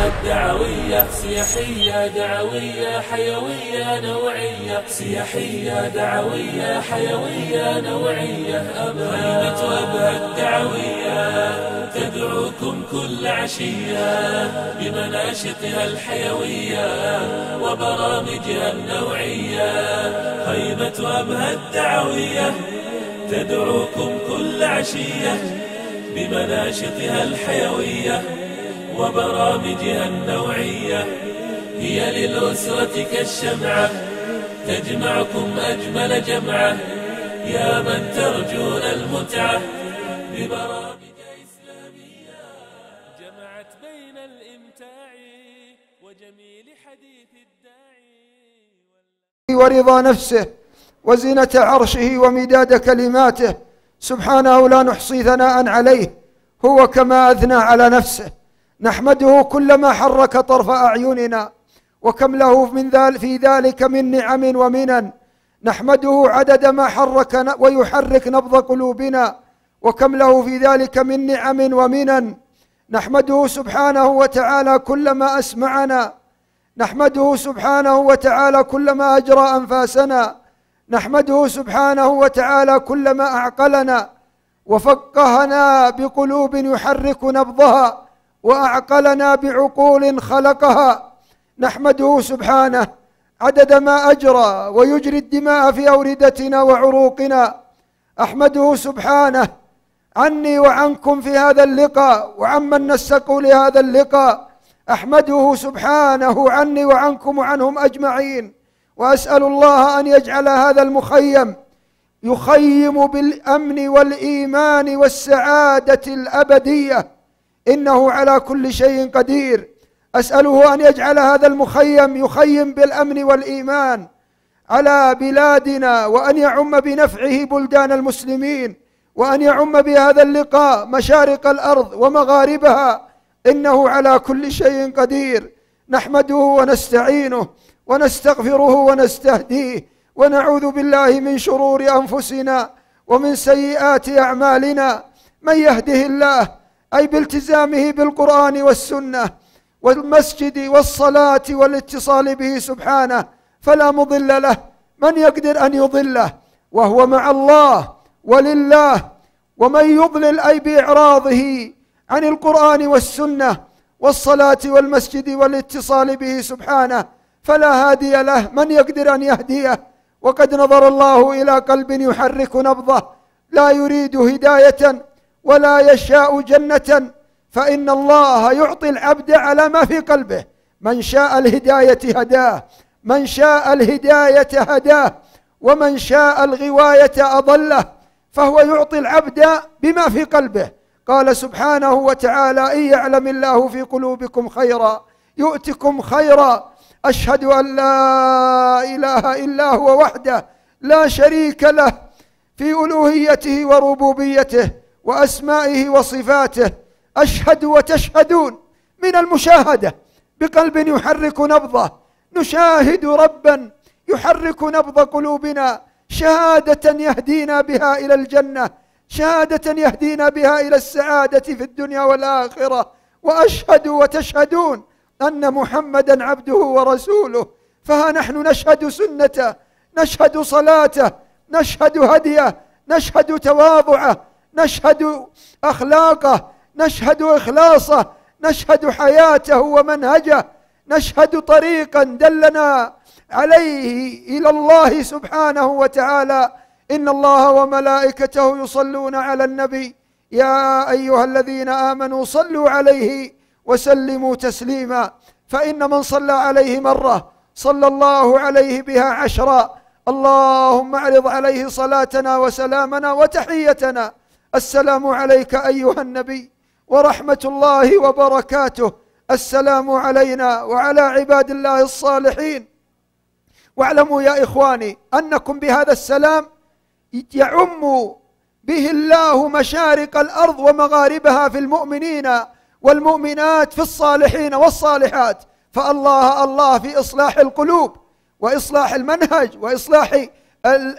الدعوية سياحية دعوية حيوية نوعية، سياحية دعوية حيوية نوعية. خيمة أبها الدعوية تدعوكم كل عشية بمناشطها الحيوية وبرامجها النوعية. خيمة أبها الدعوية تدعوكم كل عشية بمناشطها الحيوية وبرامجها النوعية. هي للأسرة كالشمعة تجمعكم أجمل جمعة، يا من ترجون المتعة ببرامج إسلامية جمعت بين الإمتاع وجميل حديث الداعي ورضا نفسه وزنة عرشه ومداد كلماته، سبحانه لا نحصي ثناء عليه، هو كما أثنى على نفسه. نحمده كلما حرك طرف أعيننا، وكم له في ذلك من نعم ومنن. نحمده عدد ما حرك ويحرك نبض قلوبنا، وكم له في ذلك من نعم ومنن. نحمده سبحانه وتعالى كلما أسمعنا، نحمده سبحانه وتعالى كلما أجرى أنفاسنا، نحمده سبحانه وتعالى كلما أعقلنا وفقهنا بقلوب يحرك نبضها، وأعقلنا بعقول خلقها. نحمده سبحانه عدد ما أجرى ويجري الدماء في أوردتنا وعروقنا. أحمده سبحانه عني وعنكم في هذا اللقاء وعمن نسقوا لهذا اللقاء. أحمده سبحانه عني وعنكم وعنهم أجمعين، وأسأل الله أن يجعل هذا المخيم يخيم بالأمن والإيمان والسعادة الأبدية، إنه على كل شيء قدير. أسأله أن يجعل هذا المخيم يخيم بالأمن والإيمان على بلادنا، وأن يعم بنفعه بلدان المسلمين، وأن يعم بهذا اللقاء مشارق الأرض ومغاربها، إنه على كل شيء قدير. نحمده ونستعينه ونستغفره ونستهديه، ونعوذ بالله من شرور أنفسنا ومن سيئات أعمالنا. من يهده الله أي بالتزامه بالقرآن والسنة والمسجد والصلاة والاتصال به سبحانه فلا مضل له، من يقدر أن يضله وهو مع الله ولله. ومن يضلل أي بإعراضه عن القرآن والسنة والصلاة والمسجد والاتصال به سبحانه فلا هادي له، من يقدر أن يهديه. وقد نظر الله إلى قلب يحرك نبضه لا يريد هداية ولا يشاء جنة، فإن الله يعطي العبد على ما في قلبه. من شاء الهداية هداه، من شاء الهداية هداه، ومن شاء الغواية أضله، فهو يعطي العبد بما في قلبه. قال سبحانه وتعالى: إن يعلم الله في قلوبكم خيرا يؤتكم خيرا. أشهد أن لا إله إلا هو وحده لا شريك له في ألوهيته وربوبيته وأسمائه وصفاته. أشهد وتشهدون من المشاهدة بقلب يحرك نبضه، نشاهد ربا يحرك نبض قلوبنا شهادة يهدينا بها إلى الجنة، شهادة يهدينا بها إلى السعادة في الدنيا والآخرة. وأشهد وتشهدون أن محمدا عبده ورسوله، فها نحن نشهد سنته، نشهد صلاته، نشهد هديه، نشهد تواضعه، نشهد أخلاقه، نشهد إخلاصه، نشهد حياته ومنهجه، نشهد طريقا دلنا عليه إلى الله سبحانه وتعالى. إن الله وملائكته يصلون على النبي يا أيها الذين آمنوا صلوا عليه وسلموا تسليما، فإن من صلى عليه مرة صلى الله عليه بها عشرا. اللهم اعرض عليه صلاتنا وسلامنا وتحيتنا. السلام عليك أيها النبي ورحمة الله وبركاته. السلام علينا وعلى عباد الله الصالحين. واعلموا يا إخواني أنكم بهذا السلام يعم به الله مشارق الأرض ومغاربها في المؤمنين والمؤمنات، في الصالحين والصالحات. فالله الله في إصلاح القلوب وإصلاح المنهج وإصلاح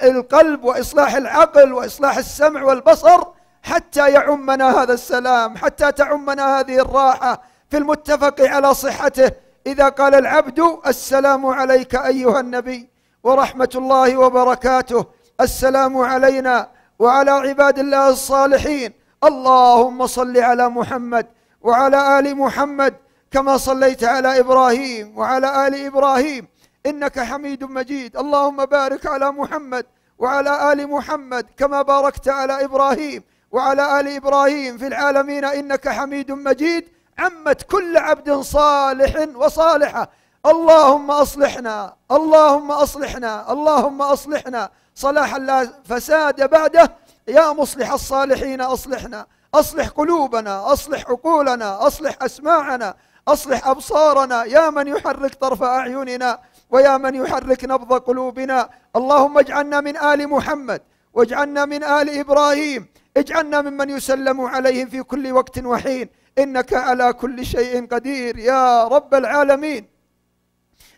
القلب وإصلاح العقل وإصلاح السمع والبصر، حتى يعمنا هذا السلام، حتى تعمنا هذه الراحة في المتفق على صحته إذا قال العبد: السلام عليك أيها النبي ورحمة الله وبركاته، السلام علينا وعلى عباد الله الصالحين، اللهم صل على محمد وعلى آل محمد كما صليت على إبراهيم وعلى آل إبراهيم إنك حميد مجيد، اللهم بارك على محمد وعلى آل محمد كما باركت على إبراهيم وعلى آل إبراهيم في العالمين إنك حميد مجيد، عمت كل عبد صالح وصالحة. اللهم أصلحنا، اللهم أصلحنا، اللهم أصلحنا صلاحا لا فساد بعده، يا مصلح الصالحين أصلحنا، أصلح قلوبنا، أصلح عقولنا، أصلح أسماعنا، أصلح أبصارنا، يا من يحرك طرف أعيننا ويا من يحرك نبض قلوبنا. اللهم اجعلنا من آل محمد واجعلنا من آل إبراهيم، اجعلنا ممن يسلم عليهم في كل وقت وحين، إنك على كل شيء قدير يا رب العالمين.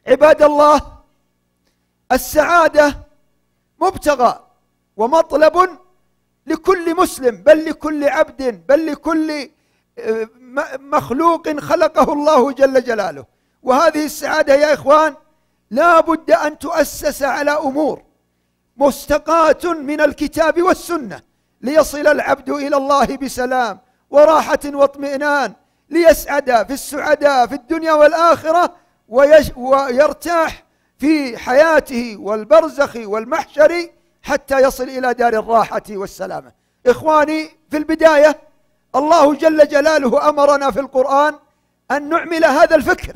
عباد الله، السعادة مبتغى ومطلب لكل مسلم، بل لكل عبد، بل لكل مخلوق خلقه الله جل جلاله. وهذه السعادة يا إخوان لا بد أن تؤسس على أمور مستقاة من الكتاب والسنة ليصل العبد إلى الله بسلام وراحة واطمئنان، ليسعد في السعداء في الدنيا والآخرة، ويرتاح في حياته والبرزخ والمحشر حتى يصل إلى دار الراحة والسلامة. إخواني، في البداية الله جل جلاله أمرنا في القرآن أن نعمل هذا الفكر،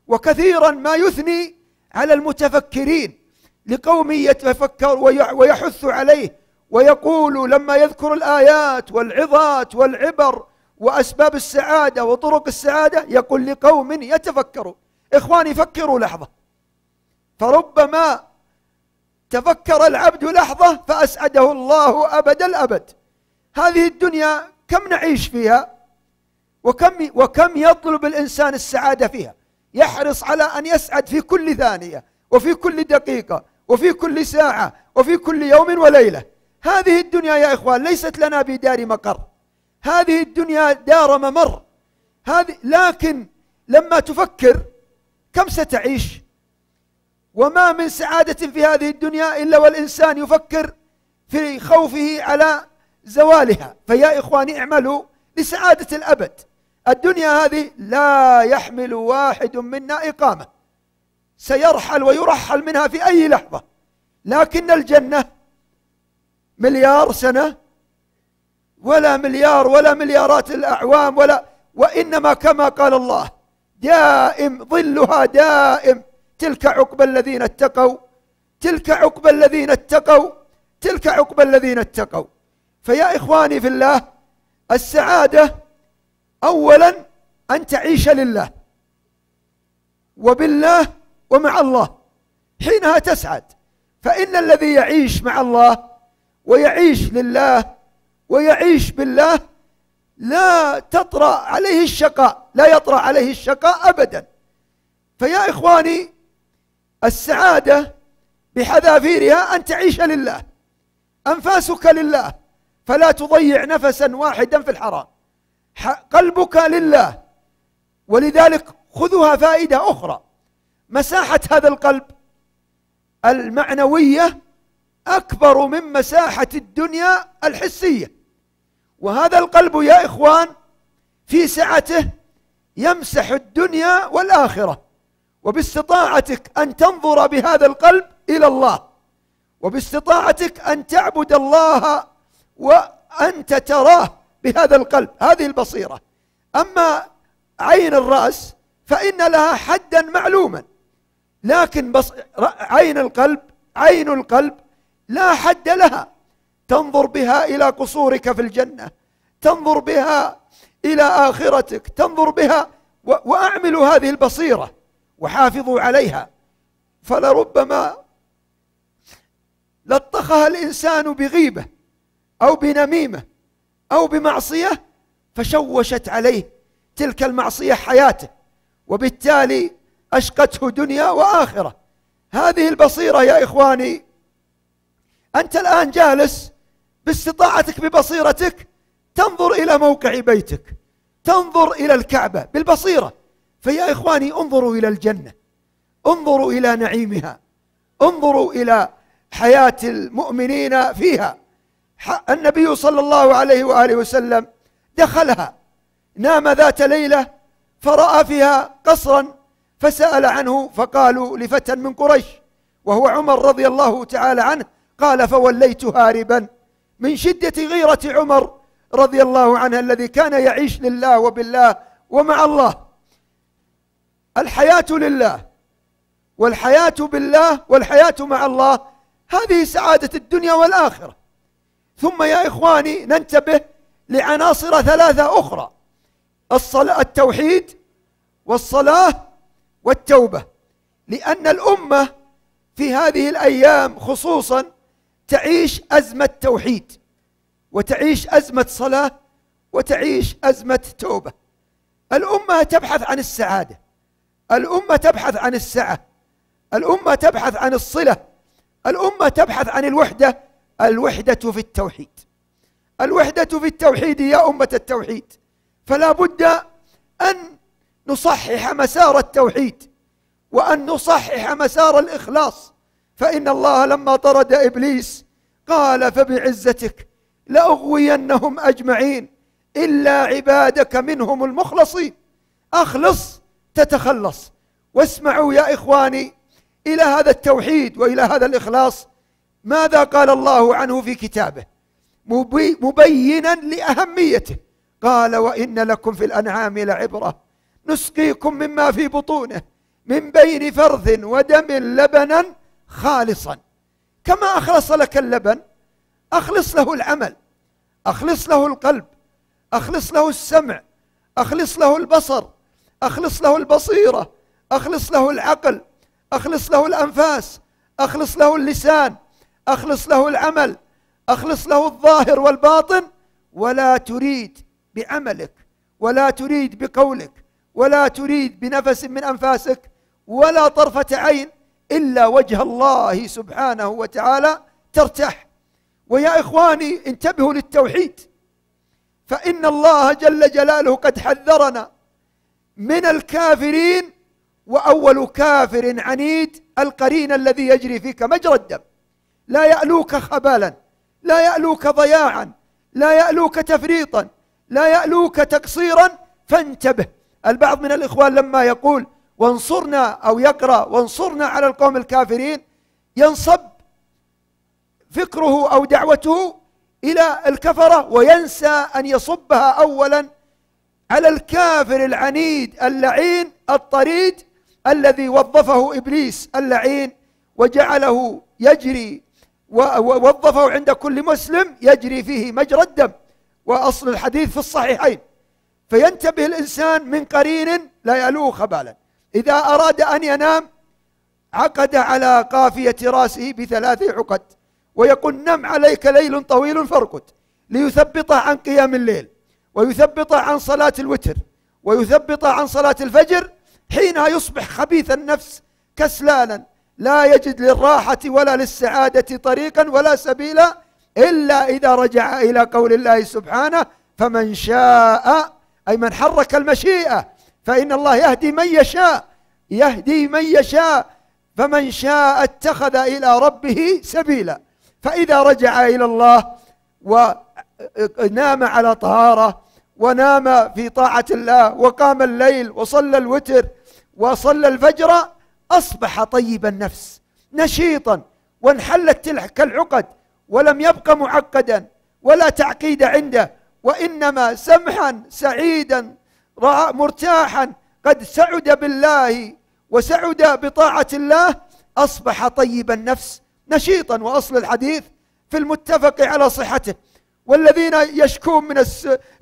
وكثيرا ما يثني على المتفكرين لقوم يتفكر ويحث عليه، ويقول لما يذكر الآيات والعظات والعبر وأسباب السعادة وطرق السعادة يقول لقوم يتفكروا. إخواني، فكروا لحظة، فربما تفكر العبد لحظة فأسعده الله أبد الأبد. هذه الدنيا كم نعيش فيها، وكم يطلب الإنسان السعادة فيها، يحرص على أن يسعد في كل ثانية وفي كل دقيقة وفي كل ساعة وفي كل يوم وليلة. هذه الدنيا يا إخوان ليست لنا بدار مقر، هذه الدنيا دار ممر. لكن لما تفكر كم ستعيش، وما من سعادة في هذه الدنيا إلا والإنسان يفكر في خوفه على زوالها. فيا إخواني، اعملوا لسعادة الأبد. الدنيا هذه لا يحمل واحد منا إقامة، سيرحل ويرحل منها في أي لحظة، لكن الجنة مليار سنة ولا مليار ولا مليارات الأعوام وإنما كما قال الله دائم ظلها دائم، تلك عقبى الذين اتقوا، تلك عقبى الذين اتقوا، تلك عقبى الذين اتقوا. فيا إخواني في الله، السعادة أولا أن تعيش لله وبالله ومع الله، حينها تسعد. فإن الذي يعيش مع الله ويعيش لله ويعيش بالله لا تطرأ عليه الشقاء، لا يطرأ عليه الشقاء أبدا. فيا إخواني، السعادة بحذافيرها أن تعيش لله، أنفاسك لله، فلا تضيع نفسا واحدا في الحرام، قلبك لله. ولذلك خذوها فائدة أخرى، مساحة هذا القلب المعنوية أكبر من مساحة الدنيا الحسية. وهذا القلب يا إخوان في سعته يمسح الدنيا والآخرة، وباستطاعتك أن تنظر بهذا القلب إلى الله، وباستطاعتك أن تعبد الله وأنت تراه بهذا القلب، هذه البصيرة. أما عين الرأس فإن لها حدا معلوما، لكن عين القلب لا حد لها، تنظر بها إلى قصورك في الجنة، تنظر بها إلى آخرتك، تنظر بها. وأعملوا هذه البصيرة وحافظوا عليها، فلربما لطخها الإنسان بغيبة أو بنميمة أو بمعصية فشوشت عليه تلك المعصية حياته، وبالتالي أشقته دنيا وآخرة. هذه البصيرة يا إخواني، أنت الآن جالس باستطاعتك ببصيرتك تنظر إلى موقع بيتك تنظر إلى الكعبة بالبصيرة. فيا إخواني انظروا إلى الجنة، انظروا إلى نعيمها، انظروا إلى حياة المؤمنين فيها. النبي صلى الله عليه وآله وسلم دخلها، نام ذات ليلة فرأى فيها قصرا فسأل عنه، فقالوا لفتى من قريش وهو عمر رضي الله تعالى عنه، قال فوليت هاربا من شدة غيرة عمر رضي الله عنه الذي كان يعيش لله وبالله ومع الله. الحياة لله والحياة بالله والحياة مع الله، هذه سعادة الدنيا والآخرة. ثم يا إخواني ننتبه لعناصر ثلاثة أخرى: التوحيد والصلاة والتوبة، لأن الأمة في هذه الأيام خصوصا تعيش أزمة توحيد، وتعيش أزمة صلاة، وتعيش أزمة توبة. الأمة تبحث عن السعادة، الأمة تبحث عن السعة، الأمة تبحث عن الصلة، الأمة تبحث عن الوحدة. الوحدة في التوحيد، الوحدة في التوحيد يا أمة التوحيد. فلا بد أن نصحح مسار التوحيد، وأن نصحح مسار الإخلاص. فإن الله لما طرد إبليس قال فبعزتك لأغوينهم أجمعين إلا عبادك منهم المخلصين. أخلص تتخلص. واسمعوا يا إخواني إلى هذا التوحيد وإلى هذا الإخلاص ماذا قال الله عنه في كتابه مبينا لأهميته. قال وإن لكم في الأنعام لعبرة نسقيكم مما في بطونه من بين فرث ودم لبنا خالصا. كما أخلص لك اللبن أخلص له العمل، أخلص له القلب، أخلص له السمع، أخلص له البصر، أخلص له البصيرة، أخلص له العقل، أخلص له الأنفاس، أخلص له اللسان، أخلص له العمل، أخلص له الظاهر والباطن. ولا تريد بعملك، ولا تريد بقولك، ولا تريد بنفس من أنفاسك، ولا طرفة عين إلا وجه الله سبحانه وتعالى ترتاح. ويا إخواني انتبهوا للتوحيد، فإن الله جل جلاله قد حذرنا من الكافرين، وأول كافر عنيد القرين الذي يجري فيك مجرى الدم، لا يألوك خبالا، لا يألوك ضياعا، لا يألوك تفريطا، لا يألوك تقصيرا. فانتبه. البعض من الإخوان لما يقول وانصرنا أو يقرأ وانصرنا على القوم الكافرين ينصب فكره أو دعوته إلى الكفرة، وينسى أن يصبها أولا على الكافر العنيد اللعين الطريد الذي وظفه إبليس اللعين وجعله يجري، ووظفه عند كل مسلم يجري فيه مجرى الدم، وأصل الحديث في الصحيحين. فينتبه الإنسان من قرين لا يألوه خبالا. إذا أراد أن ينام عقد على قافية رأسه ب3 عقد ويقول نم عليك ليل طويل فارقد، ليثبطه عن قيام الليل، ويثبطه عن صلاة الوتر، ويثبطه عن صلاة الفجر. حينها يصبح خبيث النفس كسلانا لا يجد للراحة ولا للسعادة طريقا ولا سبيلا إلا إذا رجع إلى قول الله سبحانه فمن شاء، أي من حرك المشيئة، فإن الله يهدي من يشاء، يهدي من يشاء، فمن شاء اتخذ إلى ربه سبيلا. فإذا رجع إلى الله ونام على طهارة، ونام في طاعة الله، وقام الليل، وصلى الوتر، وصلى الفجر، أصبح طيب النفس نشيطا، وانحلت تلك العقد، ولم يبق معقدا ولا تعقيد عنده، وإنما سمحا سعيدا مرتاحا قد سعد بالله وسعد بطاعة الله، أصبح طيب النفس نشيطا. وأصل الحديث في المتفق على صحته: والذين يشكون من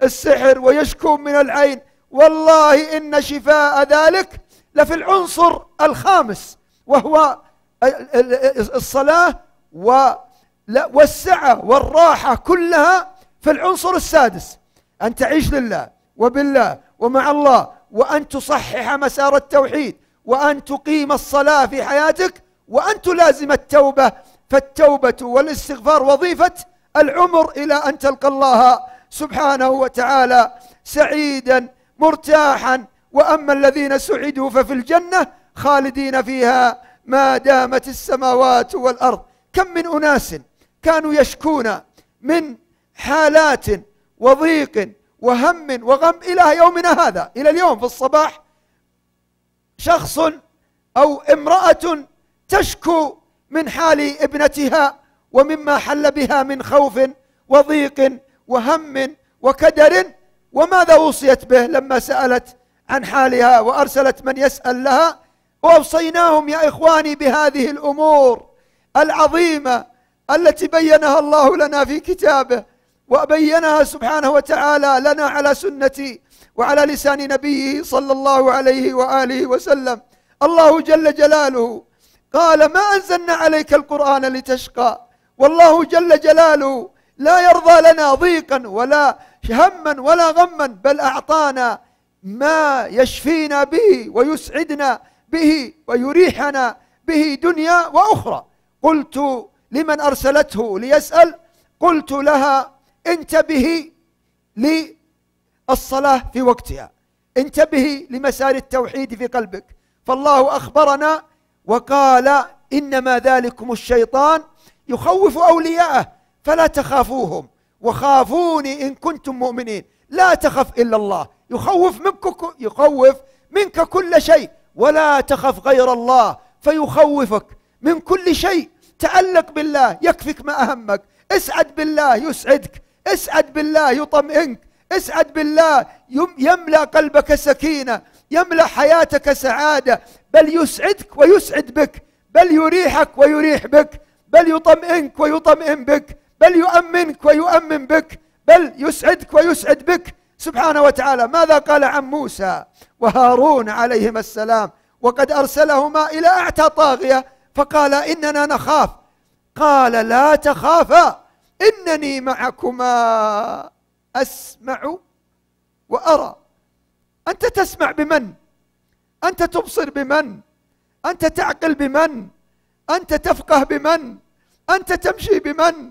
السحر ويشكون من العين والله إن شفاء ذلك لفي العنصر الخامس، وهو الصلاة والسعة والراحة كلها في العنصر السادس: أن تعيش لله وبالله ومع الله، وأن تصحح مسار التوحيد، وأن تقيم الصلاة في حياتك، وأن تلازم التوبة. فالتوبة والاستغفار وظيفة العمر إلى أن تلقى الله سبحانه وتعالى. سعيدا مرتاحا. وأما الذين سعدوا ففي الجنة خالدين فيها ما دامت السماوات والأرض. كم من أناس كانوا يشكون من حالات وضيق وهم وغم إلى يومنا هذا، إلى اليوم في الصباح شخص أو امرأة تشكو من حال ابنتها ومما حل بها من خوف وضيق وهم وكدر، وماذا وصيت به لما سألت عن حالها وأرسلت من يسأل لها؟ وأوصيناهم يا إخواني بهذه الأمور العظيمة التي بينها الله لنا في كتابه، وبينها سبحانه وتعالى لنا على سنتي وعلى لسان نبيه صلى الله عليه وآله وسلم. الله جل جلاله قال: ما أنزلنا عليك القرآن لتشقى. والله جل جلاله لا يرضى لنا ضيقا ولا هما ولا غما، بل أعطانا ما يشفينا به ويسعدنا به ويريحنا به دنيا وأخرى. قلت لمن أرسلته ليسأل، قلت لها: انتبهي للصلاة في وقتها، انتبهي لمسار التوحيد في قلبك، فالله أخبرنا وقال: إنما ذلكم الشيطان يخوف أولياءه فلا تخافوهم وخافوني إن كنتم مؤمنين. لا تخف إلا الله، يخوف منك كل شيء، ولا تخف غير الله فيخوفك من كل شيء. تعلق بالله يكفك ما أهمك، اسعد بالله يسعدك، اسعد بالله يطمئنك، اسعد بالله يملأ قلبك سكينة، يملأ حياتك سعادة، بل يسعدك ويسعد بك، بل يريحك ويريح بك، بل يطمئنك ويطمئن بك، بل يؤمنك ويؤمن بك، بل يسعدك ويسعد بك سبحانه وتعالى. ماذا قال عن موسى وهارون عليهما السلام وقد أرسلهما إلى أعتى طاغية فقال: إننا نخاف. قال: لا تخافا إنني معكما أسمع وأرى. أنت تسمع بمن؟ أنت تبصر بمن؟ أنت تعقل بمن؟ أنت تفقه بمن؟ أنت تمشي بمن؟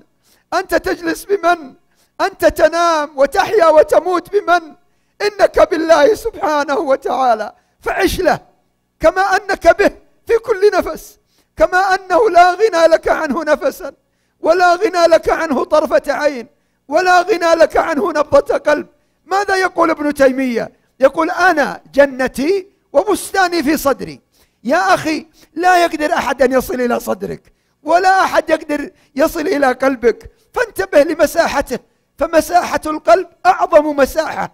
أنت تجلس بمن؟ أنت تنام وتحيا وتموت بمن؟ إنك بالله سبحانه وتعالى، فعش له كما أنك به في كل نفس، كما أنه لا غنى لك عنه نفسا، ولا غنى لك عنه طرفة عين، ولا غنى لك عنه نبضة قلب. ماذا يقول ابن تيمية؟ يقول: أنا جنتي وبستاني في صدري. يا أخي، لا يقدر أحد أن يصل إلى صدرك، ولا أحد يقدر يصل إلى قلبك، فانتبه لمساحته، فمساحة القلب أعظم مساحة،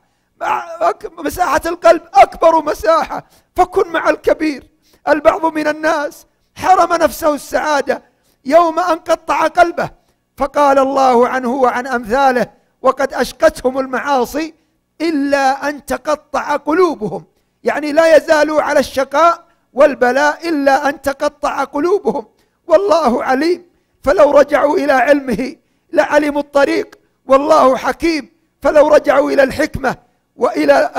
مساحة القلب أكبر مساحة، فكن مع الكبير. البعض من الناس حرم نفسه السعادة يوم أن قطع قلبه، فقال الله عنه وعن أمثاله: وقد أشقتهم المعاصي إلا أن تقطع قلوبهم. يعني لا يزالوا على الشقاء والبلاء إلا أن تقطع قلوبهم. والله عليم، فلو رجعوا إلى علمه لعلموا الطريق، والله حكيم، فلو رجعوا إلى الحكمة وإلى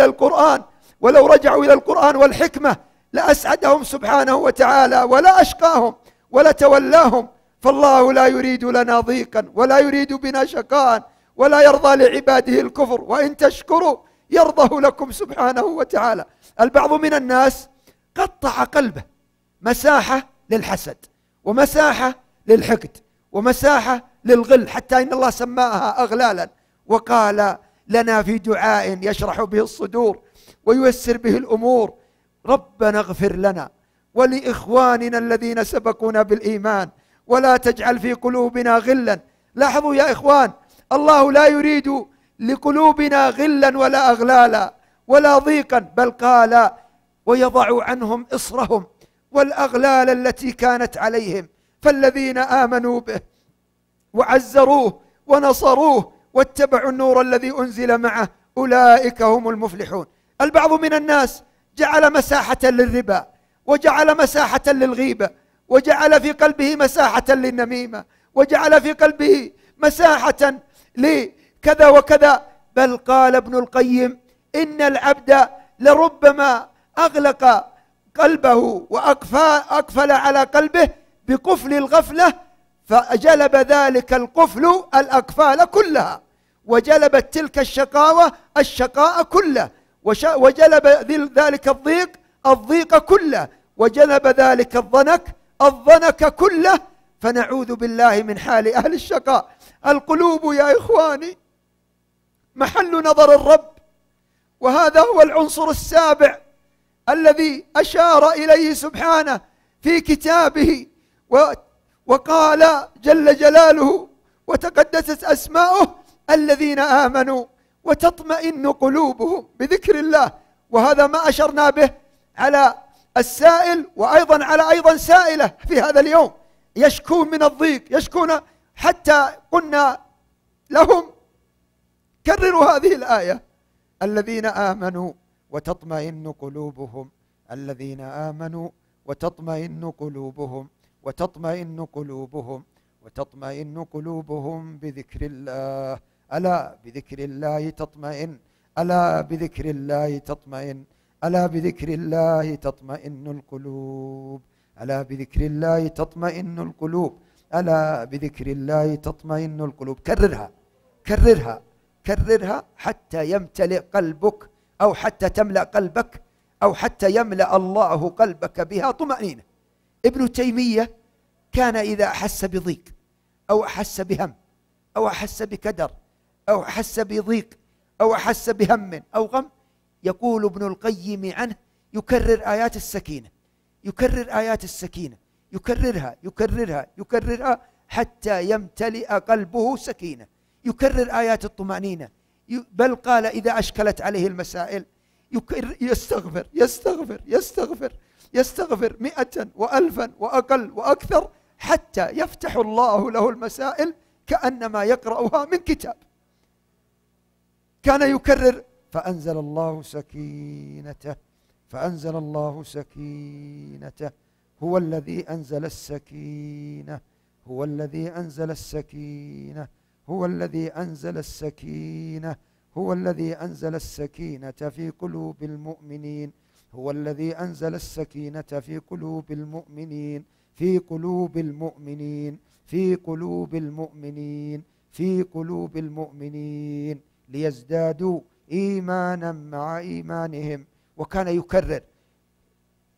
القرآن ولو رجعوا إلى القرآن والحكمة لأسعدهم سبحانه وتعالى ولا أشقاهم ولا تولاهم. فالله لا يريد لنا ضيقا ولا يريد بنا شقاء ولا يرضى لعباده الكفر، وإن تشكروا يرضه لكم سبحانه وتعالى. البعض من الناس قطع قلبه، مساحة للحسد، ومساحة للحقد، ومساحة للغل، حتى إن الله سماها أغلالا، وقال لنا في دعاء يشرح به الصدور وييسر به الأمور: ربنا اغفر لنا ولإخواننا الذين سبقونا بالإيمان ولا تجعل في قلوبنا غلا. لاحظوا يا إخوان، الله لا يريد لقلوبنا غلا ولا أغلالا ولا ضيقا، بل قال: ويضع عنهم إصرهم والأغلال التي كانت عليهم. فالذين آمنوا به وعزروه ونصروه واتبعوا النور الذي أنزل معه أولئك هم المفلحون. البعض من الناس جعل مساحة للربا، وجعل مساحة للغيبة، وجعل في قلبه مساحة للنميمة، وجعل في قلبه مساحة لكذا وكذا. بل قال ابن القيم: إن العبد لربما أغلق قلبه وأقفل على قلبه بقفل الغفلة، فجلب ذلك القفل الأقفال كلها. وجلبت تلك الشقاوة الشقاء كله، وجلب ذلك الضيق كله، وجلب ذلك الضنك كله. فنعوذ بالله من حال أهل الشقاء. القلوب يا إخواني محل نظر الرب، وهذا هو العنصر السابع الذي أشار إليه سبحانه في كتابه، وقال جل جلاله وتقدست أسماؤه: الذين آمنوا وتطمئن قلوبهم بذكر الله. وهذا ما أشرنا به على السائل، وأيضا على سائلة في هذا اليوم يشكون من الضيق، يشكون، حتى قلنا لهم كرروا هذه الآية: الذين آمنوا وتطمئن قلوبهم، الذين آمنوا وتطمئن قلوبهم، وتطمئن قلوبهم، وتطمئن قلوبهم بذكر الله. ألا بذكر الله تطمئن، ألا بذكر الله تطمئن، ألا بذكر الله تطمئن القلوب، ألا بذكر الله تطمئن القلوب، ألا بذكر الله تطمئن القلوب. كررها كررها كررها حتى يمتلئ قلبك، أو حتى تملأ قلبك، أو حتى يملأ الله قلبك بها طمأنينة. ابن تيمية كان إذا أحس بضيق أو أحس بهم أو أحس بكدر أو أحس بضيق أو أحس بهم أو غم، يقول ابن القيم عنه: يكرر آيات السكينة، يكرر آيات السكينة، يكررها يكررها يكررها حتى يمتلئ قلبه سكينة، يكرر آيات الطمأنينة. بل قال: إذا أشكلت عليه المسائل يستغفر يستغفر يستغفر يستغفر 100 و1000 وأقل وأكثر، حتى يفتح الله له المسائل كأنما يقرأها من كتاب. كان يكرر: فأنزل الله سكينته، فأنزل الله سكينته، هو الذي أنزل السكينة، هو الذي أنزل السكينة، هو الذي أنزل السكينة، هو الذي أنزل السكينة في قلوب المؤمنين، هو الذي أنزل السكينة في قلوب المؤمنين، في قلوب المؤمنين، في قلوب المؤمنين، في قلوب المؤمنين، ليزدادوا إيمانا مع إيمانهم. وكان يكرر: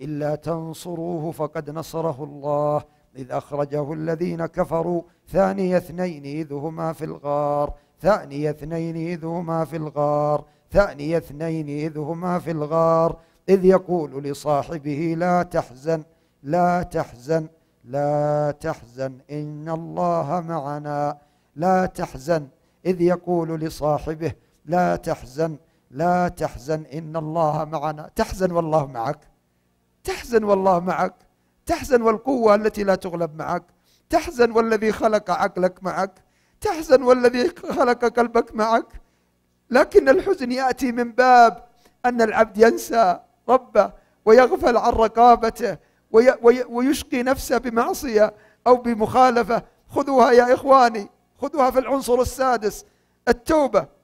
إلا تنصروه فقد نصره الله إذ أخرجه الذين كفروا ثاني اثنين إذ هما في الغار، ثاني اثنين إذ هما في الغار، ثاني اثنين إذ هما في الغار، إذ يقول لصاحبه لا تحزن لا تحزن لا تحزن إن الله معنا، لا تحزن، إذ يقول لصاحبه لا تحزن لا تحزن إن الله معنا. تحزن والله معك، تحزن والله معك، تحزن والقوة التي لا تغلب معك، تحزن والذي خلق عقلك معك، تحزن والذي خلق قلبك معك. لكن الحزن يأتي من باب أن العبد ينسى ربه ويغفل عن رقابته ويشقي نفسه بمعصية أو بمخالفة. خذوها يا إخواني، خذوها في العنصر السادس: التوبة.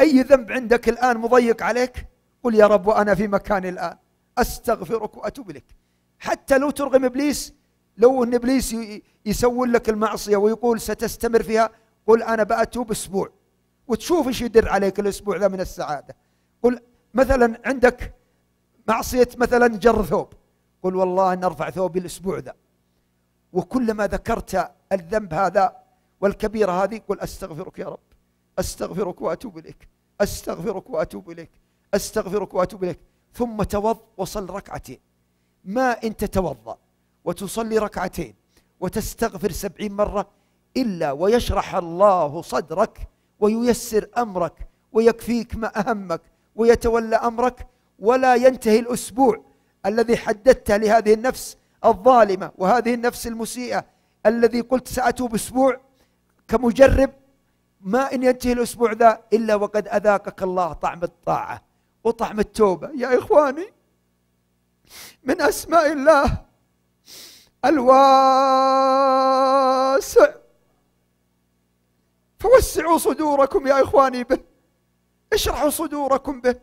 أي ذنب عندك الآن مضيق عليك، قل: يا رب وأنا في مكاني الآن أستغفرك وأتوب إليك. حتى لو ترغم إبليس، لو أن إبليس يسوي لك المعصية ويقول ستستمر فيها، قل: أنا بأتوب أسبوع، وتشوف إيش يدر عليك الأسبوع ذا من السعادة. قل مثلا عندك معصية مثلا جر ثوب، قل: والله أن أرفع ثوبي الأسبوع ذا، وكلما ذكرت الذنب هذا والكبيرة هذه قل: أستغفرك يا رب، أستغفرك وأتوب إليك، أستغفرك وأتوب إليك، أستغفرك وأتوب إليك. ثم توض وصل ركعتين. ما إن تتوضأ وتصلي ركعتين وتستغفر 70 مرة إلا ويشرح الله صدرك وييسر أمرك ويكفيك ما أهمك ويتولى أمرك، ولا ينتهي الأسبوع الذي حددته لهذه النفس الظالمة وهذه النفس المسيئة الذي قلت سأتوب أسبوع كمجرب. ما إن ينتهي الأسبوع ذا إلا وقد أذاقك الله طعم الطاعة وطعم التوبة. يا إخواني، من أسماء الله الواسع، فوسعوا صدوركم يا إخواني به، اشرحوا صدوركم به،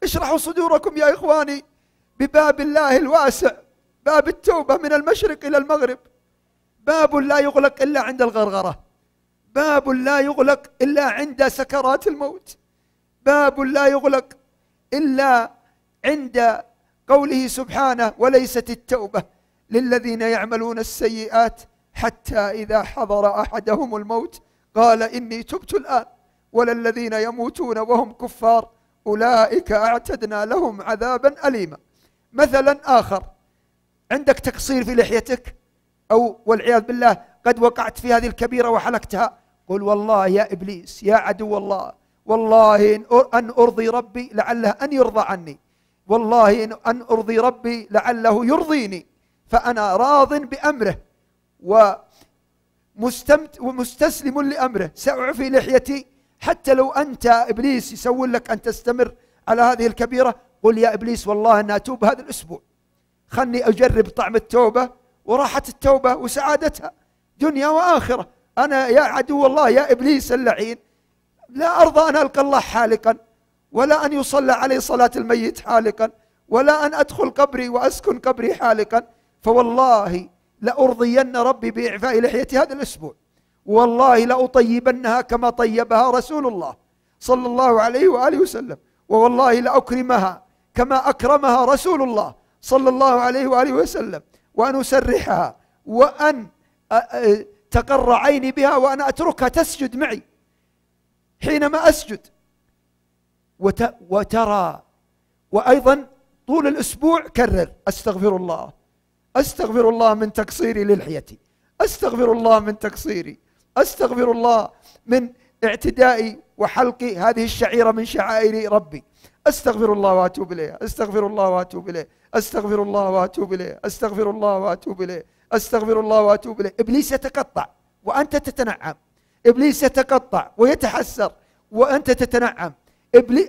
اشرحوا صدوركم يا إخواني بباب الله الواسع، باب التوبة من المشرق إلى المغرب، باب لا يغلق إلا عند الغرغرة، باب لا يغلق إلا عند سكرات الموت، باب لا يغلق إلا عند قوله سبحانه: وليست التوبة للذين يعملون السيئات حتى إذا حضر أحدهم الموت قال إني تبت الآن، ولا الذين يموتون وهم كفار أولئك أعتدنا لهم عذابا أليما. مثلا آخر، عندك تقصير في لحيتك، أو والعياذ بالله قد وقعت في هذه الكبيرة وحلقتها، قل والله يا إبليس يا عدو الله، والله أن أرضي ربي لعله أن يرضى عني، والله أن أرضي ربي لعله يرضيني، فأنا راض بأمره ومستسلم لأمره، سأعفي لحيتي حتى لو أنت إبليس يسول لك أن تستمر على هذه الكبيرة. قل يا إبليس والله أن أتوب هذا الأسبوع، خلني أجرب طعم التوبة وراحة التوبة وسعادتها دنيا وآخرة. أنا يا عدو الله يا إبليس اللعين لا أرضى أن ألقى الله حالقا، ولا أن يصلى علي صلاة الميت حالقا، ولا أن أدخل قبري وأسكن قبري حالقا، فوالله لأرضين ربي بإعفاء لحيتي هذا الأسبوع، والله لأطيبنها كما طيبها رسول الله صلى الله عليه وآله وسلم، والله لأكرمها كما أكرمها رسول الله صلى الله عليه وآله وسلم، وأن أسرحها، وأن تقر عيني بها، وأن أتركها تسجد معي حينما أسجد وترى. وأيضا طول الأسبوع كرر: أستغفر الله، أستغفر الله من تقصيري للحيتي، أستغفر الله من تقصيري، أستغفر الله من اعتدائي وحلقي هذه الشعيرة من شعائر ربي، أستغفر الله وأتوب إليه، أستغفر الله وأتوب إليه، أستغفر الله وأتوب إليه، أستغفر الله وأتوب إليه، أستغفر الله وأتوب إليه. إبليس يتقطع وأنت تتنعم، إبليس يتقطع ويتحسر وأنت تتنعم.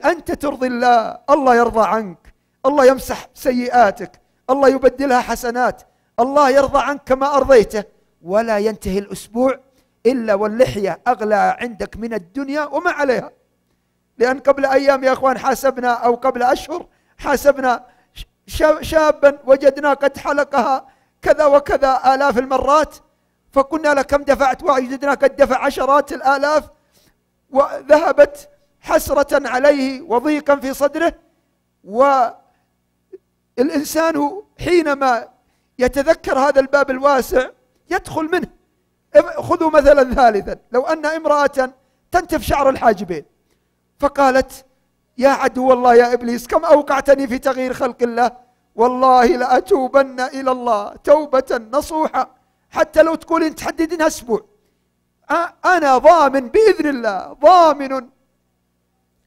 أنت ترضي الله، الله يرضى عنك، الله يمسح سيئاتك، الله يبدلها حسنات، الله يرضى عنك كما أرضيته. ولا ينتهي الأسبوع إلا واللحية أغلى عندك من الدنيا وما عليها. لأن قبل أيام يا أخوان حاسبنا، أو قبل أشهر حاسبنا شابا وجدنا قد حلقها كذا وكذا آلاف المرات، فقلنا له كم دفعت، وجدنا قد دفع عشرات الآلاف، وذهبت حسرة عليه وضيقا في صدره. والإنسان حينما يتذكر هذا الباب الواسع يدخل منه. خذوا مثلا ثالثا، لو أن امرأة تنتف شعر الحاجبين فقالت: يا عدو الله يا إبليس كم أوقعتني في تغيير خلق الله، والله لأتوبن إلى الله توبة نصوحة، حتى لو تقولين تحددينها أسبوع، أنا ضامن بإذن الله، ضامن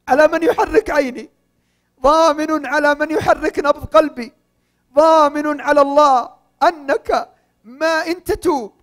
على من يحرك عيني، ضامن على من يحرك نبض قلبي، ضامن على الله أنك ما إن تتوب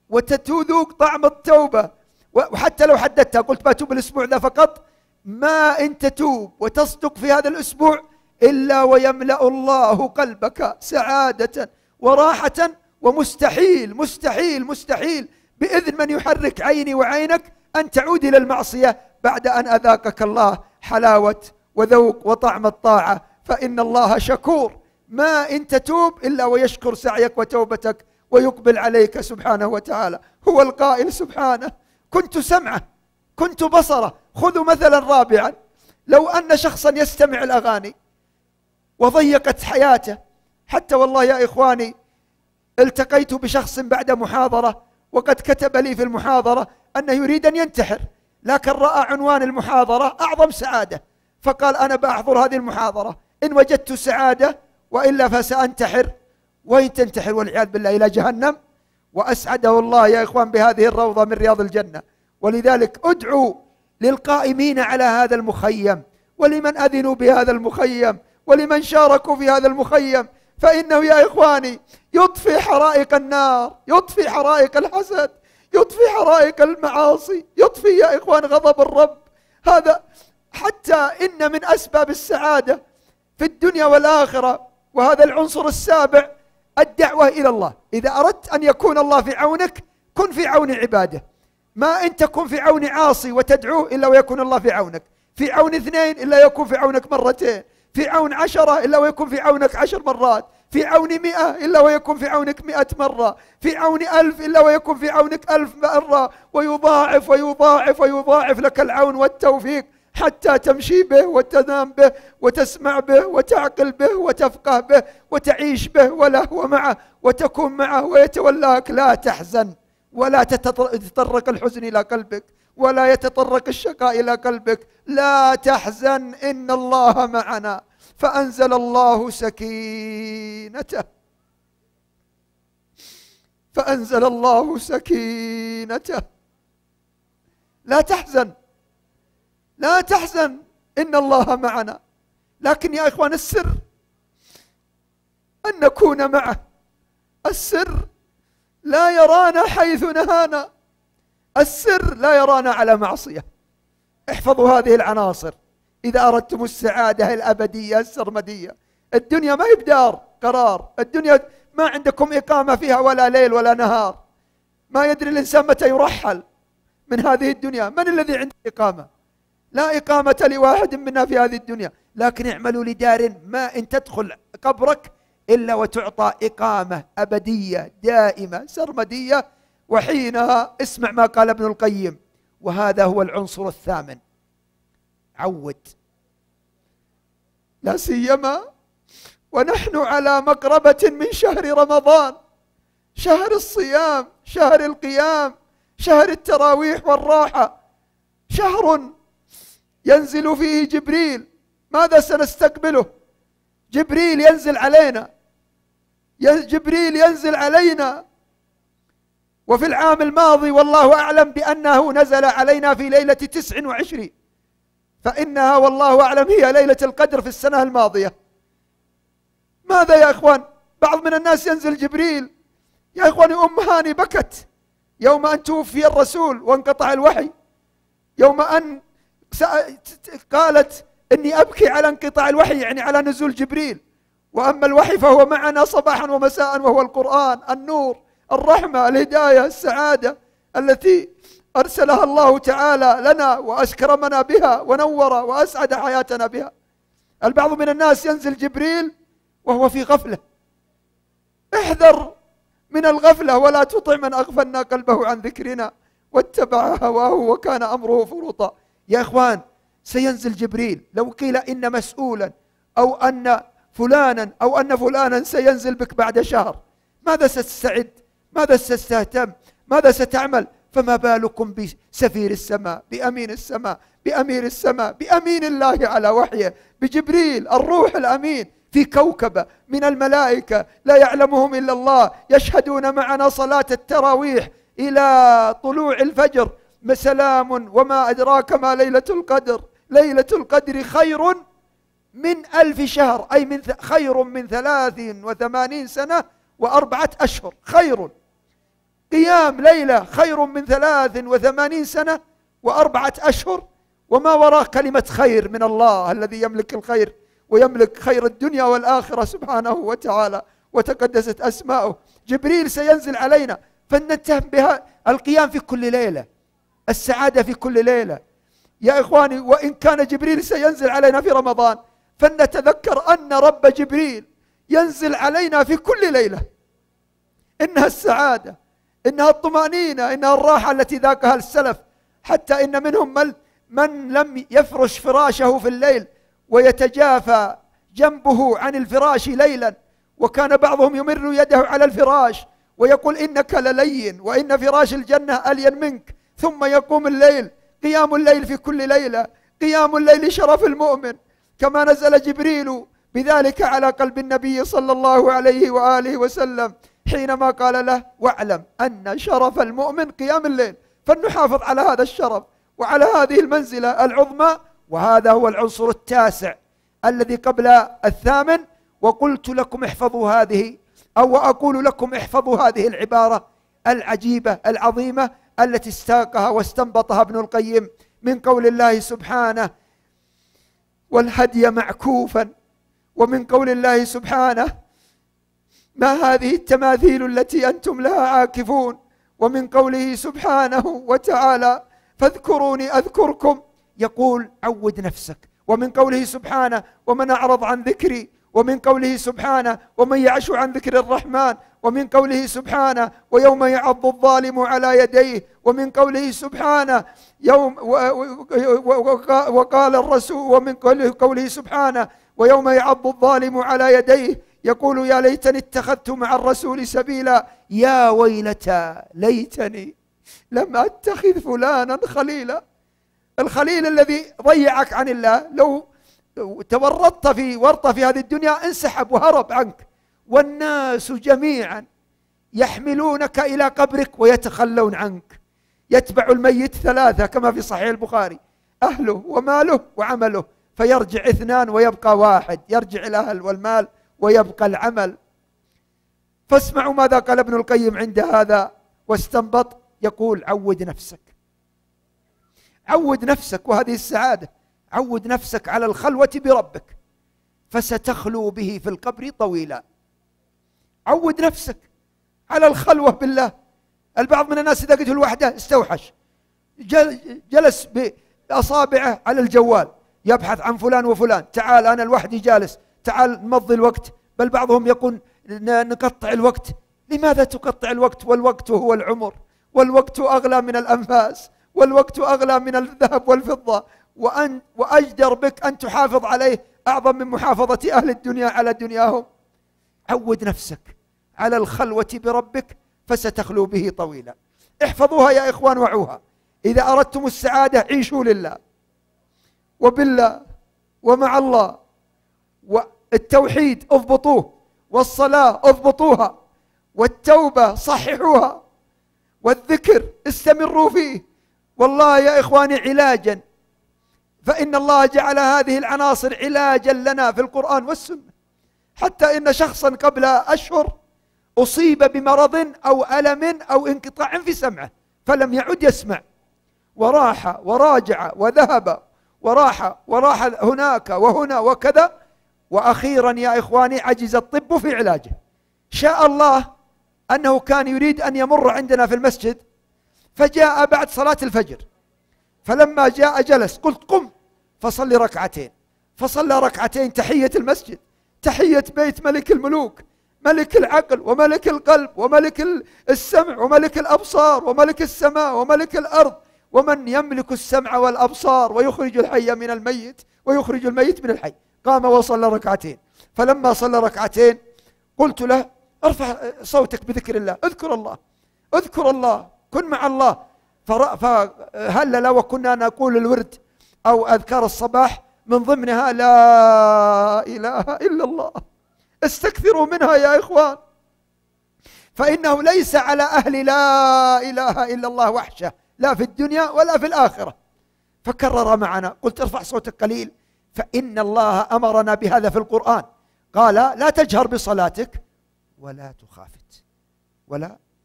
وتذوق طعم التوبة، وحتى لو حددتها قلت بتوب الأسبوع ذا فقط، ما إن تتوب وتصدق في هذا الأسبوع إلا ويملأ الله قلبك سعادة وراحة. ومستحيل مستحيل مستحيل بإذن من يحرك عيني وعينك أن تعود إلى المعصية بعد أن أذاقك الله حلاوة وذوق وطعم الطاعة، فإن الله شكور. ما إن تتوب إلا ويشكر سعيك وتوبتك ويقبل عليك سبحانه وتعالى. هو القائل سبحانه: كنت سمعه كنت بصره. خذوا مثلا رابعا، لو أن شخصا يستمع الأغاني وضيقت حياته، حتى والله يا إخواني التقيت بشخص بعد محاضرة وقد كتب لي في المحاضرة أنه يريد أن ينتحر، لكن رأى عنوان المحاضرة أعظم سعادة، فقال: أنا بأحضر هذه المحاضرة إن وجدت سعادة، وإلا فسأنتحر. وإن تنتحر والعياذ بالله إلى جهنم. وأسعده الله يا إخوان بهذه الروضة من رياض الجنة. ولذلك أدعوا للقائمين على هذا المخيم، ولمن أذنوا بهذا المخيم، ولمن شاركوا في هذا المخيم، فإنه يا إخواني يطفي حرائق النار، يطفي حرائق الحسد، يطفي حرائق المعاصي، يطفي يا إخوان غضب الرب. هذا حتى إن من أسباب السعادة في الدنيا والآخرة، وهذا العنصر السابع، الدعوة إلى الله. إذا أردت أن يكون الله في عونك كن في عون عباده. ما أن تكن في عون عاصي وتدعوه إلا ويكون الله في عونك، في عون 2 إلا يكون في عونك 2 مرتين، في عون 10 إلا ويكون في عونك 10 مرات، في عون 100 إلا ويكون في عونك 100 مرة، في عون 1000 إلا ويكون في عونك 1000 مرة، ويضاعف ويضاعف ويضاعف لك العون والتوفيق حتى تمشي به وتنام به وتسمع به وتعقل به وتفقه به وتعيش به وله ومعه وتكون معه ويتولاك. لا تحزن ولا تتطرق الحزن إلى قلبك ولا يتطرق الشقاء إلى قلبك. لا تحزن إن الله معنا. فأنزل الله سكينته، فأنزل الله سكينته. لا تحزن، لا تحزن إن الله معنا. لكن يا إخوان السر أن نكون معه. السر لا يرانا حيث نهانا، السر لا يرانا على معصية. احفظوا هذه العناصر إذا أردتم السعادة الأبدية السرمدية. الدنيا ما هي بدار قرار، الدنيا ما عندكم إقامة فيها ولا ليل ولا نهار. ما يدري الإنسان متى يرحل من هذه الدنيا. من الذي عنده إقامة؟ لا إقامة لواحد منا في هذه الدنيا. لكن اعملوا لدار ما إن تدخل قبرك إلا وتعطى إقامة أبدية دائمة سرمدية. وحينها اسمع ما قال ابن القيم، وهذا هو العنصر الثامن. عود، لا سيما ونحن على مقربة من شهر رمضان، شهر الصيام، شهر القيام، شهر التراويح والراحة، شهر ينزل فيه جبريل. ماذا سنستقبله؟ جبريل ينزل علينا، جبريل ينزل علينا. وفي العام الماضي والله أعلم بأنه نزل علينا في ليلة 29، فإنها والله أعلم هي ليلة القدر في السنة الماضية. ماذا يا إخوان؟ بعض من الناس ينزل جبريل. يا إخواني أم هاني بكت يوم أن توفي الرسول وانقطع الوحي، يوم أن قالت إني أبكي على انقطاع الوحي، يعني على نزول جبريل. وأما الوحي فهو معنا صباحا ومساء، وهو القرآن، النور، الرحمة، الهداية، السعادة التي أرسلها الله تعالى لنا وأكرمنا بها ونور وأسعد حياتنا بها. البعض من الناس ينزل جبريل وهو في غفلة. احذر من الغفلة ولا تطع من أغفلنا قلبه عن ذكرنا واتبع هواه وكان أمره فرطا. يا إخوان سينزل جبريل. لو قيل إن مسؤولا أو أن فلانا أو أن فلانا سينزل بك بعد شهر، ماذا ستستعد؟ ماذا ستهتم؟ ماذا ستعمل؟ فما بالكم بسفير السماء، بأمين السماء، بأمير السماء، بأمين الله على وحيه، بجبريل الروح الأمين في كوكبة من الملائكة لا يعلمهم إلا الله، يشهدون معنا صلاة التراويح إلى طلوع الفجر. سلام وما أدراك ما ليلة القدر. ليلة القدر خير من 1000 شهر، أي خير من 83 سنة و4 أشهر. خير قيام ليلة خير من 83 سنة و4 أشهر. وما وراء كلمة خير من الله الذي يملك الخير ويملك خير الدنيا والآخرة سبحانه وتعالى وتقدست أسماؤه. جبريل سينزل علينا فلنتهم بها. القيام في كل ليلة، السعادة في كل ليلة يا إخواني. وإن كان جبريل سينزل علينا في رمضان فلنتذكر أن رب جبريل ينزل علينا في كل ليلة. إنها السعادة، إنها الطمأنينة، إنها الراحة التي ذاقها السلف. حتى إن منهم من لم يفرش فراشه في الليل ويتجافى جنبه عن الفراش ليلا، وكان بعضهم يمر يده على الفراش ويقول إنك للين وإن فراش الجنة ألين منك، ثم يقوم الليل. قيام الليل في كل ليلة، قيام الليل شرف المؤمن، كما نزل جبريل بذلك على قلب النبي صلى الله عليه وآله وسلم حينما قال له واعلم أن شرف المؤمن قيام الليل. فلنحافظ على هذا الشرف وعلى هذه المنزلة العظمى. وهذا هو العنصر التاسع الذي قبل الثامن. وقلت لكم احفظوا هذه، أو أقول لكم احفظوا هذه العبارة العجيبة العظيمة التي استاقها واستنبطها ابن القيم من قول الله سبحانه والهدي معكوفا، ومن قول الله سبحانه ما هذه التماثيل التي أنتم لها عاكفون، ومن قوله سبحانه وتعالى فاذكروني أذكركم. يقول عود نفسك. ومن قوله سبحانه ومن أعرض عن ذكري، ومن قوله سبحانه ومن يعش عن ذكر الرحمن، ومن قوله سبحانه ويوم يعض الظالم على يديه، ومن قوله سبحانه وقال الرسول، ومن قوله سبحانه ويوم يعض الظالم على يديه يقول يا ليتني اتخذت مع الرسول سبيلا يا ويلتى ليتني لم أتخذ فلانا خليلا. الخليل الذي ضيعك عن الله لو تورطت في ورطة في هذه الدنيا انسحب وهرب عنك، والناس جميعا يحملونك إلى قبرك ويتخلون عنك. يتبع الميت ثلاثة كما في صحيح البخاري: أهله وماله وعمله، فيرجع اثنان ويبقى واحد، يرجع الأهل والمال ويبقى العمل. فاسمعوا ماذا قال ابن القيم عند هذا واستنبط، يقول عود نفسك، عود نفسك، وهذه السعادة، عود نفسك على الخلوة بربك فستخلو به في القبر طويلا. عود نفسك على الخلوة بالله. البعض من الناس إذا قلت الوحدة استوحش، جلس بأصابعه على الجوال يبحث عن فلان وفلان، تعال أنا لوحدي جالس، تعال نمضي الوقت. بل بعضهم يقول نقطع الوقت. لماذا تقطع الوقت والوقت هو العمر، والوقت أغلى من الأنفاس، والوقت أغلى من الذهب والفضة، وأجدر بك أن تحافظ عليه أعظم من محافظة أهل الدنيا على دنياهم. عود نفسك على الخلوة بربك فستخلو به طويلا. احفظوها يا إخوان وعوها. إذا أردتم السعادة عيشوا لله وبالله ومع الله، والتوحيد اضبطوه، والصلاة اضبطوها، والتوبة صححوها، والذكر استمروا فيه. والله يا إخواني علاجا، فإن الله جعل هذه العناصر علاجا لنا في القرآن والسنة. حتى إن شخصا قبل أشهر أصيب بمرض أو ألم أو انقطاع في سمعه فلم يعد يسمع، وراح وراجع وذهب وراح هناك وهنا وكذا، وأخيرا يا إخواني عجز الطب في علاجه. شاء الله أنه كان يريد أن يمر عندنا في المسجد، فجاء بعد صلاة الفجر، فلما جاء جلس، قلت قم فصلي ركعتين، فصلى ركعتين تحية المسجد، تحية بيت ملك الملوك، ملك العقل وملك القلب وملك السمع وملك الأبصار وملك السماء وملك الأرض، ومن يملك السمع والأبصار ويخرج الحي من الميت ويخرج الميت من الحي. قام وصلى ركعتين، فلما صلى ركعتين قلت له ارفع صوتك بذكر الله، اذكر الله، اذكر الله، كن مع الله. فهلل وكنا نقول الورد أو أذكار الصباح من ضمنها لا إله إلا الله. استكثروا منها يا إخوان، فإنه ليس على أهل لا إله إلا الله وحشة، لا في الدنيا ولا في الآخرة. فكرر معنا، قلت ارفع صوتك قليل، فإن الله أمرنا بهذا في القرآن، قال لا تجهر بصلاتك ولا تخافت،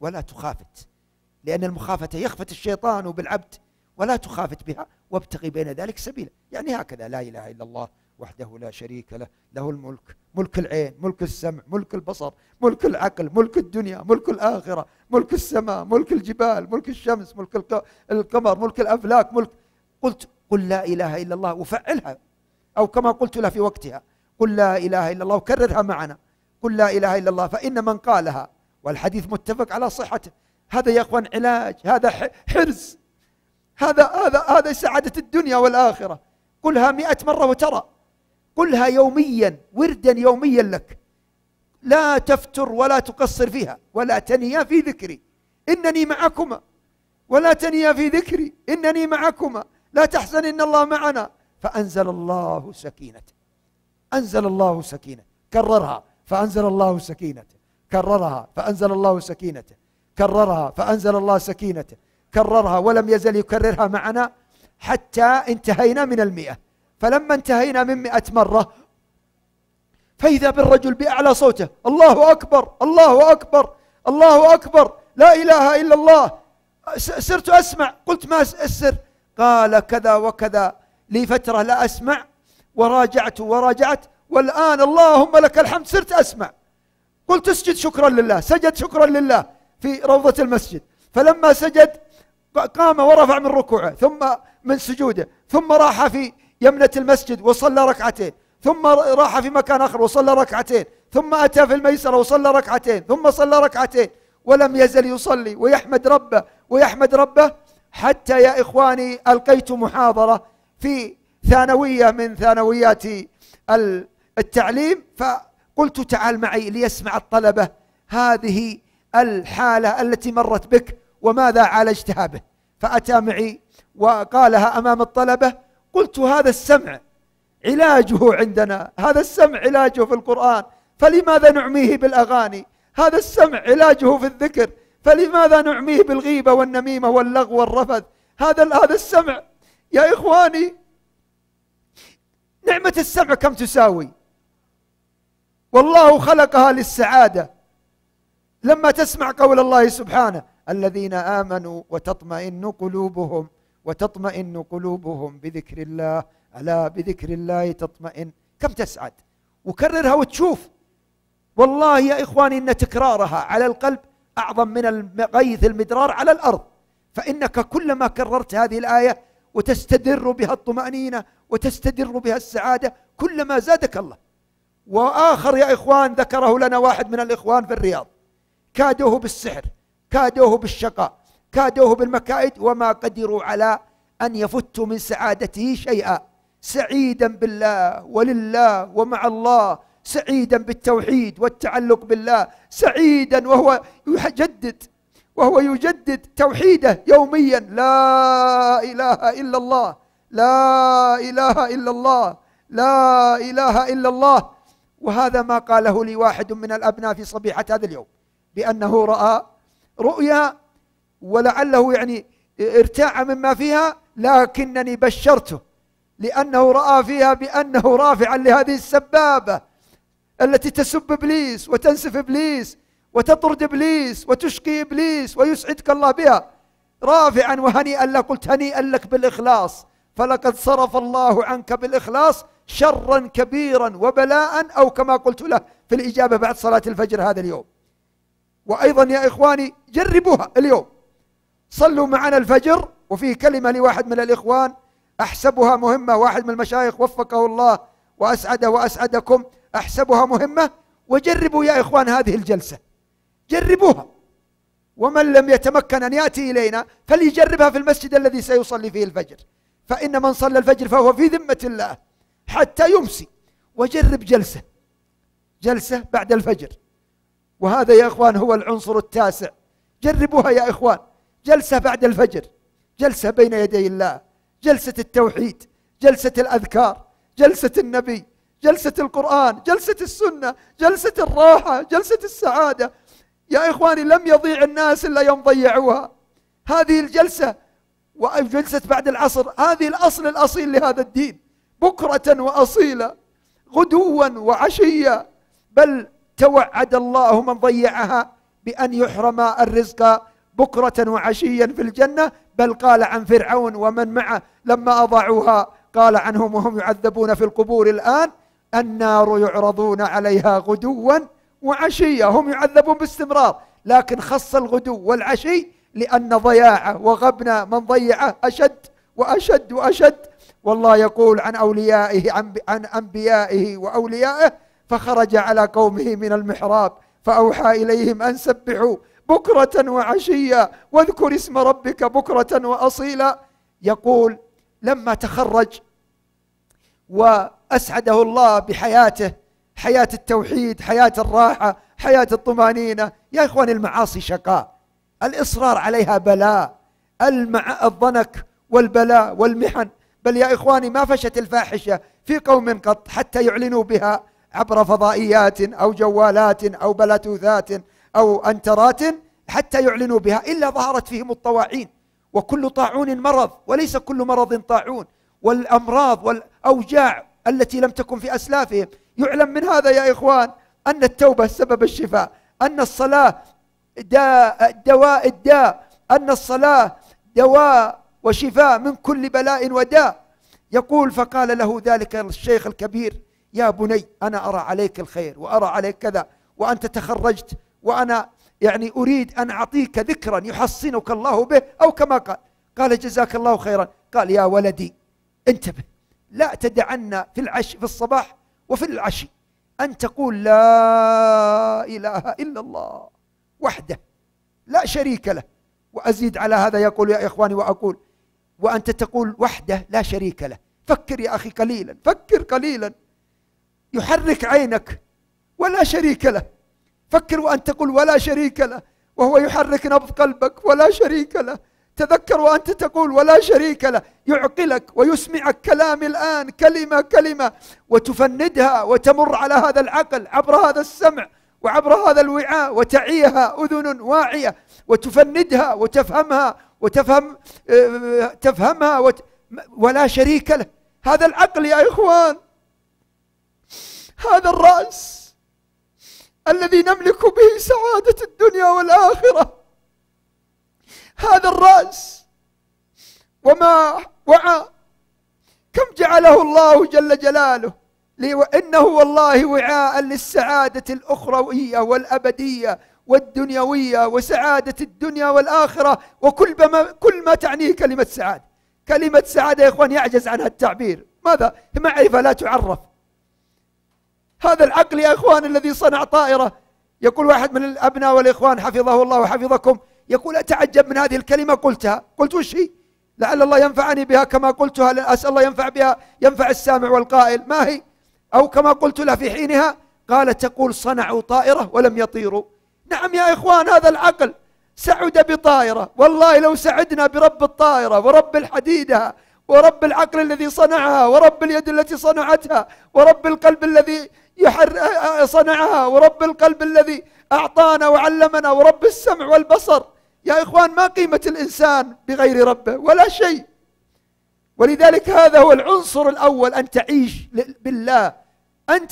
ولا تخافت، لأن المخافة يخفت الشيطان بالعبد، ولا تخافت بها وابتغي بين ذلك سبيلا. يعني هكذا لا إله إلا الله وحده لا شريك له، له الملك، ملك العين، ملك السمع، ملك البصر، ملك العقل، ملك الدنيا، ملك الآخرة، ملك السماء، ملك الجبال، ملك الشمس، ملك القمر، ملك الأفلاك، ملك. قلت قل لا إله إلا الله وفعلها، أو كما قلت له في وقتها قل لا إله إلا الله وكررها معنا، قل لا إله إلا الله. فإن من قالها، والحديث متفق على صحته، هذا يا أخوان علاج، هذا حرز، هذا سعادة الدنيا والآخرة. قلها 100 مرة وترى، قلها يوميا، وردا يوميا لك، لا تفتر ولا تقصر فيها، ولا تنيا في ذكري إنني معكما، ولا تنيا في ذكري إنني معكما، لا تحزن إن الله معنا. فأنزل الله سكينته، أنزل الله سكينته، كررها فأنزل الله سكينته، كررها فأنزل الله سكينته، كررها فأنزل الله سكينته، كررها، ولم يزل يكررها معنا حتى انتهينا من 100. فلما انتهينا من 100 مرة فإذا بالرجل بأعلى صوته الله أكبر الله أكبر الله أكبر لا إله إلا الله. سرت أسمع، قلت ما السر؟ قال كذا وكذا، لي فترة لا أسمع، وراجعت والآن اللهم لك الحمد صرت أسمع. قلت اسجد شكرا لله، سجد شكرا لله في روضة المسجد. فلما سجد قام ورفع من ركوعه ثم من سجوده، ثم راح في يمنة المسجد وصلى ركعتين، ثم راح في مكان آخر وصلى ركعتين، ثم أتى في الميسرة وصلى ركعتين، ثم صلى ركعتين، ولم يزل يصلي ويحمد ربه ويحمد ربه، حتى يا إخواني ألقيت محاضرة في ثانوية من ثانويات التعليم، فقلت تعال معي ليسمع الطلبة هذه الحالة التي مرت بك وماذا عالجتها به. فأتى معي وقالها أمام الطلبة. قلت هذا السمع علاجه عندنا، هذا السمع علاجه في القرآن، فلماذا نعميه بالأغاني؟ هذا السمع علاجه في الذكر، فلماذا نعميه بالغيبة والنميمة واللغو والرفث؟ هذا السمع يا إخواني، نعمة السمع كم تساوي؟ والله خلقها للسعادة. لما تسمع قول الله سبحانه الذين آمنوا وتطمئن قلوبهم بذكر الله، ألا بذكر الله تطمئن، كم تسعد. وكررها وتشوف. والله يا إخواني إن تكرارها على القلب أعظم من الغيث المدرار على الأرض. فإنك كلما كررت هذه الآية وتستدر بها الطمأنينة وتستدر بها السعادة كلما زادك الله. وآخر يا إخوان ذكره لنا واحد من الإخوان في الرياض، كادوه بالسحر، كادوه بالشقاء، كادوه بالمكائد، وما قدروا على أن يفتوا من سعادته شيئا. سعيدا بالله ولله ومع الله، سعيدا بالتوحيد والتعلق بالله، سعيدا وهو يجدد توحيده يوميا. لا إله إلا الله، لا إله إلا الله، لا إله إلا الله. وهذا ما قاله لي واحد من الأبناء في صبيحة هذا اليوم، بأنه رأى رؤيا ولعله يعني ارتاع مما فيها، لكنني بشرته لأنه رأى فيها بأنه رافعا لهذه السبابة التي تسب إبليس وتنسف إبليس وتطرد إبليس وتشقي إبليس ويسعدك الله بها، رافعا وهنيئا لك. قلت هنيئا لك بالإخلاص، فلقد صرف الله عنك بالإخلاص شرا كبيرا وبلاء، أو كما قلت له في الإجابة بعد صلاة الفجر هذا اليوم. وأيضا يا إخواني جربوها اليوم، صلوا معنا الفجر. وفيه كلمة لواحد من الإخوان أحسبها مهمة، واحد من المشايخ وفقه الله وأسعده وأسعدكم، أحسبها مهمة. وجربوا يا إخوان هذه الجلسة، جربوها. ومن لم يتمكن أن يأتي إلينا فليجربها في المسجد الذي سيصلي فيه الفجر، فإن من صلى الفجر فهو في ذمة الله حتى يمسي. وجرب جلسة بعد الفجر، وهذا يا إخوان هو العنصر التاسع. جربوها يا إخوان، جلسة بعد الفجر، جلسة بين يدي الله، جلسة التوحيد، جلسة الأذكار، جلسة النبي، جلسة القرآن، جلسة السنة، جلسة الراحة، جلسة السعادة. يا إخواني لم يضيع الناس إلا يوم ضيعوها. هذه الجلسة وجلسة بعد العصر، هذه الأصل الأصيل لهذا الدين، بكرة وأصيلا، غدوا وعشيا. بل توعد الله من ضيعها بأن يحرم الرزق بكرة وعشيا في الجنة. بل قال عن فرعون ومن معه لما أضاعوها، قال عنهم وهم يعذبون في القبور الآن النار يعرضون عليها غدوا وعشيا. هم يعذبون باستمرار، لكن خص الغدو والعشي لأن ضياعه وغبن من ضيعه أشد وأشد وأشد. والله يقول عن أوليائه عن أنبيائه وأوليائه فخرج على قومه من المحراب فأوحى إليهم أن سبحوا بكرة وعشيا واذكر اسم ربك بكرة وأصيلا. يقول لما تخرج وأسعده الله بحياته، حياة التوحيد، حياة الراحة، حياة الطمأنينة. يا إخوان المعاصي شقاء، الإصرار عليها بلاء، الضنك والبلاء والمحن. بل يا إخواني ما فشت الفاحشة في قوم قط حتى يعلنوا بها عبر فضائيات أو جوالات أو بلاتوثات أو أنترات، حتى يعلنوا بها إلا ظهرت فيهم الطواعين. وكل طاعون مرض وليس كل مرض طاعون. والأمراض والأوجاع التي لم تكن في أسلافهم. يعلم من هذا يا إخوان أن التوبة سبب الشفاء، أن الصلاة دواء الداء، أن الصلاة دواء وشفاء من كل بلاء وداء. يقول فقال له ذلك الشيخ الكبير يا بني أنا أرى عليك الخير وأرى عليك كذا، وأنت تخرجت وأنا يعني أريد أن أعطيك ذكرا يحصنك الله به، أو كما قال جزاك الله خيرا. قال يا ولدي انتبه، لا تدعنا في الصباح وفي العشي أن تقول لا إله إلا الله وحده لا شريك له. وأزيد على هذا يقول يا إخواني وأقول وأنت تقول وحده لا شريك له. فكر يا أخي قليلا، فكر قليلا، يحرك عينك ولا شريك له. فكر وأنت تقول ولا شريك له وهو يحرك نبض قلبك ولا شريك له. تذكر وأنت تقول ولا شريك له يعقلك ويسمعك كلامي الآن كلمة كلمة، وتفندها وتمر على هذا العقل عبر هذا السمع وعبر هذا الوعاء، وتعيها أذن واعية وتفندها وتفهمها تفهمها ولا شريك له. هذا العقل يا إخوان، هذا الرأس الذي نملك به سعادة الدنيا والآخرة، هذا الرأس وما وعى كم جعله الله جل جلاله إنه والله وعاء للسعادة الأخروية والأبدية والدنيوية وسعادة الدنيا والآخرة وكل ما تعنيه كلمة سعادة. كلمة سعادة يا إخوان يعجز عنها التعبير. ماذا؟ معرفة لا تعرف. هذا العقل يا إخوان الذي صنع طائرة. يقول واحد من الأبناء والإخوان حفظه الله وحفظكم، يقول أتعجب من هذه الكلمة قلتها. قلت وش هي؟ لعل الله ينفعني بها كما قلتها، أسأل الله ينفع بها، ينفع السامع والقائل. ما هي؟ أو كما قلت له في حينها. قال تقول صنعوا طائرة ولم يطيروا. نعم يا إخوان، هذا العقل سعد بطائرة. والله لو سعدنا برب الطائرة ورب الحديدة ورب العقل الذي صنعها ورب اليد التي صنعتها ورب القلب الذي صنعها ورب القلب الذي أعطانا وعلمنا ورب السمع والبصر، يا إخوان ما قيمة الإنسان بغير ربه؟ ولا شيء. ولذلك هذا هو العنصر الأول، أن تعيش بالله، أن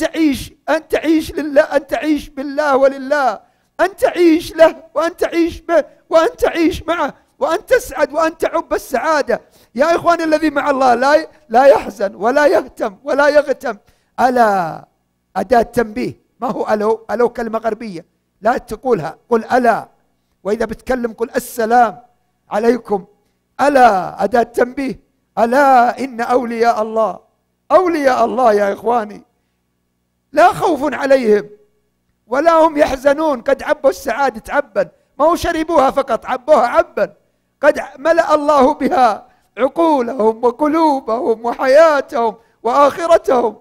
تعيش لله، أن تعيش بالله ولله، أن تعيش له وأن تعيش به وأن تعيش معه وأن تسعد وأن تعب السعادة. يا إخواني الذي مع الله لا يحزن ولا يهتم ولا يغتم. ألا أداة تنبيه. ما هو ألو؟ ألو كلمة غربية لا تقولها، قل ألا. وإذا بتكلم قل السلام عليكم. ألا أداة تنبيه. ألا إن أولياء الله، أولياء الله يا إخواني لا خوف عليهم ولا هم يحزنون. قد عبوا السعادة عبا، ما هو شربوها فقط، عبوها عبا. قد ملأ الله بها عقولهم وقلوبهم وحياتهم وآخرتهم.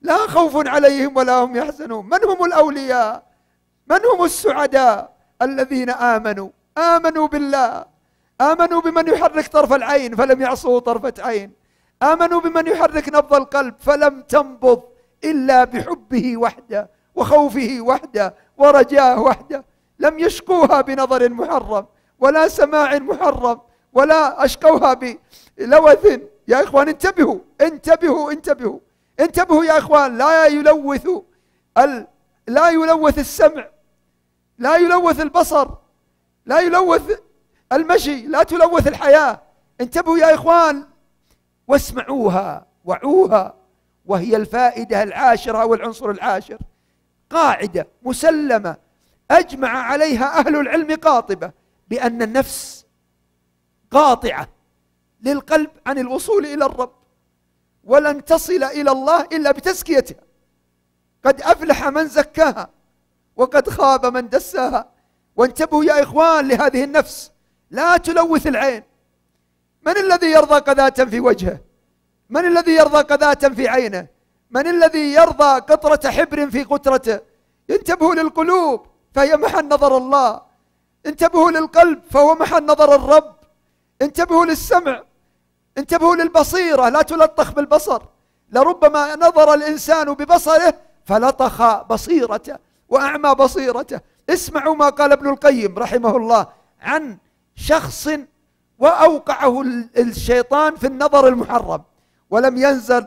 لا خوف عليهم ولا هم يحزنون. من هم الأولياء؟ من هم السعداء؟ الذين آمنوا بالله، آمنوا بمن يحرك طرف العين فلم يعصوا طرفة عين، آمنوا بمن يحرك نبض القلب فلم تنبض إلا بحبه وحده وخوفه وحده ورجاه وحده. لم يشقوها بنظر محرم ولا سماع محرم ولا أشقوها بلوث. يا إخوان انتبهوا انتبهوا انتبهوا انتبهوا يا إخوان. لا يلوث السمع، لا يلوث البصر، لا يلوث المشي، لا تلوث الحياة. انتبهوا يا إخوان واسمعوها وعوها. وهي الفائدة العاشرة والعنصر العاشر، قاعدة مسلمة أجمع عليها أهل العلم قاطبة، بأن النفس قاطعة للقلب عن الوصول إلى الرب، ولن تصل إلى الله إلا بتزكيتها. قد أفلح من زكاها وقد خاب من دساها. وانتبهوا يا إخوان لهذه النفس، لا تلوث العين. من الذي يرضى قذاة في وجهه؟ من الذي يرضى قذاة في عينه؟ من الذي يرضى قطرة حبر في قطرته؟ انتبهوا للقلوب فهي محل نظر الله، انتبهوا للقلب فهو محل نظر الرب، انتبهوا للسمع، انتبهوا للبصيرة لا تلطخ بالبصر. لربما نظر الإنسان ببصره فلطخ بصيرته وأعمى بصيرته. اسمعوا ما قال ابن القيم رحمه الله عن شخص وأوقعه الشيطان في النظر المحرم، ولم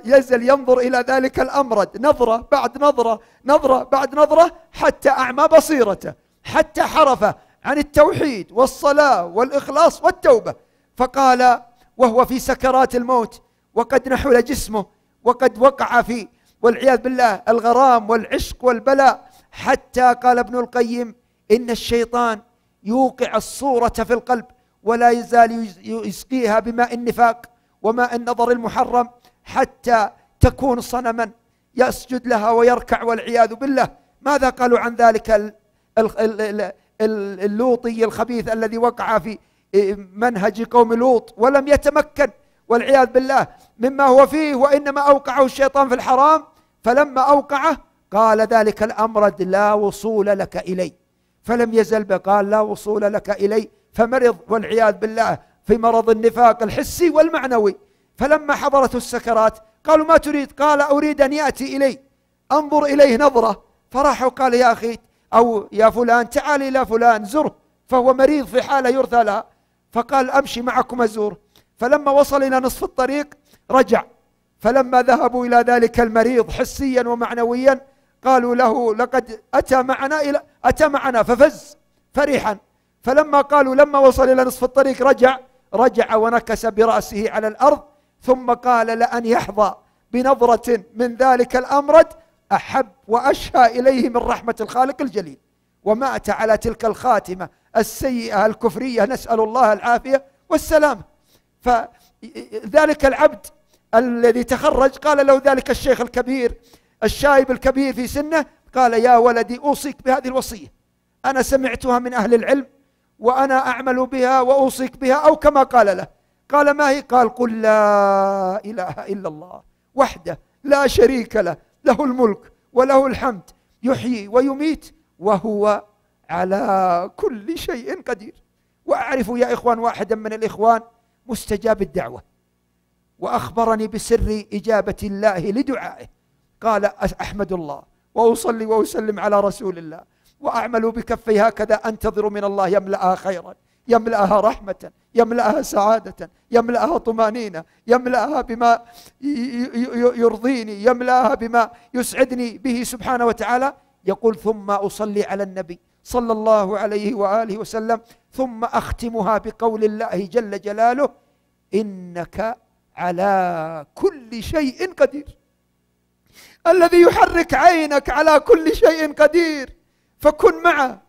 يزل ينظر إلى ذلك الأمرد نظرة بعد نظرة، نظرة بعد نظرة، حتى أعمى بصيرته، حتى حرف عن التوحيد والصلاة والإخلاص والتوبة. فقال وهو في سكرات الموت وقد نحل جسمه وقد وقع في والعياذ بالله الغرام والعشق والبلاء، حتى قال ابن القيم إن الشيطان يوقع الصورة في القلب ولا يزال يسقيها بماء النفاق وماء النظر المحرم حتى تكون صنما. يسجد لها ويركع والعياذ بالله. ماذا قالوا عن ذلك اللوطي الخبيث الذي وقع في منهج قوم لوط ولم يتمكن والعياذ بالله مما هو فيه، وإنما أوقعه الشيطان في الحرام، فلما أوقعه قال ذلك الأمرد لا وصول لك إلي، فلم يزل به، قال لا وصول لك إلي، فمرض والعياذ بالله في مرض النفاق الحسي والمعنوي. فلما حضرته السكرات قالوا ما تريد؟ قال أريد أن يأتي إلي أنظر إليه نظرة. فراحوا قال يا أخي أو يا فلان تعال إلى فلان زره، فهو مريض في حالة يرثى لها. فقال أمشي معكم أزوره. فلما وصل إلى نصف الطريق رجع، فلما ذهبوا إلى ذلك المريض حسيا ومعنويا قالوا له لقد أتى معنا ففز فرحا. فلما قالوا لما وصل إلى نصف الطريق رجع ونكس برأسه على الأرض، ثم قال لأن يحظى بنظرة من ذلك الأمرد أحب وأشهى إليه من رحمة الخالق الجليل. ومات على تلك الخاتمة السيئة الكفرية، نسأل الله العافية والسلام. فذلك العبد الذي تخرج قال له ذلك الشيخ الكبير الشايب الكبير في سنه، قال يا ولدي أوصيك بهذه الوصية، أنا سمعتها من أهل العلم وأنا أعمل بها وأوصيك بها، أو كما قال له. قال ما هي؟ قال قل لا إله إلا الله وحده لا شريك له، له الملك وله الحمد يحيي ويميت وهو على كل شيء قدير. وأعرف يا إخوان واحدا من الإخوان مستجاب الدعوة، وأخبرني بسر إجابة الله لدعائه، قال أحمد الله وأصلي وأسلم على رسول الله وأعمل بكفي هكذا أنتظر من الله يملأها خيرا، يملأها رحمة، يملأها سعادة، يملأها طمأنينة، يملأها بما يرضيني، يملأها بما يسعدني به سبحانه وتعالى. يقول ثم أصلي على النبي صلى الله عليه وآله وسلم، ثم أختمها بقول الله جل جلاله إنك على كل شيء قدير. الذي يحرك عينك على كل شيء قدير، فكن معه،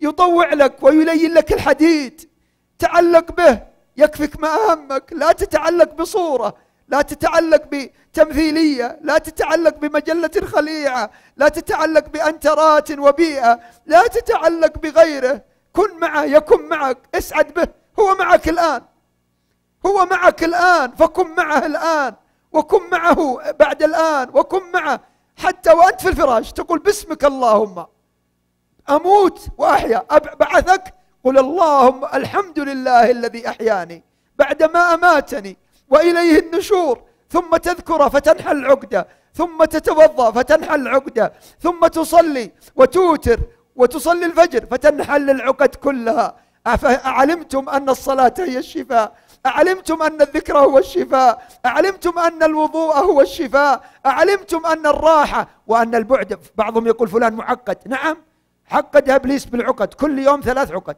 يطوع لك ويلين لك الحديد، تعلق به يكفك ما أهمك. لا تتعلق بصورة، لا تتعلق بتمثيلية، لا تتعلق بمجلة خليعة، لا تتعلق بأنترات وبيئة، لا تتعلق بغيره. كن معه، يكن معك، اسعد به. هو معك الآن، هو معك الآن، فكن معه الآن، وكن معه بعد الآن، وكن معه حتى وأنت في الفراش تقول باسمك اللهم أموت وأحيا، بعثك قل اللهم الحمد لله الذي أحياني بعدما أماتني وإليه النشور. ثم تذكر فتنحل العقدة، ثم تتوضأ فتنحل العقدة، ثم تصلي وتوتر وتصلي الفجر فتنحل العقد كلها. أعلمتم أن الصلاة هي الشفاء؟ أعلمتم أن الذكر هو الشفاء؟ أعلمتم أن الوضوء هو الشفاء؟ أعلمتم أن الراحة وأن البعد؟ بعضهم يقول فلان معقد، نعم حقد إبليس بالعقد، كل يوم 3 عقد،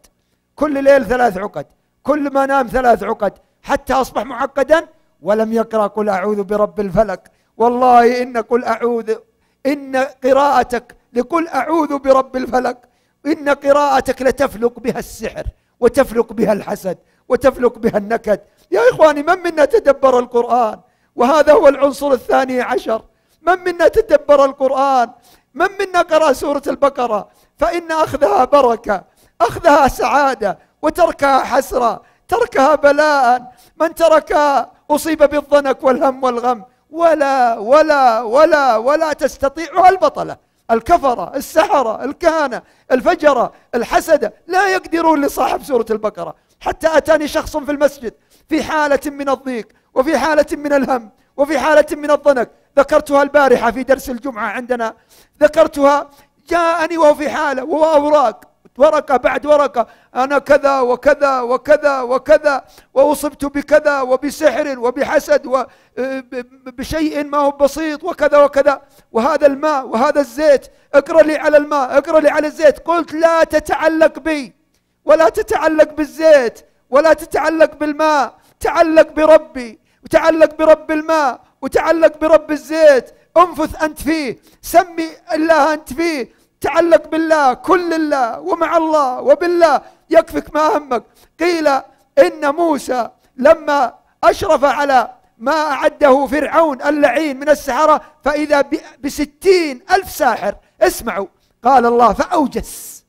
كل ليل 3 عقد، كل ما نام 3 عقد، حتى أصبح معقدا ولم يقرأ قل أعوذ برب الفلك. والله إن قراءتك لقل أعوذ برب الفلك، إن قراءتك لتفلق بها السحر وتفلق بها الحسد وتفلق بها النكد. يا إخواني من منا تدبر القرآن؟ وهذا هو العنصر 12. من منا تدبر القرآن؟ من منا قرأ سورة البقرة؟ فإن أخذها بركة، أخذها سعادة، وتركها حسرة، تركها بلاء. من تركها أصيب بالضنك والهم والغم، ولا تستطيعها البطلة، الكفرة، السحرة، الكهنة، الفجرة، الحسدة، لا يقدرون لصاحب سورة البقرة. حتى أتاني شخص في المسجد في حالة من الضيق وفي حالة من الهم وفي حالة من الضنك، ذكرتها البارحة في درس الجمعة عندنا، ذكرتها، جاءني وهو في حالة وهو أوراق، ورقة بعد ورقة، أنا كذا وكذا وكذا وكذا، وأصبت بكذا وبسحر وبحسد وبشيء ما هو بسيط وكذا وكذا، وهذا الماء وهذا الزيت، اقرأ لي على الماء، اقرأ لي على الزيت. قلت لا تتعلق بي ولا تتعلق بالزيت ولا تتعلق بالماء، تعلق بربي وتعلق برب الماء وتعلق برب الزيت. انفث أنت فيه، سمي الله أنت فيه، تعلق بالله، كل الله ومع الله وبالله، يكفك ما همك. قيل إن موسى لما أشرف على ما أعده فرعون اللعين من السحرة، فإذا ب60,000 ساحر. اسمعوا، قال الله فأوجس.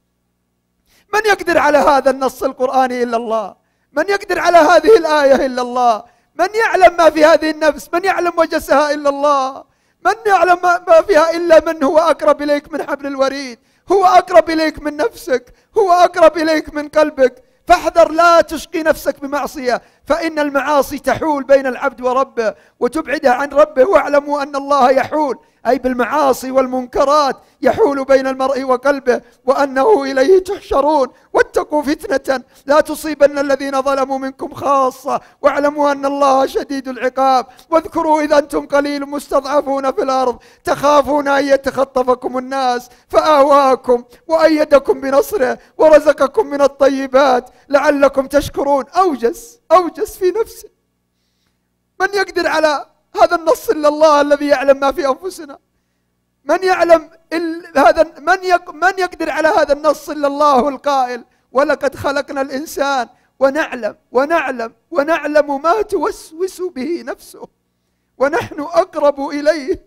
من يقدر على هذا النص القرآني إلا الله؟ من يقدر على هذه الآية إلا الله؟ من يعلم ما في هذه النفس؟ من يعلم وجسها إلا الله؟ من يعلم ما فيها إلا من هو أقرب إليك من حبل الوريد، هو أقرب إليك من نفسك، هو أقرب إليك من قلبك. فاحذر لا تشقي نفسك بمعصية، فإن المعاصي تحول بين العبد وربه وتبعده عن ربه. واعلموا أن الله يحول، أي بالمعاصي والمنكرات يحول بين المرء وقلبه، وأنه إليه تحشرون. واتقوا فتنة لا تصيبن الذين ظلموا منكم خاصة، واعلموا أن الله شديد العقاب. واذكروا إذا أنتم قليل مستضعفون في الأرض تخافون أن يتخطفكم الناس فآواكم وأيدكم بنصره ورزقكم من الطيبات لعلكم تشكرون. أوجس في نفسه. من يقدر على هذا النص إلا الله الذي يعلم ما في أنفسنا؟ من يعلم من يقدر على هذا النص إلا الله القائل ولقد خلقنا الإنسان ونعلم ما توسوس به نفسه ونحن أقرب إليه.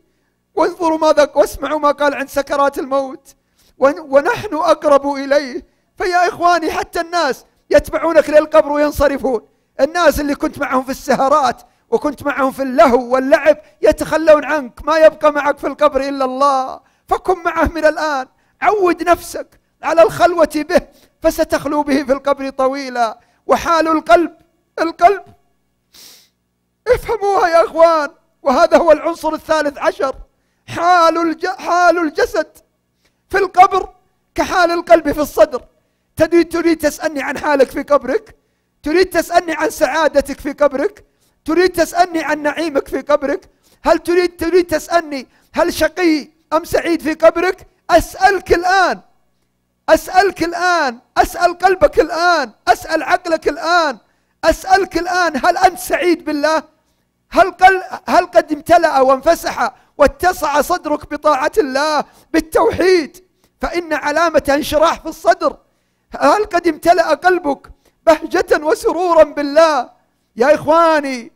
وانظروا ماذا واسمعوا ما قال عند سكرات الموت، ونحن أقرب إليه. فيا إخواني حتى الناس يتبعونك للقبر وينصرفون. الناس اللي كنت معهم في السهرات وكنت معهم في اللهو واللعب يتخلون عنك، ما يبقى معك في القبر إلا الله. فكن معه من الآن، عود نفسك على الخلوة به فستخلو به في القبر طويلا. وحال القلب افهموها يا أخوان، وهذا هو العنصر الثالث عشر. حال الجسد في القبر كحال القلب في الصدر. تريد تسألني عن حالك في قبرك؟ تريد تسألني عن سعادتك في قبرك؟ تريد تسألني عن نعيمك في قبرك؟ هل تريد تسألني هل شقي أم سعيد في قبرك؟ أسألك الآن، أسأل قلبك الآن، أسأل عقلك الآن، أسألك الآن، هل أنت سعيد بالله؟ هل قد امتلأ وانفسح واتسع صدرك بطاعة الله بالتوحيد؟ فإن علامة انشراح في الصدر. هل قد امتلأ قلبك بهجة وسرورا بالله؟ يا إخواني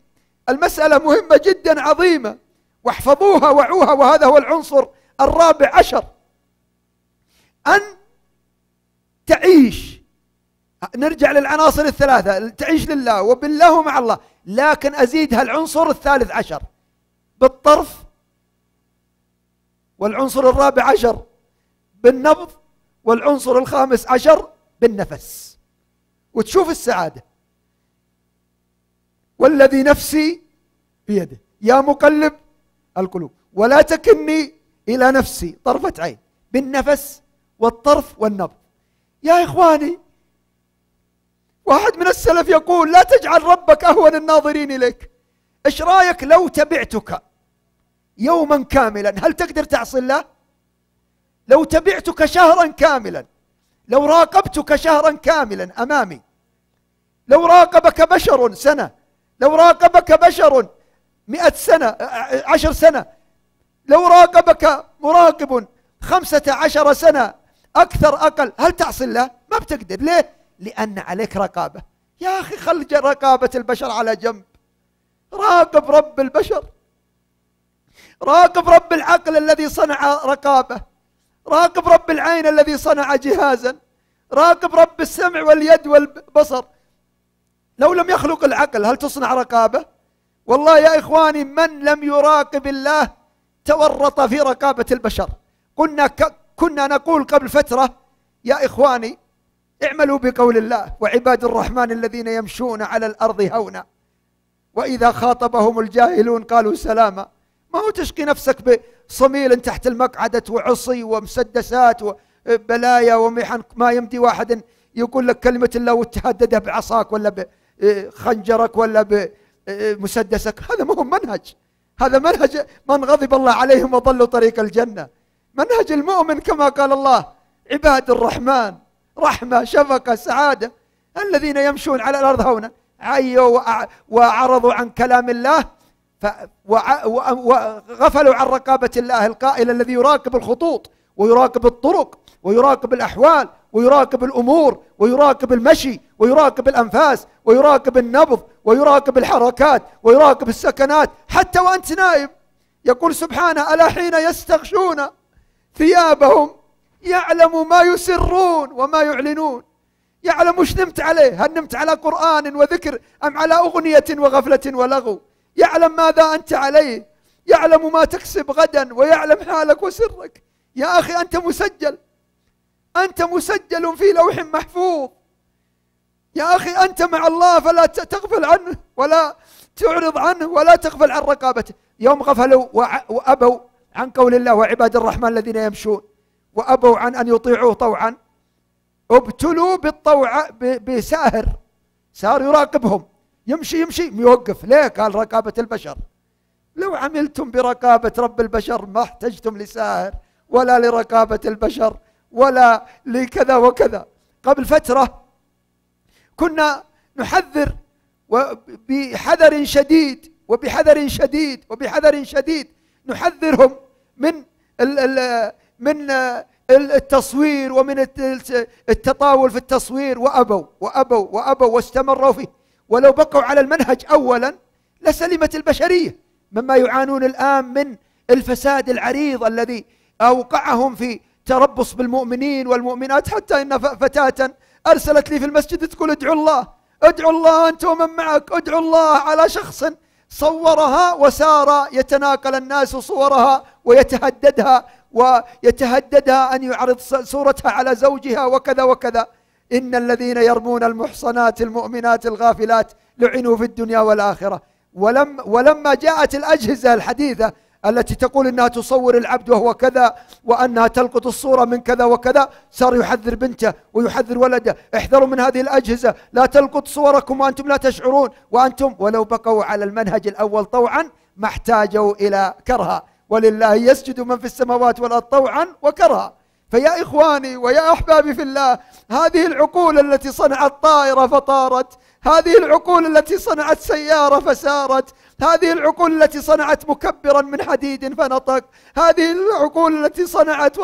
المسألة مهمة جدا عظيمة، واحفظوها وعوها. وهذا هو العنصر الرابع عشر، أن تعيش. نرجع للعناصر الثلاثة، تعيش لله وبالله ومع الله، لكن أزيدها العنصر الثالث عشر بالطرف، والعنصر الرابع عشر بالنبض، والعنصر الخامس عشر بالنفس. وتشوف السعادة. والذي نفسي بيده يا مقلب القلوب ولا تكلني إلى نفسي طرفة عين، بالنفس والطرف والنبض. يا إخواني واحد من السلف يقول لا تجعل ربك أهون الناظرين إليك. إيش رأيك لو تبعتك يوما كاملا، هل تقدر تعصي الله؟ لو تبعتك شهرا كاملا، لو راقبتك شهرا كاملا أمامي، لو راقبك بشر سنة، لو راقبك بشر 100 سنة 10 سنة، لو راقبك مراقب 15 سنة أكثر أقل، هل تعصي الله؟ ما بتقدر. ليه؟ لأن عليك رقابة. يا أخي خل رقابة البشر على جنب، راقب رب البشر، راقب رب العقل الذي صنع رقابة، راقب رب العين الذي صنع جهازا، راقب رب السمع واليد والبصر. لو لم يخلق العقل هل تصنع رقابة؟ والله يا إخواني من لم يراقب الله تورط في رقابة البشر. كنا نقول قبل فترة يا إخواني اعملوا بقول الله وعباد الرحمن الذين يمشون على الأرض هونا وإذا خاطبهم الجاهلون قالوا سلاما. ما هو تشقي نفسك بصميل تحت المقعدة وعصي ومسدسات وبلايا ومحن. ما يمدي واحد يقول لك كلمة الله وتهددها بعصاك ولا بخنجرك ولا بمسدسك. هذا ما هو منهج، هذا منهج من غضب الله عليهم وضلوا طريق الجنة. منهج المؤمن كما قال الله عباد الرحمن رحمة شفقة سعادة الذين يمشون على الأرض هونا. عيوا وعرضوا عن كلام الله وغفلوا عن رقابة الله القائل الذي يراقب الخطوط ويراقب الطرق ويراقب الأحوال ويراقب الأمور ويراقب المشي ويراقب الأنفاس ويراقب النبض ويراقب الحركات ويراقب السكنات حتى وأنت نائم. يقول سبحانه: ألا حين يستغشون ثيابهم يعلم ما يسرون وما يعلنون. يعلم وش نمت عليه، هل نمت على قرآن وذكر أم على أغنية وغفلة ولغو. يعلم ماذا أنت عليه، يعلم ما تكسب غدا ويعلم حالك وسرك. يا أخي أنت مسجل، أنت مسجل في لوح محفوظ. يا أخي أنت مع الله فلا تغفل عنه ولا تعرض عنه ولا تغفل عن رقابته. يوم غفلوا وأبوا عن قول الله: وعباد الرحمن الذين يمشون، وأبوا عن أن يطيعوه طوعا، ابتلوا بالطوع بساهر، سار يراقبهم، يمشي يوقف. ليه؟ قال: رقابة البشر. لو عملتم برقابة رب البشر ما احتجتم لساهر ولا لرقابة البشر ولا لكذا وكذا. قبل فترة كنا نحذر بحذر شديد نحذرهم من التصوير ومن التطاول في التصوير، وأبوا واستمروا فيه. ولو بقوا على المنهج أولا لسلمت البشرية مما يعانون الآن من الفساد العريض الذي أوقعهم في تربص بالمؤمنين والمؤمنات. حتى إن فتاة أرسلت لي في المسجد تقول: ادعوا الله أنت ومن معك، ادعوا الله على شخص صورها وسار يتناقل الناس صورها ويتهددها أن يعرض صورتها على زوجها وكذا وكذا. إن الذين يرمون المحصنات المؤمنات الغافلات لعنوا في الدنيا والآخرة. ولما جاءت الأجهزة الحديثة التي تقول إنها تصور العبد وهو كذا وأنها تلقط الصورة من كذا وكذا، صار يحذر بنته ويحذر ولده: احذروا من هذه الأجهزة، لا تلقط صوركم وأنتم لا تشعرون. وأنتم ولو بقوا على المنهج الأول طوعا ما احتاجوا إلى كرها، ولله يسجد من في السماوات والأرض طوعا وكرها. فيا إخواني ويا أحبابي في الله، هذه العقول التي صنعت طائرة فطارت، هذه العقول التي صنعت سيارة فسارت، هذه العقول التي صنعت مكبرا من حديد فنطق، هذه العقول التي صنعت،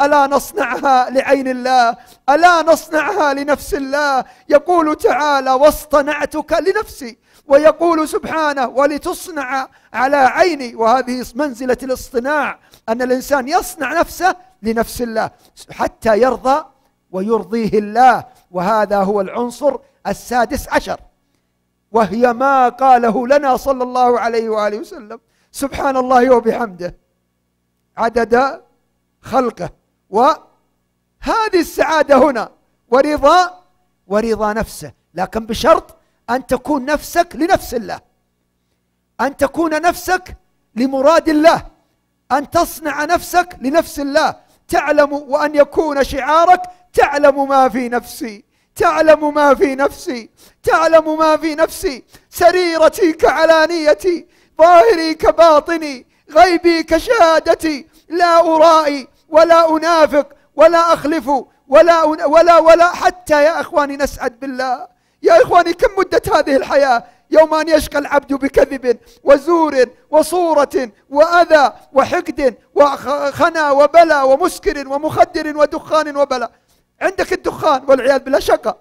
ألا نصنعها لعين الله؟ ألا نصنعها لنفس الله؟ يقول تعالى: واصطنعتك لنفسي، ويقول سبحانه: ولتصنع على عيني. وهذه منزلة الاصطناع، أن الإنسان يصنع نفسه لنفس الله حتى يرضى ويرضيه الله. وهذا هو العنصر 16، وهي ما قاله لنا صلى الله عليه وآله وسلم: سبحان الله وبحمده عدد خلقه. وهذه السعادة هنا ورضا نفسه، لكن بشرط أن تكون نفسك لنفس الله، أن تكون نفسك لمراد الله، أن تصنع نفسك لنفس الله، تعلم، وأن يكون شعارك: تعلم ما في نفسي، تعلم ما في نفسي، تعلم ما في نفسي، سريرتي كعلانيتي، ظاهري كباطني، غيبي كشهادتي، لا أرائي ولا أنافق ولا أخلف ولا حتى يا إخواني نسعد بالله. يا إخواني كم مدة هذه الحياة؟ يوم أن يشقى العبد بكذب وزور وصورة وأذى وحقد وخنا وبلا ومسكر ومخدر ودخان وبلا. عندك الدخان والعياذ بالله شقى.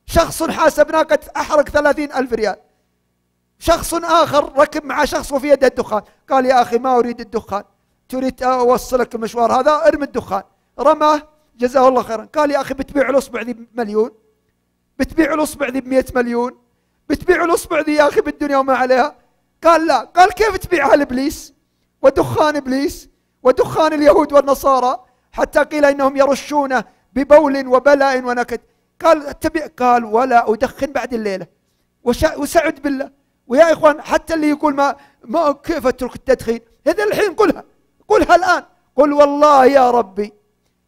شخص حاسب ناقة أحرق 30,000 ريال، شخص آخر ركب مع شخص وفي يده الدخان، قال: يا أخي ما أريد الدخان، تريد أوصلك المشوار هذا، ارمي الدخان. رماه، جزاه الله خيرا. قال: يا أخي بتبيع الأصبع ذي ب1,000,000، بتبيع الأصبع ذي ب100 مليون، بتبيع الأصبع ذي يا أخي بالدنيا وما عليها. قال: لا. قال: كيف تبيعها لإبليس ودخان إبليس ودخان اليهود والنصارى، حتى قيل إنهم يرشونه ببول وبلاء ونكد. قال: ولا أدخن بعد الليلة، وسعد بالله. ويا إخوان حتى اللي يقول ما كيف أترك التدخين، هذا الحين قلها الآن، قل: والله يا ربي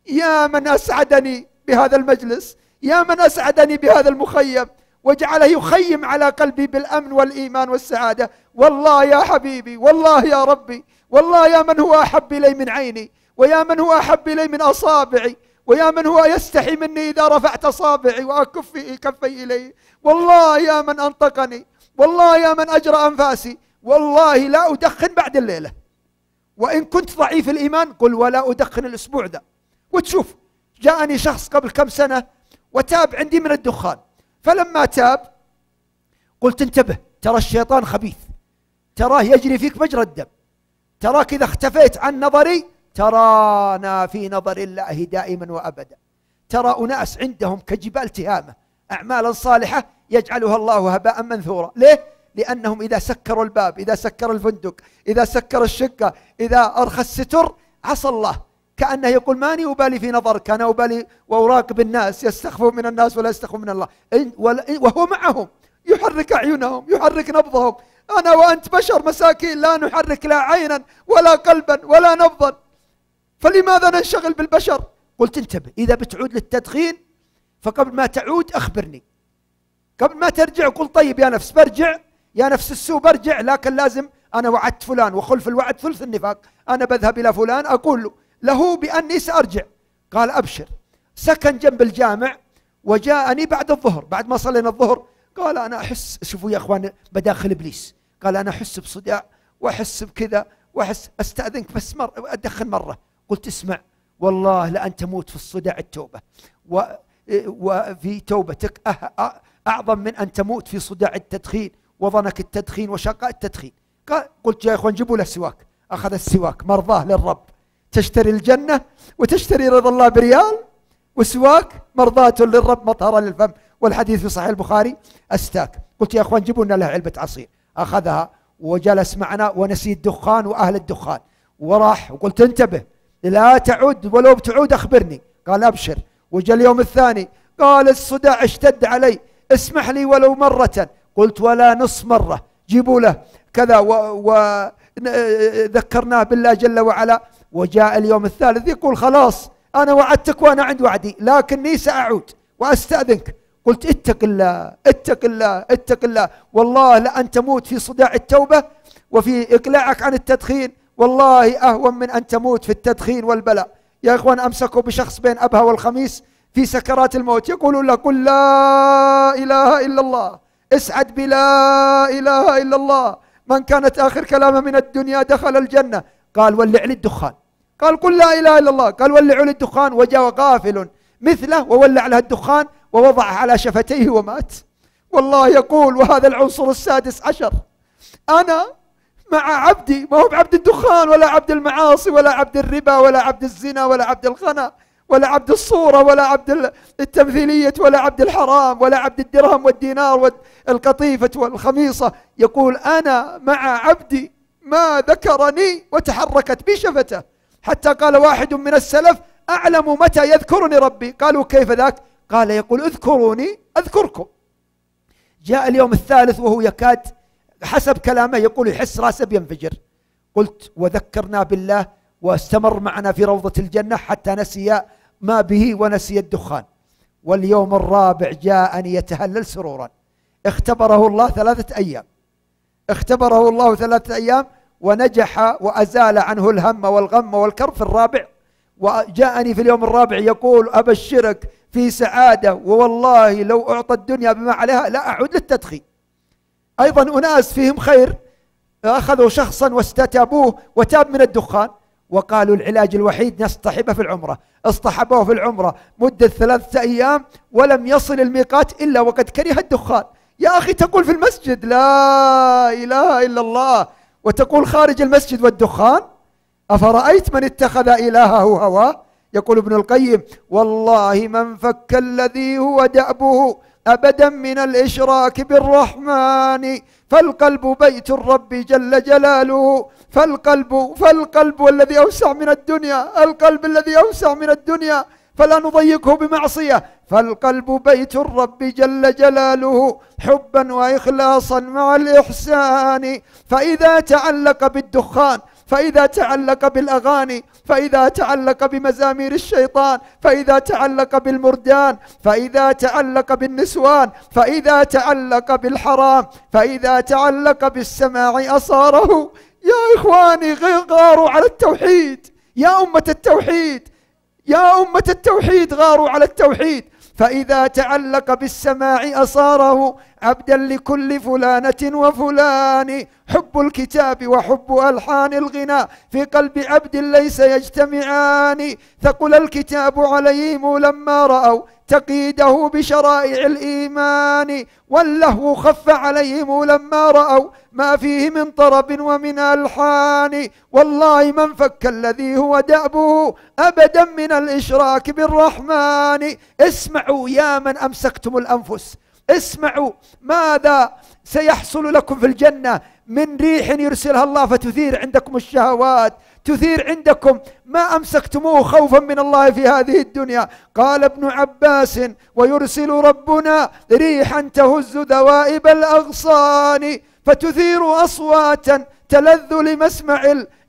يا من أسعدني بهذا المجلس، يا من أسعدني بهذا المخيم وجعله يخيم على قلبي بالأمن والإيمان والسعادة، والله يا حبيبي، والله يا ربي، والله يا من هو أحب إلي من عيني، ويا من هو أحب إلي من أصابعي، ويا من هو يستحي مني إذا رفعت أصابعي وأكفي كفي إليه، والله يا من أنطقني، والله يا من أجرى أنفاسي، والله لا أدخن بعد الليلة. وإن كنت ضعيف الإيمان قل: ولا أدخن الأسبوع ذا. وتشوف جاءني شخص قبل كم سنة وتاب عندي من الدخان. فلما تاب قلت انتبه، ترى الشيطان خبيث، تراه يجري فيك مجرى الدم، تراك إذا اختفيت عن نظري ترانا في نظر الله دائما وأبدا. ترى أناس عندهم كجبال تهامة أعمالا صالحة يجعلها الله هباء منثورا. ليه؟ لأنهم إذا سكروا الباب، إذا سكر الفندق، إذا سكر الشقة، إذا أرخى الستر، عصى الله. كأنه يقول ماني أبالي في نظرك، أنا أبالي وأراقب الناس يستخفون من الناس ولا يستخفون من الله. وهو معهم يحرك أعينهم، يحرك نبضهم. أنا وأنت بشر مساكين لا نحرك لا عينا ولا قلبا ولا نبضا، فلماذا ننشغل بالبشر؟ قلت انتبه، إذا بتعود للتدخين فقبل ما تعود أخبرني، قبل ما ترجع قل طيب يا نفس برجع، يا نفس السوء برجع، لكن لازم أنا وعدت فلان وخلف الوعد ثلث النفاق، أنا بذهب إلى فلان أقول له بأني سأرجع. قال أبشر. سكن جنب الجامع وجاءني بعد الظهر، بعد ما صلينا الظهر، قال أنا أحس، شوفوا يا أخوان بداخل إبليس، قال أنا أحس بصداع وأحس بكذا وأحس، أستأذنك بس أدخن مرة. قلت اسمع، والله لأن تموت في الصداع التوبة، وفي توبتك أعظم من أن تموت في صداع التدخين وظنك التدخين وشقاء التدخين. قلت يا إخوان جيبوا له السواك. أخذ السواك، مرضاه للرب، تشتري الجنة وتشتري رضا الله بريال، وسواك مرضاة للرب مطهرة للفم، والحديث في صحيح البخاري أستاك. قلت يا أخوان جيبوا لنا له علبة عصير. أخذها وجلس معنا ونسي الدخان وأهل الدخان وراح. وقلت انتبه لا تعود، ولو بتعود أخبرني. قال أبشر. وجاء اليوم الثاني قال الصداع اشتد علي، اسمح لي ولو مرة. قلت ولا نص مرة، جيبوا له كذا، وذكرناه بالله جل وعلا. وجاء اليوم الثالث يقول خلاص أنا وعدتك وأنا عند وعدي، لكني سأعود وأستأذنك. قلت اتق الله اتق الله اتق الله، والله لأن تموت في صداع التوبة وفي إقلاعك عن التدخين والله أهون من أن تموت في التدخين والبلاء. يا إخوان أمسكوا بشخص بين أبها والخميس في سكرات الموت، يقولون له قل لا إله إلا الله، اسعد بلا إله إلا الله، من كانت آخر كلامه من الدنيا دخل الجنة. قال ولع لي الدخان. قال قل لا إله إلا الله. قال ولعوا لي الدخان. وجاء غافل مثله وولع له الدخان ووضعه على شفتيه ومات. والله يقول، وهذا العنصر السادس عشر، أنا مع عبدي، ما هو بعبد الدخان ولا عبد المعاصي ولا عبد الربا ولا عبد الزنا ولا عبد الخنا ولا عبد الصورة ولا عبد التمثيلية ولا عبد الحرام ولا عبد الدرهم والدينار والقطيفة والخميصة. يقول أنا مع عبدي ما ذكرني وتحركت بي شفته، حتى قال واحد من السلف أعلم متى يذكرني ربي. قالوا كيف ذاك؟ قال يقول اذكروني أذكركم. جاء اليوم الثالث وهو يكاد حسب كلامه يقول يحس راسه بينفجر. قلت وذكرنا بالله واستمر معنا في روضة الجنة حتى نسي ما به ونسي الدخان. واليوم الرابع جاءني يتهلل سرورا. اختبره الله 3 أيام، اختبره الله 3 أيام ونجح وأزال عنه الهم والغم والكرب في الرابع. وجاءني في اليوم الرابع يقول أبشرك في سعادة، ووالله لو أعطى الدنيا بما عليها لا أعود للتدخين. أيضا أناس فيهم خير أخذوا شخصا واستتابوه وتاب من الدخان، وقالوا العلاج الوحيد نصطحبه في العمرة. اصطحبوه في العمرة مدة 3 أيام ولم يصل الميقات إلا وقد كره الدخان. يا أخي تقول في المسجد لا إله إلا الله وتقول خارج المسجد والدخان؟ أفرأيت من اتخذ إلهه هواه؟ يقول ابن القيم والله من فك الذي هو دأبه أبدا من الإشراك بالرحمن، فالقلب بيت الرب جل جلاله، فالقلب الذي أوسع من الدنيا، القلب الذي أوسع من الدنيا فلا نضيقه بمعصية، فالقلب بيت الرب جل جلاله حبا وإخلاصا مع الإحسان. فإذا تعلق بالدخان، فإذا تعلق بالأغاني، فإذا تعلق بمزامير الشيطان، فإذا تعلق بالمردان، فإذا تعلق بالنسوان، فإذا تعلق بالحرام، فإذا تعلق بالسماع أصاره. يا إخواني غاروا على التوحيد، يا أمة التوحيد، يا أمة التوحيد غاروا على التوحيد. فإذا تعلق بالسماع أصاره عبدا لكل فلانة وفلان. حب الكتاب وحب ألحان الغناء في قلب عبد ليس يجتمعان. ثقل الكتاب عليهم لما رأوا تقييده بشرائع الإيمان، واللهو خف عليهم لما رأوا ما فيه من طرب ومن ألحان. والله من فك الذي هو دأبه أبدا من الإشراك بالرحمن. اسمعوا يا من أمسكتم الأنفس، اسمعوا ماذا سيحصل لكم في الجنة من ريح يرسلها الله فتثير عندكم الشهوات، تثير عندكم ما أمسكتموه خوفا من الله في هذه الدنيا. قال ابن عباس: ويرسل ربنا ريحا تهز ذوائب الأغصان، فتثير أصواتا تلذ لمسمع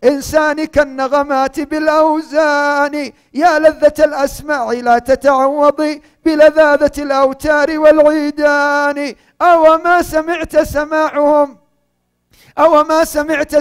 الإنسان كالنغمات بالأوزان. يا لذة الأسماع لا تتعوضي بلذاذة الأوتار والعيدان. أو ما سمعت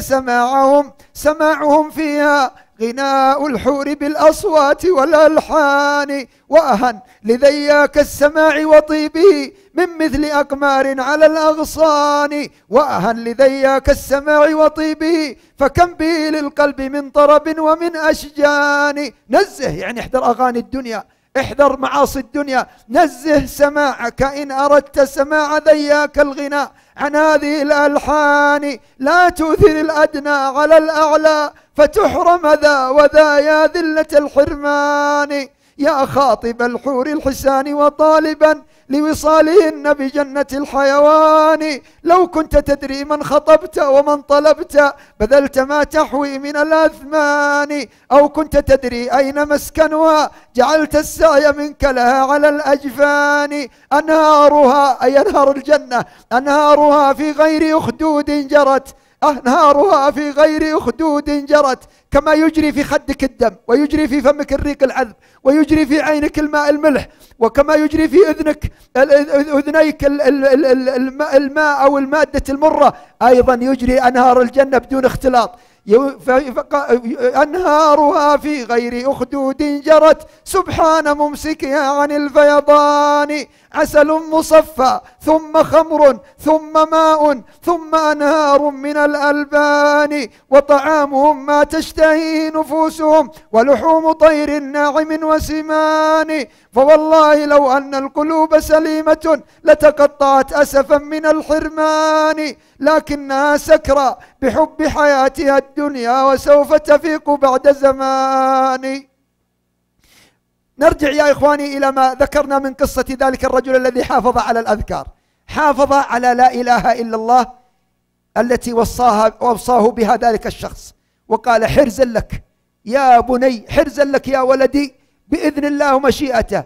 سماعهم فيها غناء الحور بالأصوات والألحان. وأهن لذياك السماع وطيبه من مثل أقمار على الأغصان. وأهن لذياك السماع وطيبه فكم به للقلب من طرب ومن أشجان. نزه يعني احذر أغاني الدنيا، احذر معاصي الدنيا، نزه سماعك إن أردت سماع ذياك الغناء عن هذه الألحان. لا تؤثر الأدنى على الأعلى فتحرم ذا وذا يا ذلة الحرمان. يا خاطب الحور الحسان وطالبا لوصالهن بجنة الحيوان، لو كنت تدري من خطبت ومن طلبت بذلت ما تحوي من الأثمان. أو كنت تدري أين مسكنها جعلت السعي منك لها على الأجفان. أنهارها أي أنهار الجنة، أنهارها في غير أخدود جرت، أنهارها في غير أخدود جرت، كما يجري في خدك الدم، ويجري في فمك الريق العذب، ويجري في عينك الماء الملح، وكما يجري في أذنيك الماء أو المادة المرة، أيضا يجري أنهار الجنة بدون اختلاط. أنهارها في غير أخدود جرت سبحان ممسكها عن الفيضان. عسل مصفى ثم خمر ثم ماء ثم أنهار من الألبان. وطعامهم ما تشتهيه نفوسهم ولحوم طير ناعم وسمان. فوالله لو أن القلوب سليمة لتقطعت أسفا من الحرمان، لكنها سكرى بحب حياتها الدنيا وسوف تفيق بعد زمان. نرجع يا إخواني إلى ما ذكرنا من قصة ذلك الرجل الذي حافظ على الأذكار، حافظ على لا إله إلا الله التي وصاه بها ذلك الشخص، وقال: حرزا لك يا بني، حرزا لك يا ولدي، بإذن الله ومشيئته،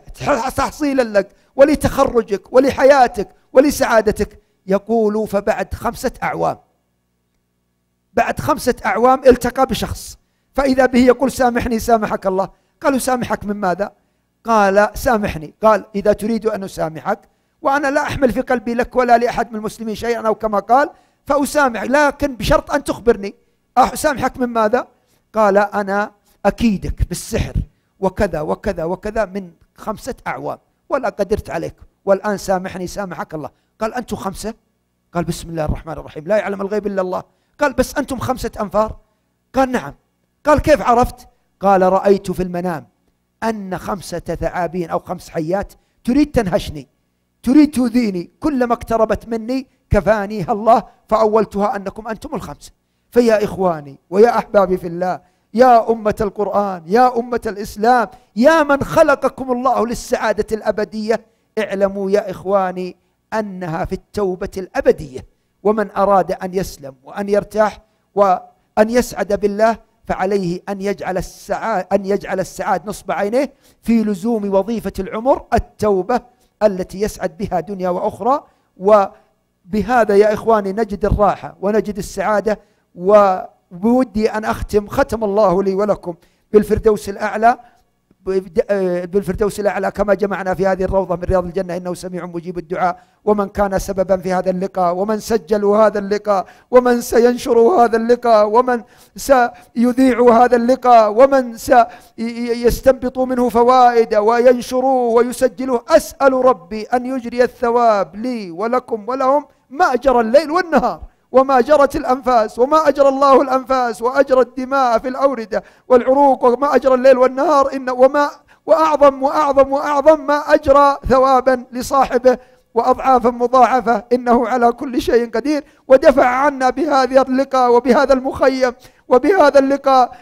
تحصيلا لك ولتخرجك ولحياتك ولسعادتك. يقول: فبعد 5 أعوام، بعد 5 أعوام التقى بشخص، فإذا به يقول: سامحني سامحك الله. قالوا: سامحك من ماذا؟ قال: سامحني. قال: إذا تريد أن أسامحك وأنا لا أحمل في قلبي لك ولا لأحد من المسلمين شيئا، أو كما قال، فأسامحك، لكن بشرط أن تخبرني. أسامحك من ماذا؟ قال: أنا أكيدك بالسحر وكذا وكذا وكذا من 5 أعوام ولا قدرت عليك، والآن سامحني سامحك الله. قال: أنتم 5؟ قال: بسم الله الرحمن الرحيم، لا يعلم الغيب إلا الله. قال: بس أنتم 5 أنفار؟ قال: نعم. قال: كيف عرفت؟ قال: رأيت في المنام أن 5 ثعابين أو 5 حيات تريد تنهشني، تريد تؤذيني، كلما اقتربت مني كفانيها الله، فأولتها أنكم أنتم 5. فيا إخواني ويا أحبابي في الله، يا أمة القرآن، يا أمة الإسلام، يا من خلقكم الله للسعادة الأبدية، اعلموا يا إخواني أنها في التوبة الأبدية. ومن أراد أن يسلم وأن يرتاح وأن يسعد بالله فعليه أن يجعل السعادة نصب عينيه في لزوم وظيفة العمر، التوبة التي يسعد بها دنيا وأخرى. وبهذا يا إخواني نجد الراحة ونجد السعادة. وبودي أن أختم الله لي ولكم بالفردوس الأعلى بالفردوس الأعلى كما جمعنا في هذه الروضة من رياض الجنة، إنه سميع مجيب الدعاء. ومن كان سببا في هذا اللقاء، ومن سجلوا هذا اللقاء، ومن سينشروا هذا اللقاء، ومن سيذيعوا هذا اللقاء، ومن سيستنبطوا منه فوائد وينشروه ويسجلوه، أسأل ربي أن يجري الثواب لي ولكم ولهم ما أجرى الليل والنهار، وما جرت الأنفاس، وما أجرى الله الأنفاس وأجرى الدماء في الأوردة والعروق، وما أجرى الليل والنهار، وأعظم ما أجرى ثوابا لصاحبه وأضعافا مضاعفة، إنه على كل شيء قدير. ودفع عنا بهذا اللقاء وبهذا المخيم وبهذا اللقاء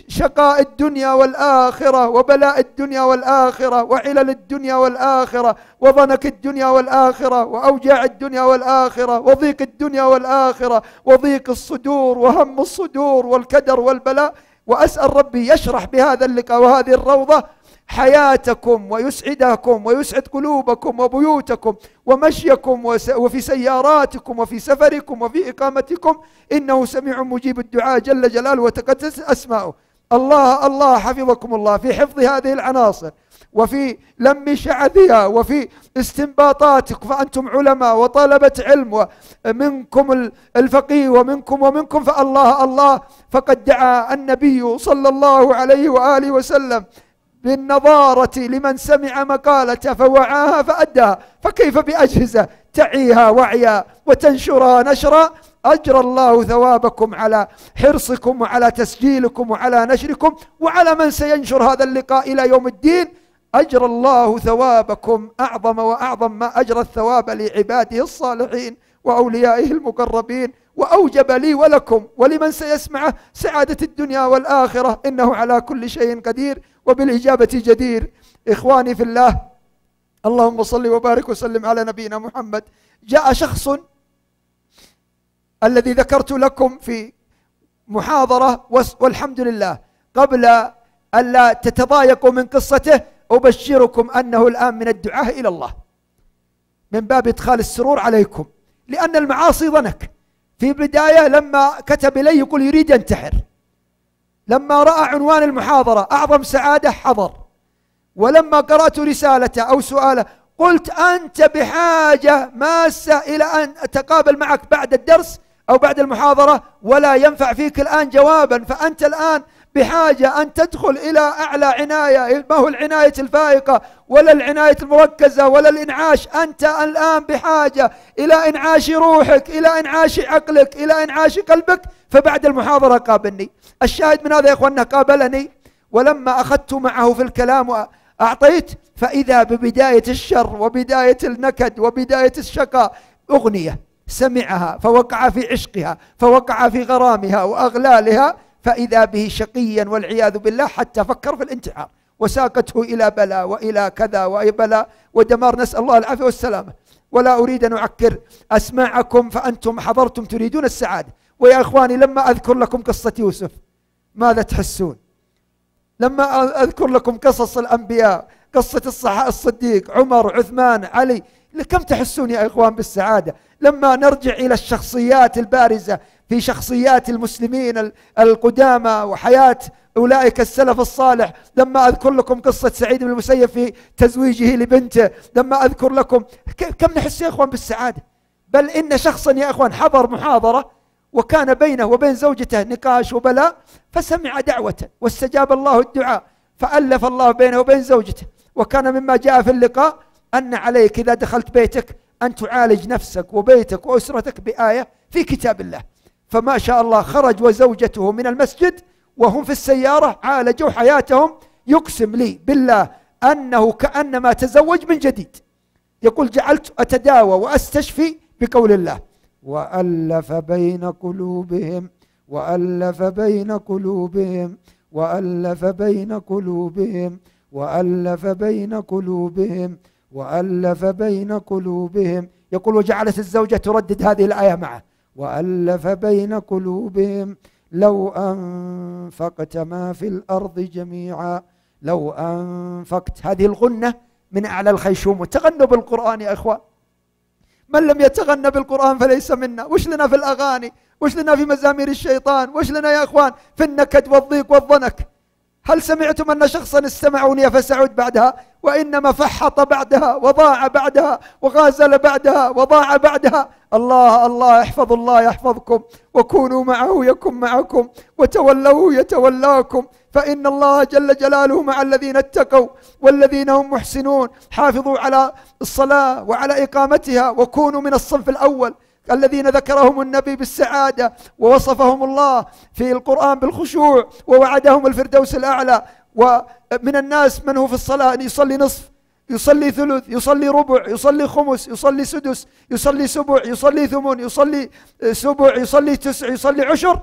شقاء الدنيا والآخرة، وبلاء الدنيا والآخرة، وعلل الدنيا والآخرة، وضنك الدنيا والآخرة، وأوجاع الدنيا والآخرة، وضيق الدنيا والآخرة، وضيق الصدور وهم الصدور والكدر والبلاء. وأسأل ربي يشرح بهذا اللقاء وهذه الروضة حياتكم ويسعدكم ويسعد قلوبكم وبيوتكم ومشيكم وفي سياراتكم وفي سفركم وفي إقامتكم، إنه سميع مجيب الدعاء جل جلاله وتقدس أسماؤه. الله حفظكم الله في حفظ هذه العناصر وفي لم شعثها وفي استنباطاتكم، فأنتم علماء وطلبة علم، ومنكم الفقيه ومنكم فالله. فقد دعا النبي صلى الله عليه وآله وسلم بالنظارة لمن سمع مقالته فوعاها فأداها، فكيف بأجهزة تعيها وعيا وتنشرها نشرا؟ أجرى الله ثوابكم على حرصكم وعلى تسجيلكم وعلى نشركم، وعلى من سينشر هذا اللقاء إلى يوم الدين أجرى الله ثوابكم وأعظم ما أجرى الثواب لعباده الصالحين وأوليائه المقربين، وأوجب لي ولكم ولمن سيسمعه سعادة الدنيا والآخرة، إنه على كل شيء قدير وبالإجابة جدير. إخواني في الله، اللهم صل وبارك وسلم على نبينا محمد. جاء شخص الذي ذكرت لكم في محاضرة، والحمد لله قبل ألا تتضايقوا من قصته أبشركم أنه الآن من الدعاء إلى الله من باب إدخال السرور عليكم، لأن المعاصي ضنك. في بداية لما كتب إلي يقول يريد ينتحر، لما رأى عنوان المحاضرة أعظم سعادة حضر، ولما قرأت رسالته أو سؤاله قلت أنت بحاجة ماسة إلى أن أتقابل معك بعد الدرس أو بعد المحاضرة، ولا ينفع فيك الآن جوابا، فأنت الآن بحاجة أن تدخل إلى أعلى عناية، ما هو العناية الفائقة ولا العناية المركزة ولا الإنعاش، أنت الآن بحاجة إلى إنعاش روحك، إلى إنعاش عقلك، إلى إنعاش قلبك. فبعد المحاضرة قابلني. الشاهد من هذا يا إخواننا قابلني، ولما أخذت معه في الكلام وأعطيت، فإذا ببداية الشر وبداية النكد وبداية الشقاء أغنية سمعها فوقع في عشقها، فوقع في غرامها وأغلالها، فإذا به شقيا والعياذ بالله، حتى فكر في الانتحار، وساقته إلى بلاء وإلى كذا وإلى بلاء ودمار، نسأل الله العافية والسلامة. ولا أريد أن أعكر أسماعكم، فأنتم حضرتم تريدون السعادة. ويا إخواني لما أذكر لكم قصة يوسف ماذا تحسون؟ لما أذكر لكم قصص الأنبياء، قصة الصديق عمر عثمان علي، كم تحسون يا إخوان بالسعادة؟ لما نرجع إلى الشخصيات البارزة في شخصيات المسلمين القدامى وحياة أولئك السلف الصالح، لما أذكر لكم قصة سعيد بن المسيب في تزويجه لبنته، لما أذكر لكم كم نحس يا إخوان بالسعادة. بل إن شخصا يا إخوان حضر محاضرة وكان بينه وبين زوجته نقاش وبلاء، فسمع دعوة واستجاب الله الدعاء، فألف الله بينه وبين زوجته. وكان مما جاء في اللقاء أن عليك إذا دخلت بيتك أن تعالج نفسك وبيتك وأسرتك بآية في كتاب الله. فما شاء الله خرج وزوجته من المسجد وهم في السيارة عالجوا حياتهم. يقسم لي بالله أنه كأنما تزوج من جديد. يقول جعلت أتداوى وأستشفي بقول الله وألف بين قلوبهم وألف بين قلوبهم وألف بين قلوبهم وألف بين قلوبهم وألف بين قلوبهم. يقول وجعلت الزوجة تردد هذه الآية معه وألف بين قلوبهم لو أنفقت ما في الأرض جميعا لو أنفقت. هذه الغنة من أعلى الخيشوم. وتغنوا بالقرآن يا إخوان، من لم يتغنى بالقرآن فليس منا. وش لنا في الأغاني؟ وش لنا في مزامير الشيطان؟ وش لنا يا إخوان في النكد والضيق والضنك؟ هل سمعتم أن شخصا استمع أغنية فسعود بعدها؟ وإنما فحط بعدها وضاع بعدها وغازل بعدها وضاع بعدها. الله الله، احفظوا الله يحفظكم، وكونوا معه يكن معكم، وتولوه يتولاكم، فإن الله جل جلاله مع الذين اتقوا والذين هم محسنون. حافظوا على الصلاة وعلى إقامتها، وكونوا من الصنف الأول الذين ذكرهم النبي بالسعادة، ووصفهم الله في القرآن بالخشوع، ووعدهم الفردوس الأعلى. ومن الناس من هو في الصلاة يصلي نصف، يصلي ثلث، يصلي ربع، يصلي خمس، يصلي سدس، يصلي سبع، يصلي ثمن، يصلي سبع، يصلي تسع، يصلي عشر.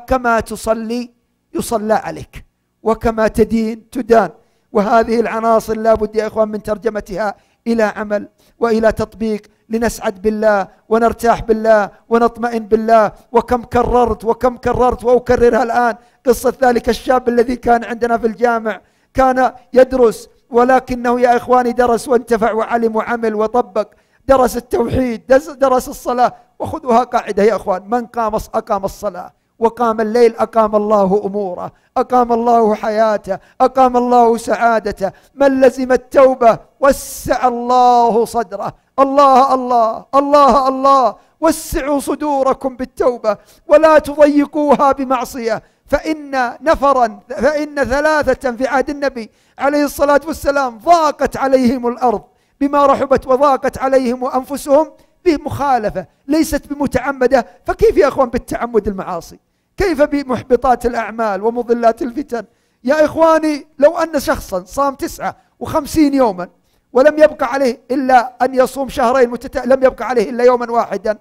كما تصلي يصلى عليك، وكما تدين تدان. وهذه العناصر لا بد يا إخوان من ترجمتها إلى عمل وإلى تطبيق، لنسعد بالله ونرتاح بالله ونطمئن بالله. وكم كررت وأكررها الآن قصة ذلك الشاب الذي كان عندنا في الجامع، كان يدرس، ولكنه يا إخواني درس وانتفع وعلم وعمل وطبق، درس التوحيد، درس الصلاة. وخذوها قاعدة يا إخوان: من أقام الصلاة وقام الليل أقام الله أموره، أقام الله حياته، أقام الله سعادته. من لزم التوبة وسع الله صدره. الله الله الله الله، وسعوا صدوركم بالتوبة ولا تضيقوها بمعصية. فإن ثلاثة في عهد النبي عليه الصلاة والسلام ضاقت عليهم الأرض بما رحبت، وضاقت عليهم أنفسهم بمخالفة ليست بمتعمدة. فكيف يا أخوان بالتعمد المعاصي؟ كيف بمحبطات الأعمال ومضلات الفتن؟ يا إخواني، لو أن شخصا صام 59 يوما ولم يبقى عليه إلا أن يصوم شهرين لم يبقى عليه إلا يوما واحدا،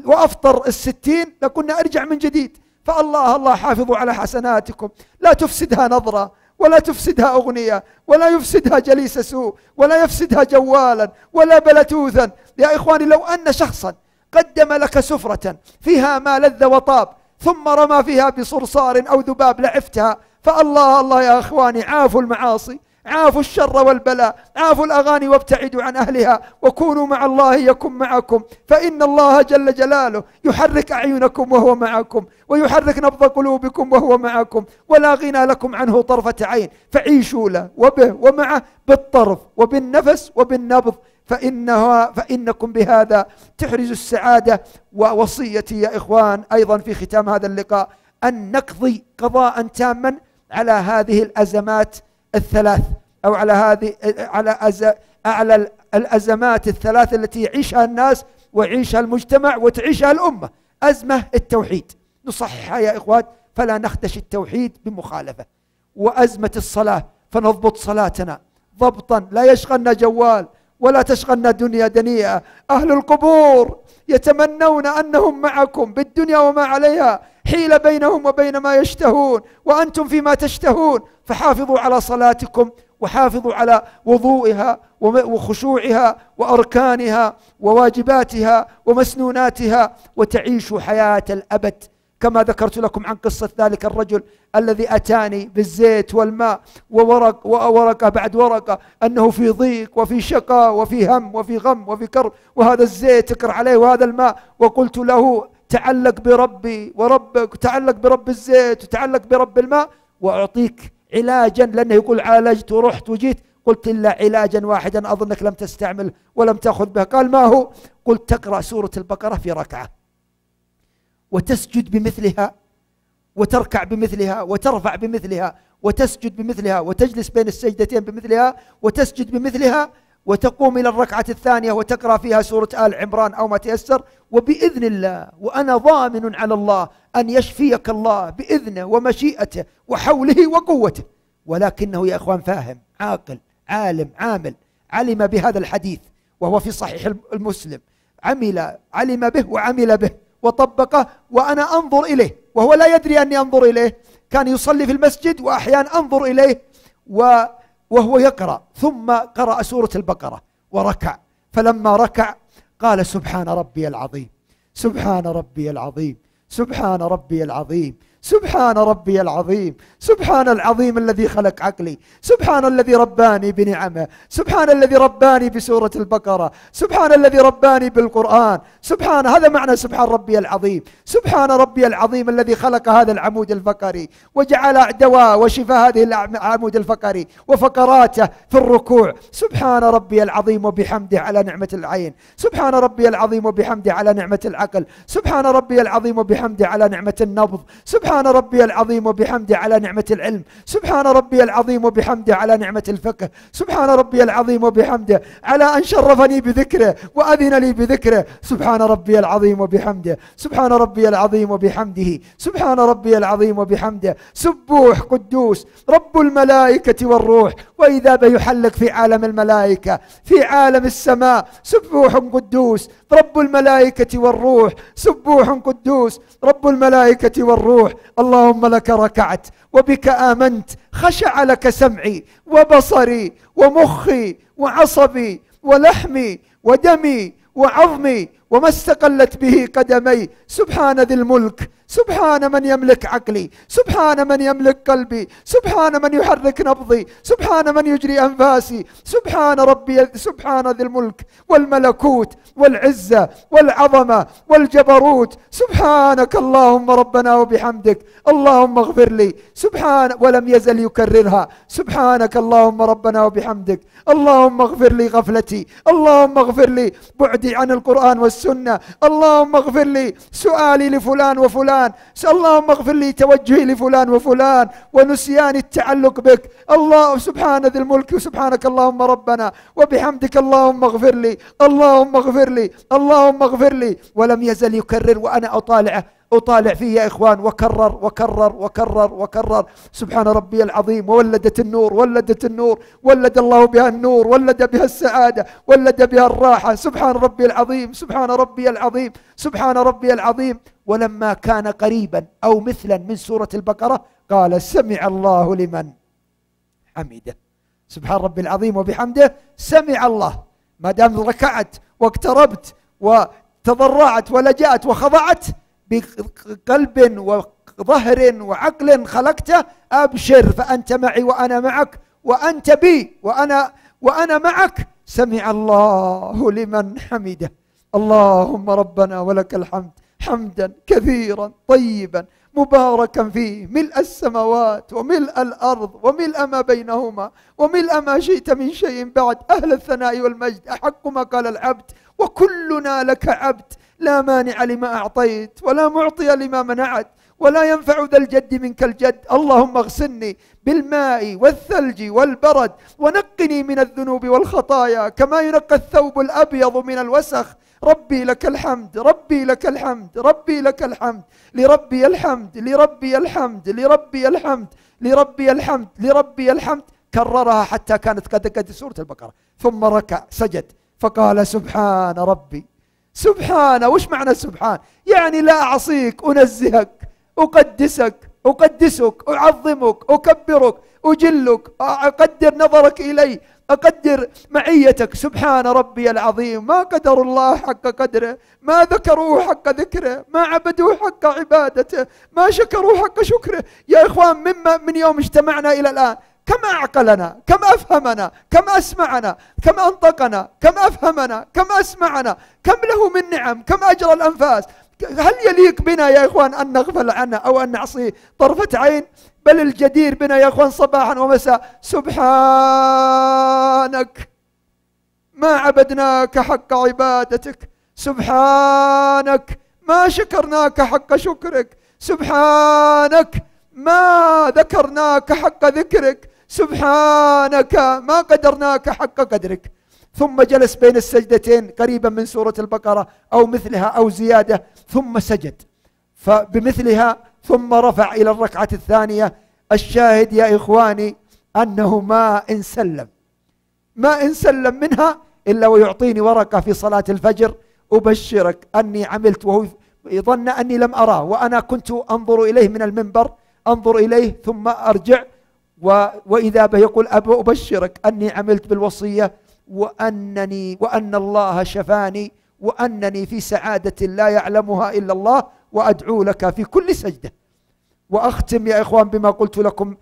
وأفطر 60، لكنا أرجع من جديد. فالله الله، حافظوا على حسناتكم، لا تفسدها نظرة، ولا تفسدها أغنية، ولا يفسدها جليس سوء، ولا يفسدها جوالا، ولا بلتوثا. يا إخواني، لو أن شخصا قدم لك سفرة فيها ما لذ وطاب، ثم رمى فيها بصرصار أو ذباب لعفتها، فالله الله يا إخواني، عافوا المعاصي، عافوا الشر والبلاء، عافوا الأغاني وابتعدوا عن أهلها، وكونوا مع الله يكن معكم، فإن الله جل جلاله يحرك أعينكم وهو معكم، ويحرك نبض قلوبكم وهو معكم، ولا غنى لكم عنه طرفة عين. فعيشوا له وبه ومعه بالطرف وبالنفس وبالنبض، فإنكم بهذا تحرزوا السعادة. ووصيتي يا إخوان أيضا في ختام هذا اللقاء أن نقضي قضاء تاما على هذه الأزمات الثلاث، أو على الأزمات الثلاث التي يعيشها الناس ويعيشها المجتمع وتعيشها الأمة. أزمة التوحيد نصححها يا إخوان، فلا نخدش التوحيد بمخالفة. وأزمة الصلاة، فنضبط صلاتنا ضبطا لا يشغلنا جوال ولا تشغلنا دنيا دنيئة. أهل القبور يتمنون أنهم معكم بالدنيا وما عليها، حيل بينهم وبين ما يشتهون، وأنتم فيما تشتهون. فحافظوا على صلاتكم، وحافظوا على وضوئها وخشوعها وأركانها وواجباتها ومسنوناتها، وتعيشوا حياة الأبد. كما ذكرت لكم عن قصة ذلك الرجل الذي أتاني بالزيت والماء وورقة بعد ورقة، أنه في ضيق وفي شقاء وفي هم وفي غم وفي كرب، وهذا الزيت تكر عليه وهذا الماء. وقلت له: تعلق بربي وربك، تعلق برب الزيت وتعلق برب الماء، وأعطيك علاجا. لأنه يقول: عالجت ورحت وجيت. قلت: إلا علاجا واحدا أظنك لم تستعمل ولم تأخذ به. قال: ما هو؟ قلت: تقرأ سورة البقرة في ركعة، وتسجد بمثلها، وتركع بمثلها، وترفع بمثلها، وتسجد بمثلها، وتجلس بين السجدتين بمثلها، وتسجد بمثلها، وتقوم إلى الركعة الثانية وتقرأ فيها سورة آل عمران أو ما تيسر. وبإذن الله، وأنا ضامن على الله أن يشفيك الله بإذنه ومشيئته وحوله وقوته. ولكنه يا إخوان فاهم، عاقل، عالم، عامل، علم بهذا الحديث وهو في صحيح المسلم، علم به وعمل به وطبقه، وأنا أنظر إليه وهو لا يدري أني أنظر إليه. كان يصلي في المسجد وأحيانا أنظر إليه وهو يقرأ، ثم قرأ سورة البقرة وركع. فلما ركع قال: سبحان ربي العظيم، سبحان ربي العظيم، سبحان ربي العظيم، سبحان ربي العظيم، سبحان العظيم الذي خلق عقلي، سبحان الذي رباني بنعمه، سبحان الذي رباني بسورة البقرة، سبحان الذي رباني بالقرآن، سبحان. هذا معنى سبحان ربي العظيم. سبحان ربي العظيم الذي خلق هذا العمود الفقري وجعل دواء وشفاء هذه العمود الفقري وفقراته في الركوع. سبحان ربي العظيم وبحمده على نعمة العين، سبحان ربي العظيم وبحمده على نعمة العقل، سبحان ربي العظيم وبحمده على نعمة النبض، سبحان ربي العظيم وبحمده على نعمة العلم، سبحان ربي العظيم وبحمده على نعمة الفقه، سبحان ربي العظيم وبحمده على أن شرفني بذكره وأذن لي بذكره. سبحان ربي العظيم وبحمده، سبحان ربي العظيم وبحمده، سبحان ربي العظيم وبحمده. سبوح قدوس رب الملائكة والروح. وإذا بيحلق في عالم الملائكة في عالم السماء، سبوح قدوس رب الملائكة والروح، سبوح قدوس رب الملائكة والروح. اللهم لك ركعت وبك آمنت، خشع لك سمعي وبصري ومخي وعصبي ولحمي ودمي وعظمي وما استقلت به قدمي. سبحان ذي الملك، سبحان من يملك عقلي، سبحان من يملك قلبي، سبحان من يحرك نبضي، سبحان من يجري أنفاسي. سبحان ربي، سبحان ذي الملك والملكوت والعزة والعظمة والجبروت. سبحانك اللهم ربنا وبحمدك، اللهم اغفر لي. سبحان، ولم يزل يكررها، سبحانك اللهم ربنا وبحمدك، اللهم اغفر لي غفلتي، اللهم اغفر لي بعدي عن القرآن والسنة، اللهم اغفر لي سؤالي لفلان وفلان، اللهم اغفر لي توجهي لفلان وفلان ونسيان التعلق بك. الله سبحان ذي الملك، وسبحانك اللهم ربنا وبحمدك، اللهم اغفر لي، اللهم اغفر لي، اللهم اغفر لي. ولم يزل يكرر وأنا أطالع فيه يا إخوان، وكرر وكرر وكرر وكرر. سبحان ربي العظيم. وولدت النور، ولدت النور، ولد الله بها النور، ولد بها السعادة، ولد بها الراحة. سبحان ربي العظيم، سبحان ربي العظيم، سبحان ربي العظيم. ولما كان قريبا أو مثلا من سورة البقرة قال سمع الله لمن حمده. سبحان ربي العظيم وبحمده، سمع الله. ما دام ركعت واقتربت وتضرعت ولجأت وخضعت بقلب وظهر وعقل خلقته، أبشر فأنت معي وأنا معك، وأنت بي وأنا معك. سمع الله لمن حمده. اللهم ربنا ولك الحمد حمدا كثيرا طيبا مباركا فيه، ملء السماوات وملء الأرض وملء ما بينهما وملء ما شئت من شيء بعد. أهل الثناء والمجد، أحق ما قال العبد وكلنا لك عبد. لا مانع لما أعطيت ولا معطي لما منعت ولا ينفع ذا الجد منك الجد. اللهم اغسلني بالماء والثلج والبرد ونقني من الذنوب والخطايا كما ينقى الثوب الأبيض من الوسخ. ربي لك الحمد، ربي لك الحمد، ربي لك الحمد، لربي الحمد، لربي الحمد، لربي الحمد، لربي الحمد، لربي الحمد. كررها حتى كانت قد سورة البقرة. ثم ركع سجد فقال سبحان ربي. سبحان، وش معنى سبحان؟ يعني لا أعصيك، أنزهك، أقدسك، أقدسك، أعظمك، أكبرك، أجلك، أقدر نظرك إلي، أقدر معيتك. سبحان ربي العظيم. ما قدر الله حق قدره، ما ذكروه حق ذكره، ما عبدوه حق عبادته، ما شكروه حق شكره. يا إخوان، من يوم اجتمعنا إلى الآن كم أعقلنا، كم أفهمنا، كم أسمعنا، كم أنطقنا، كم أفهمنا، كم أسمعنا، كم له من نعم، كم أجرى الأنفاس. هل يليق بنا يا إخوان أن نغفل عنه أو أن نعصيه طرفة عين؟ بل الجدير بنا يا إخوان صباحا ومساء سبحانك ما عبدناك حق عبادتك، سبحانك ما شكرناك حق شكرك، سبحانك ما ذكرناك حق ذكرك، سبحانك ما قدرناك حق قدرك. ثم جلس بين السجدتين قريبا من سورة البقرة أو مثلها أو زيادة، ثم سجد فبمثلها، ثم رفع إلى الركعة الثانية. الشاهد يا إخواني أنه ما إن سلم منها إلا ويعطيني ورقة في صلاة الفجر: أبشرك أني عملت، وهو يظن أني لم أراه، وأنا كنت أنظر إليه من المنبر، أنظر إليه ثم أرجع، وإذا به يقول: أبشرك أني عملت بالوصية، وأن الله شفاني، وأنني في سعادة لا يعلمها إلا الله، وأدعو لك في كل سجدة. وأختم يا إخوان بما قلت لكم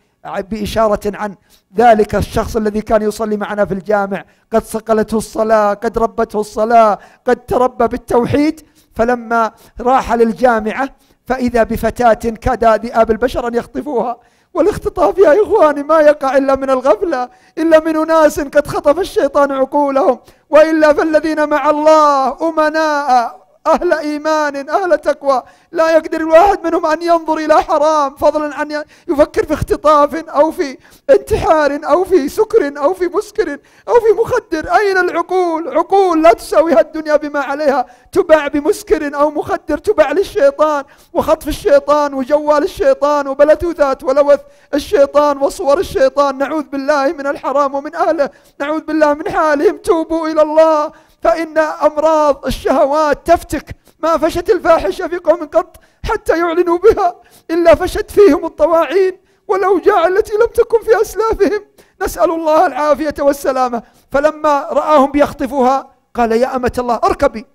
بإشارة عن ذلك الشخص الذي كان يصلي معنا في الجامع، قد صقلته الصلاة، قد ربته الصلاة، قد تربى بالتوحيد، فلما راح للجامعة فإذا بفتاة كاد ذئاب البشر أن يخطفوها. والاختطاف يا إخواني ما يقع إلا من الغفلة، إلا من أناس قد خطف الشيطان عقولهم، وإلا فالذين مع الله أمناء أهل إيمان أهل تقوى، لا يقدر الواحد منهم أن ينظر إلى حرام، فضلا عن يفكر في اختطاف أو في انتحار أو في سكر أو في مسكر أو في مخدر. أين العقول؟ عقول لا تساويها الدنيا بما عليها، تباع بمسكر أو مخدر، تباع للشيطان وخطف الشيطان وجوال الشيطان وبلوتوثات ولوث الشيطان وصور الشيطان. نعوذ بالله من الحرام ومن أهله، نعوذ بالله من حالهم. توبوا إلى الله، فإن أمراض الشهوات تفتك. ما فشت الفاحشة في قوم قط حتى يعلنوا بها إلا فشت فيهم الطواعين والأوجاع التي لم تكن في أسلافهم، نسأل الله العافية والسلامة. فلما رآهم بيخطفوها قال يا أمة الله اركبي،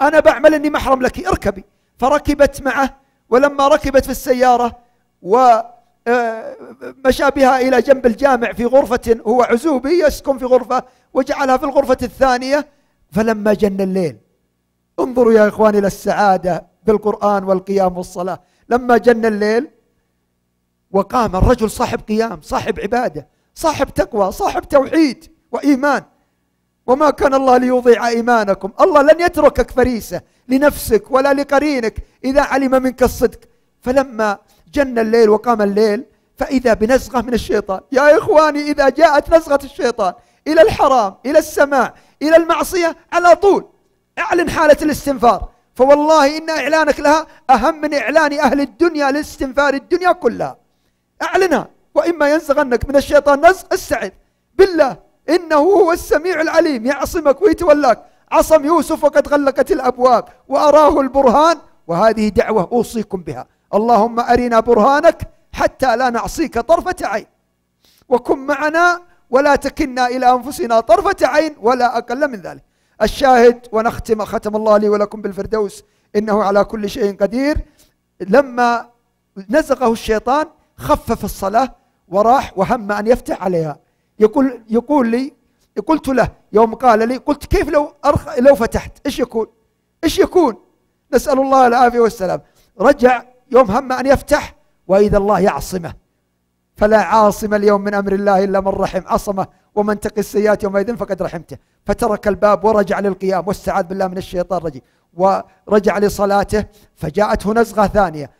أنا بعمل أني محرم لك، اركبي. فركبت معه، ولما ركبت في السيارة ومشى بها إلى جنب الجامع في غرفة، هو عزوبي يسكن في غرفة وجعلها في الغرفة الثانية. فلما جن الليل، انظروا يا إخواني إلى السعادة بالقرآن والقيام والصلاة. لما جن الليل وقام الرجل صاحب قيام، صاحب عبادة، صاحب تقوى، صاحب توحيد وإيمان. وما كان الله ليضيع إيمانكم، الله لن يتركك فريسة لنفسك ولا لقرينك إذا علم منك الصدق. فلما جن الليل وقام الليل فإذا بنزغة من الشيطان. يا إخواني إذا جاءت نزغة الشيطان إلى الحرام، إلى السماع، إلى المعصية، على طول اعلن حالة الاستنفار. فوالله إن إعلانك لها أهم من إعلان أهل الدنيا لاستنفار الدنيا كلها. اعلنها، وإما ينزغنك من الشيطان نزغ استعذ بالله إنه هو السميع العليم، يعصمك ويتولاك. عصم يوسف وقد غلقت الأبواب وأراه البرهان، وهذه دعوة أوصيكم بها. اللهم أرنا برهانك حتى لا نعصيك طرفة عين، وكن معنا ولا تكلنا إلى أنفسنا طرفة عين ولا أقل من ذلك. الشاهد ونختم، ختم الله لي ولكم بالفردوس إنه على كل شيء قدير. لما نزغه الشيطان خفف الصلاة وراح وهم أن يفتح عليها. يقول لي، قلت له يوم قال لي، قلت كيف لو فتحت إيش يكون؟ نسأل الله العافية والسلام. رجع يوم هم أن يفتح وإذا الله يعصمه، فلا عاصم اليوم من أمر الله إلا من رحم، عصمه ومن تقي السيئات يومئذ فقد رحمته. فترك الباب ورجع للقيام واستعاذ بالله من الشيطان الرجيم ورجع لصلاته. فجاءته نزغة ثانية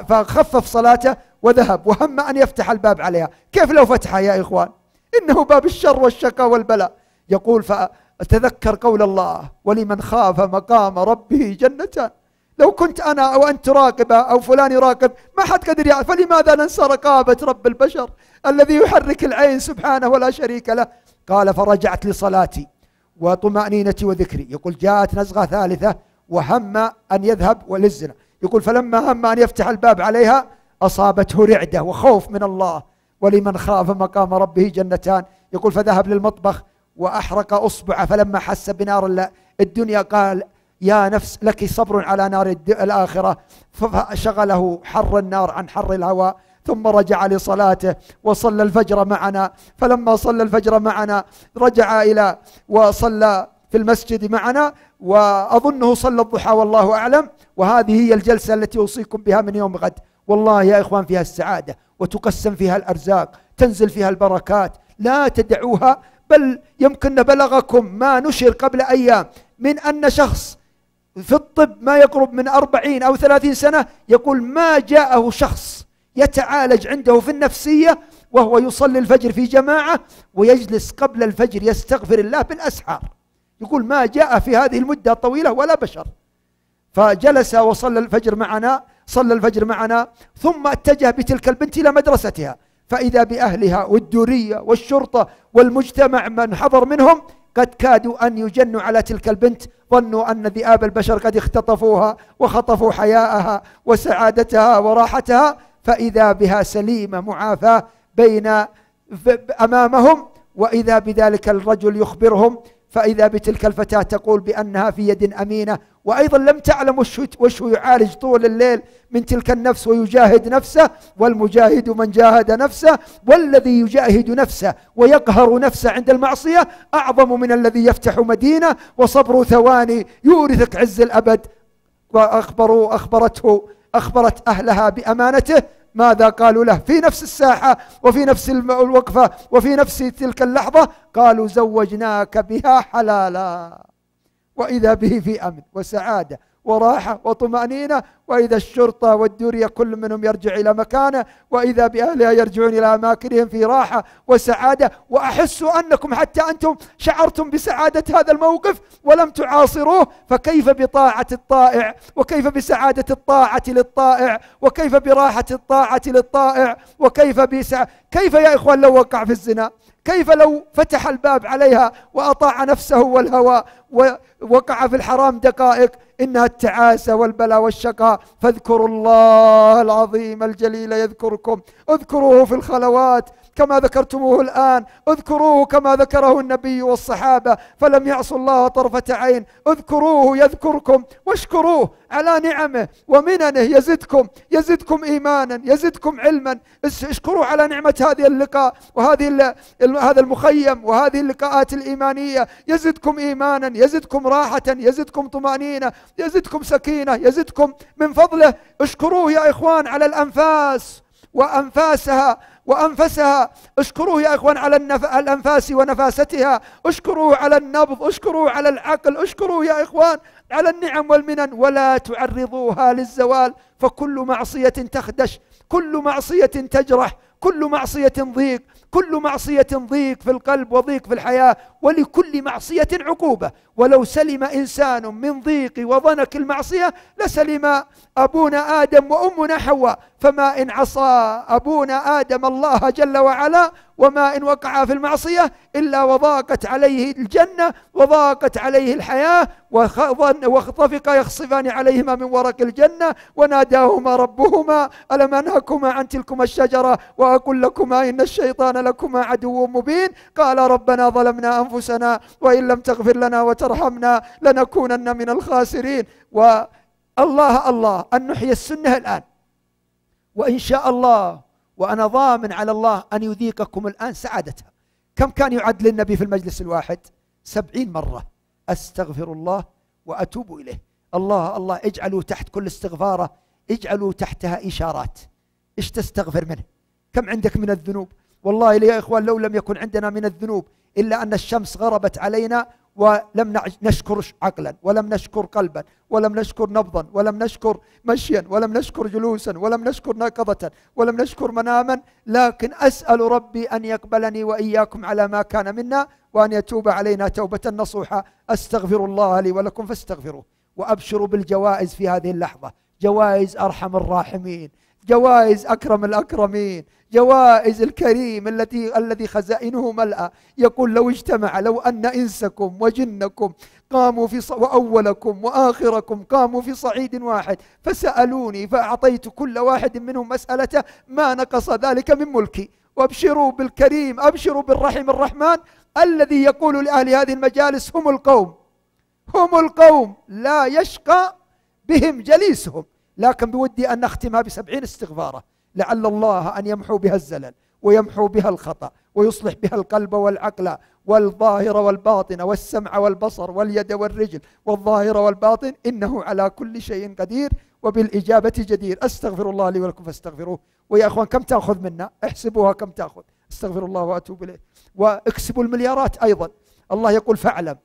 فخفف صلاته وذهب وهم أن يفتح الباب عليها. كيف لو فتحها يا إخوان؟ إنه باب الشر والشقاء والبلاء. يقول فتذكر قول الله ولمن خاف مقام ربه جنتان. لو كنت أنا أو أنت راقبة أو فلان راقب ما حد قدر يعرف، فلماذا ننسى رقابة رب البشر الذي يحرك العين سبحانه ولا شريك له؟ قال فرجعت لصلاتي وطمأنينتي وذكري. يقول جاءت نزغة ثالثة وهم أن يذهب وللزنا. يقول فلما هم أن يفتح الباب عليها أصابته رعدة وخوف من الله. ولمن خاف مقام ربه جنتان. يقول فذهب للمطبخ وأحرق أصبعه، فلما حس بنار الدنيا قال يا نفس لك صبر على نار الآخرة، فشغله حر النار عن حر الهواء. ثم رجع لصلاته وصلى الفجر معنا. فلما صلى الفجر معنا رجع إلى وصلى في المسجد معنا، وأظنه صلى الضحى والله أعلم. وهذه هي الجلسة التي أوصيكم بها من يوم غد. والله يا إخوان فيها السعادة وتقسم فيها الأرزاق، تنزل فيها البركات، لا تدعوها. بل يمكن بلغكم ما نشر قبل أيام من أن شخص في الطب ما يقرب من 40 أو 30 سنة يقول ما جاءه شخص يتعالج عنده في النفسية وهو يصلي الفجر في جماعة ويجلس قبل الفجر يستغفر الله بالأسحار. يقول ما جاء في هذه المدة الطويلة ولا بشر. فجلس وصلى الفجر معنا، صلى الفجر معنا، ثم اتجه بتلك البنت إلى مدرستها، فإذا بأهلها والدورية والشرطة والمجتمع من حضر منهم قد كادوا أن يجنوا على تلك البنت. ظنوا أن ذئاب البشر قد اختطفوها وخطفوا حياءها وسعادتها وراحتها، فإذا بها سليمة معافاة أمامهم. وإذا بذلك الرجل يخبرهم، فإذا بتلك الفتاة تقول بأنها في يد أمينة وأيضا لم تعلم وش هو يعالج طول الليل من تلك النفس ويجاهد نفسه. والمجاهد من جاهد نفسه، والذي يجاهد نفسه ويقهر نفسه عند المعصية أعظم من الذي يفتح مدينة وصبر ثواني يورثك عز الأبد. أخبرت أهلها بأمانته. ماذا قالوا له في نفس الساحة وفي نفس الوقفة وفي نفس تلك اللحظة؟ قالوا زوجناك بها حلالا. وإذا به في أمن وسعادة وراحة وطمأنينة، وإذا الشرطة والدورية كل منهم يرجع إلى مكانه، وإذا بأهلها يرجعون إلى أماكنهم في راحة وسعادة. وأحس أنكم حتى أنتم شعرتم بسعادة هذا الموقف ولم تعاصروه، فكيف بطاعة الطائع، وكيف بسعادة الطاعة للطائع، وكيف براحة الطاعة للطائع، كيف يا إخوان لو وقع في الزنا؟ كيف لو فتح الباب عليها وأطاع نفسه والهوى ووقع في الحرام دقائق؟ إنها التعاسة والبلاء والشقاء. فاذكروا الله العظيم الجليل يذكركم، اذكروه في الخلوات كما ذكرتموه الآن، اذكروه كما ذكره النبي والصحابة فلم يعصوا الله طرفة عين. اذكروه يذكركم، واشكروه على نعمه ومننه يزدكم إيمانا، يزدكم علما. اشكروه على نعمة هذه اللقاء هذا المخيم وهذه اللقاءات الإيمانية. يزدكم إيمانا، يزدكم راحة، يزدكم طمأنينة، يزدكم سكينة، يزدكم من فضله. اشكروه يا إخوان على الأنفاس وأنفسها. اشكروه يا إخوان على الأنفاس ونفاستها. اشكروه على النبض، اشكروه على العقل، اشكروه يا إخوان على النعم والمنن. ولا تعرضوها للزوال، فكل معصية تخدش، كل معصية تجرح، كل معصية ضيق، كل معصية ضيق في القلب وضيق في الحياة، ولكل معصية عقوبة. ولو سلم إنسان من ضيق وضنك المعصية لسلم أبونا آدم وأمنا حواء. فما إن عصى أبونا آدم الله جل وعلا وما إن وقع في المعصية إلا وضاقت عليه الجنة وضاقت عليه الحياة، وطفق يخصفان عليهما من ورق الجنة، وناداهما ربهما ألم أنهكما عن تلكما الشجرة وأقول لكما إن الشيطان لكما عدو مبين. قال ربنا ظلمنا أنفسنا وإن لم تغفر لنا وترحمنا لنكونن من الخاسرين. والله أن نحيي السنة الآن، وإن شاء الله وأنا ضامن على الله أن يذيقكم الآن سعادتها. كم كان يعد للنبي في المجلس الواحد؟ 70 مرة أستغفر الله وأتوب إليه. الله اجعلوا تحت كل استغفارة اجعلوا تحتها إشارات. إيش تستغفر منه؟ كم عندك من الذنوب؟ والله يا إخوان لو لم يكن عندنا من الذنوب إلا أن الشمس غربت علينا ولم نشكر عقلا، ولم نشكر قلبا، ولم نشكر نبضا، ولم نشكر مشيا، ولم نشكر جلوسا، ولم نشكر نقضة، ولم نشكر مناما. لكن أسأل ربي أن يقبلني وإياكم على ما كان منا وأن يتوب علينا توبة نصوحة. أستغفر الله لي ولكم فاستغفروه، وأبشروا بالجوائز في هذه اللحظة، جوائز أرحم الراحمين، جوائز أكرم الأكرمين، جوائز الكريم الذي خزائنه ملأ. يقول لو أن إنسكم وجنكم قاموا وأولكم وآخركم قاموا في صعيد واحد فسألوني فأعطيت كل واحد منهم مسألته ما نقص ذلك من ملكي. وابشروا بالكريم، أبشروا بالرحيم الرحمن الذي يقول لأهل هذه المجالس هم القوم لا يشقى بهم جليسهم. لكن بودي أن نختمها ب70 استغفارة لعل الله أن يمحو بها الزلل ويمحو بها الخطأ ويصلح بها القلب والعقل والظاهر والباطن والسمع والبصر واليد والرجل والظاهر والباطن، إنه على كل شيء قدير وبالإجابة جدير. أستغفر الله لي ولكم فاستغفروه. ويا أخوان كم تأخذ منا؟ احسبوها كم تأخذ. استغفر الله وأتوب إليه. واكسبوا المليارات أيضا. الله يقول فاعلم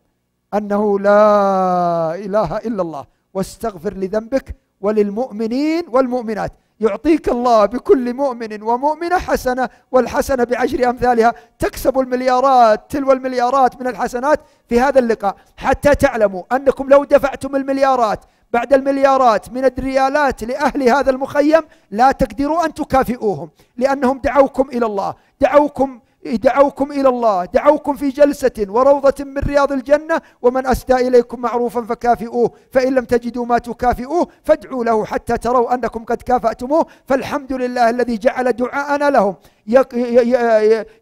أنه لا إله إلا الله واستغفر لذنبك وللمؤمنين والمؤمنات. يعطيك الله بكل مؤمن ومؤمنة حسنة، والحسنة ب10 أمثالها. تكسب المليارات تلو المليارات من الحسنات في هذا اللقاء، حتى تعلموا أنكم لو دفعتم المليارات بعد المليارات من الريالات لأهل هذا المخيم لا تقدروا أن تكافئوهم، لأنهم دعوكم إلى الله، دعوكم إلى الله، دعوكم في جلسة وروضة من رياض الجنة. ومن أسدى إليكم معروفا فكافئوه، فإن لم تجدوا ما تكافئوه فادعوا له حتى تروا أنكم قد كافأتموه. فالحمد لله الذي جعل دعاءنا لهم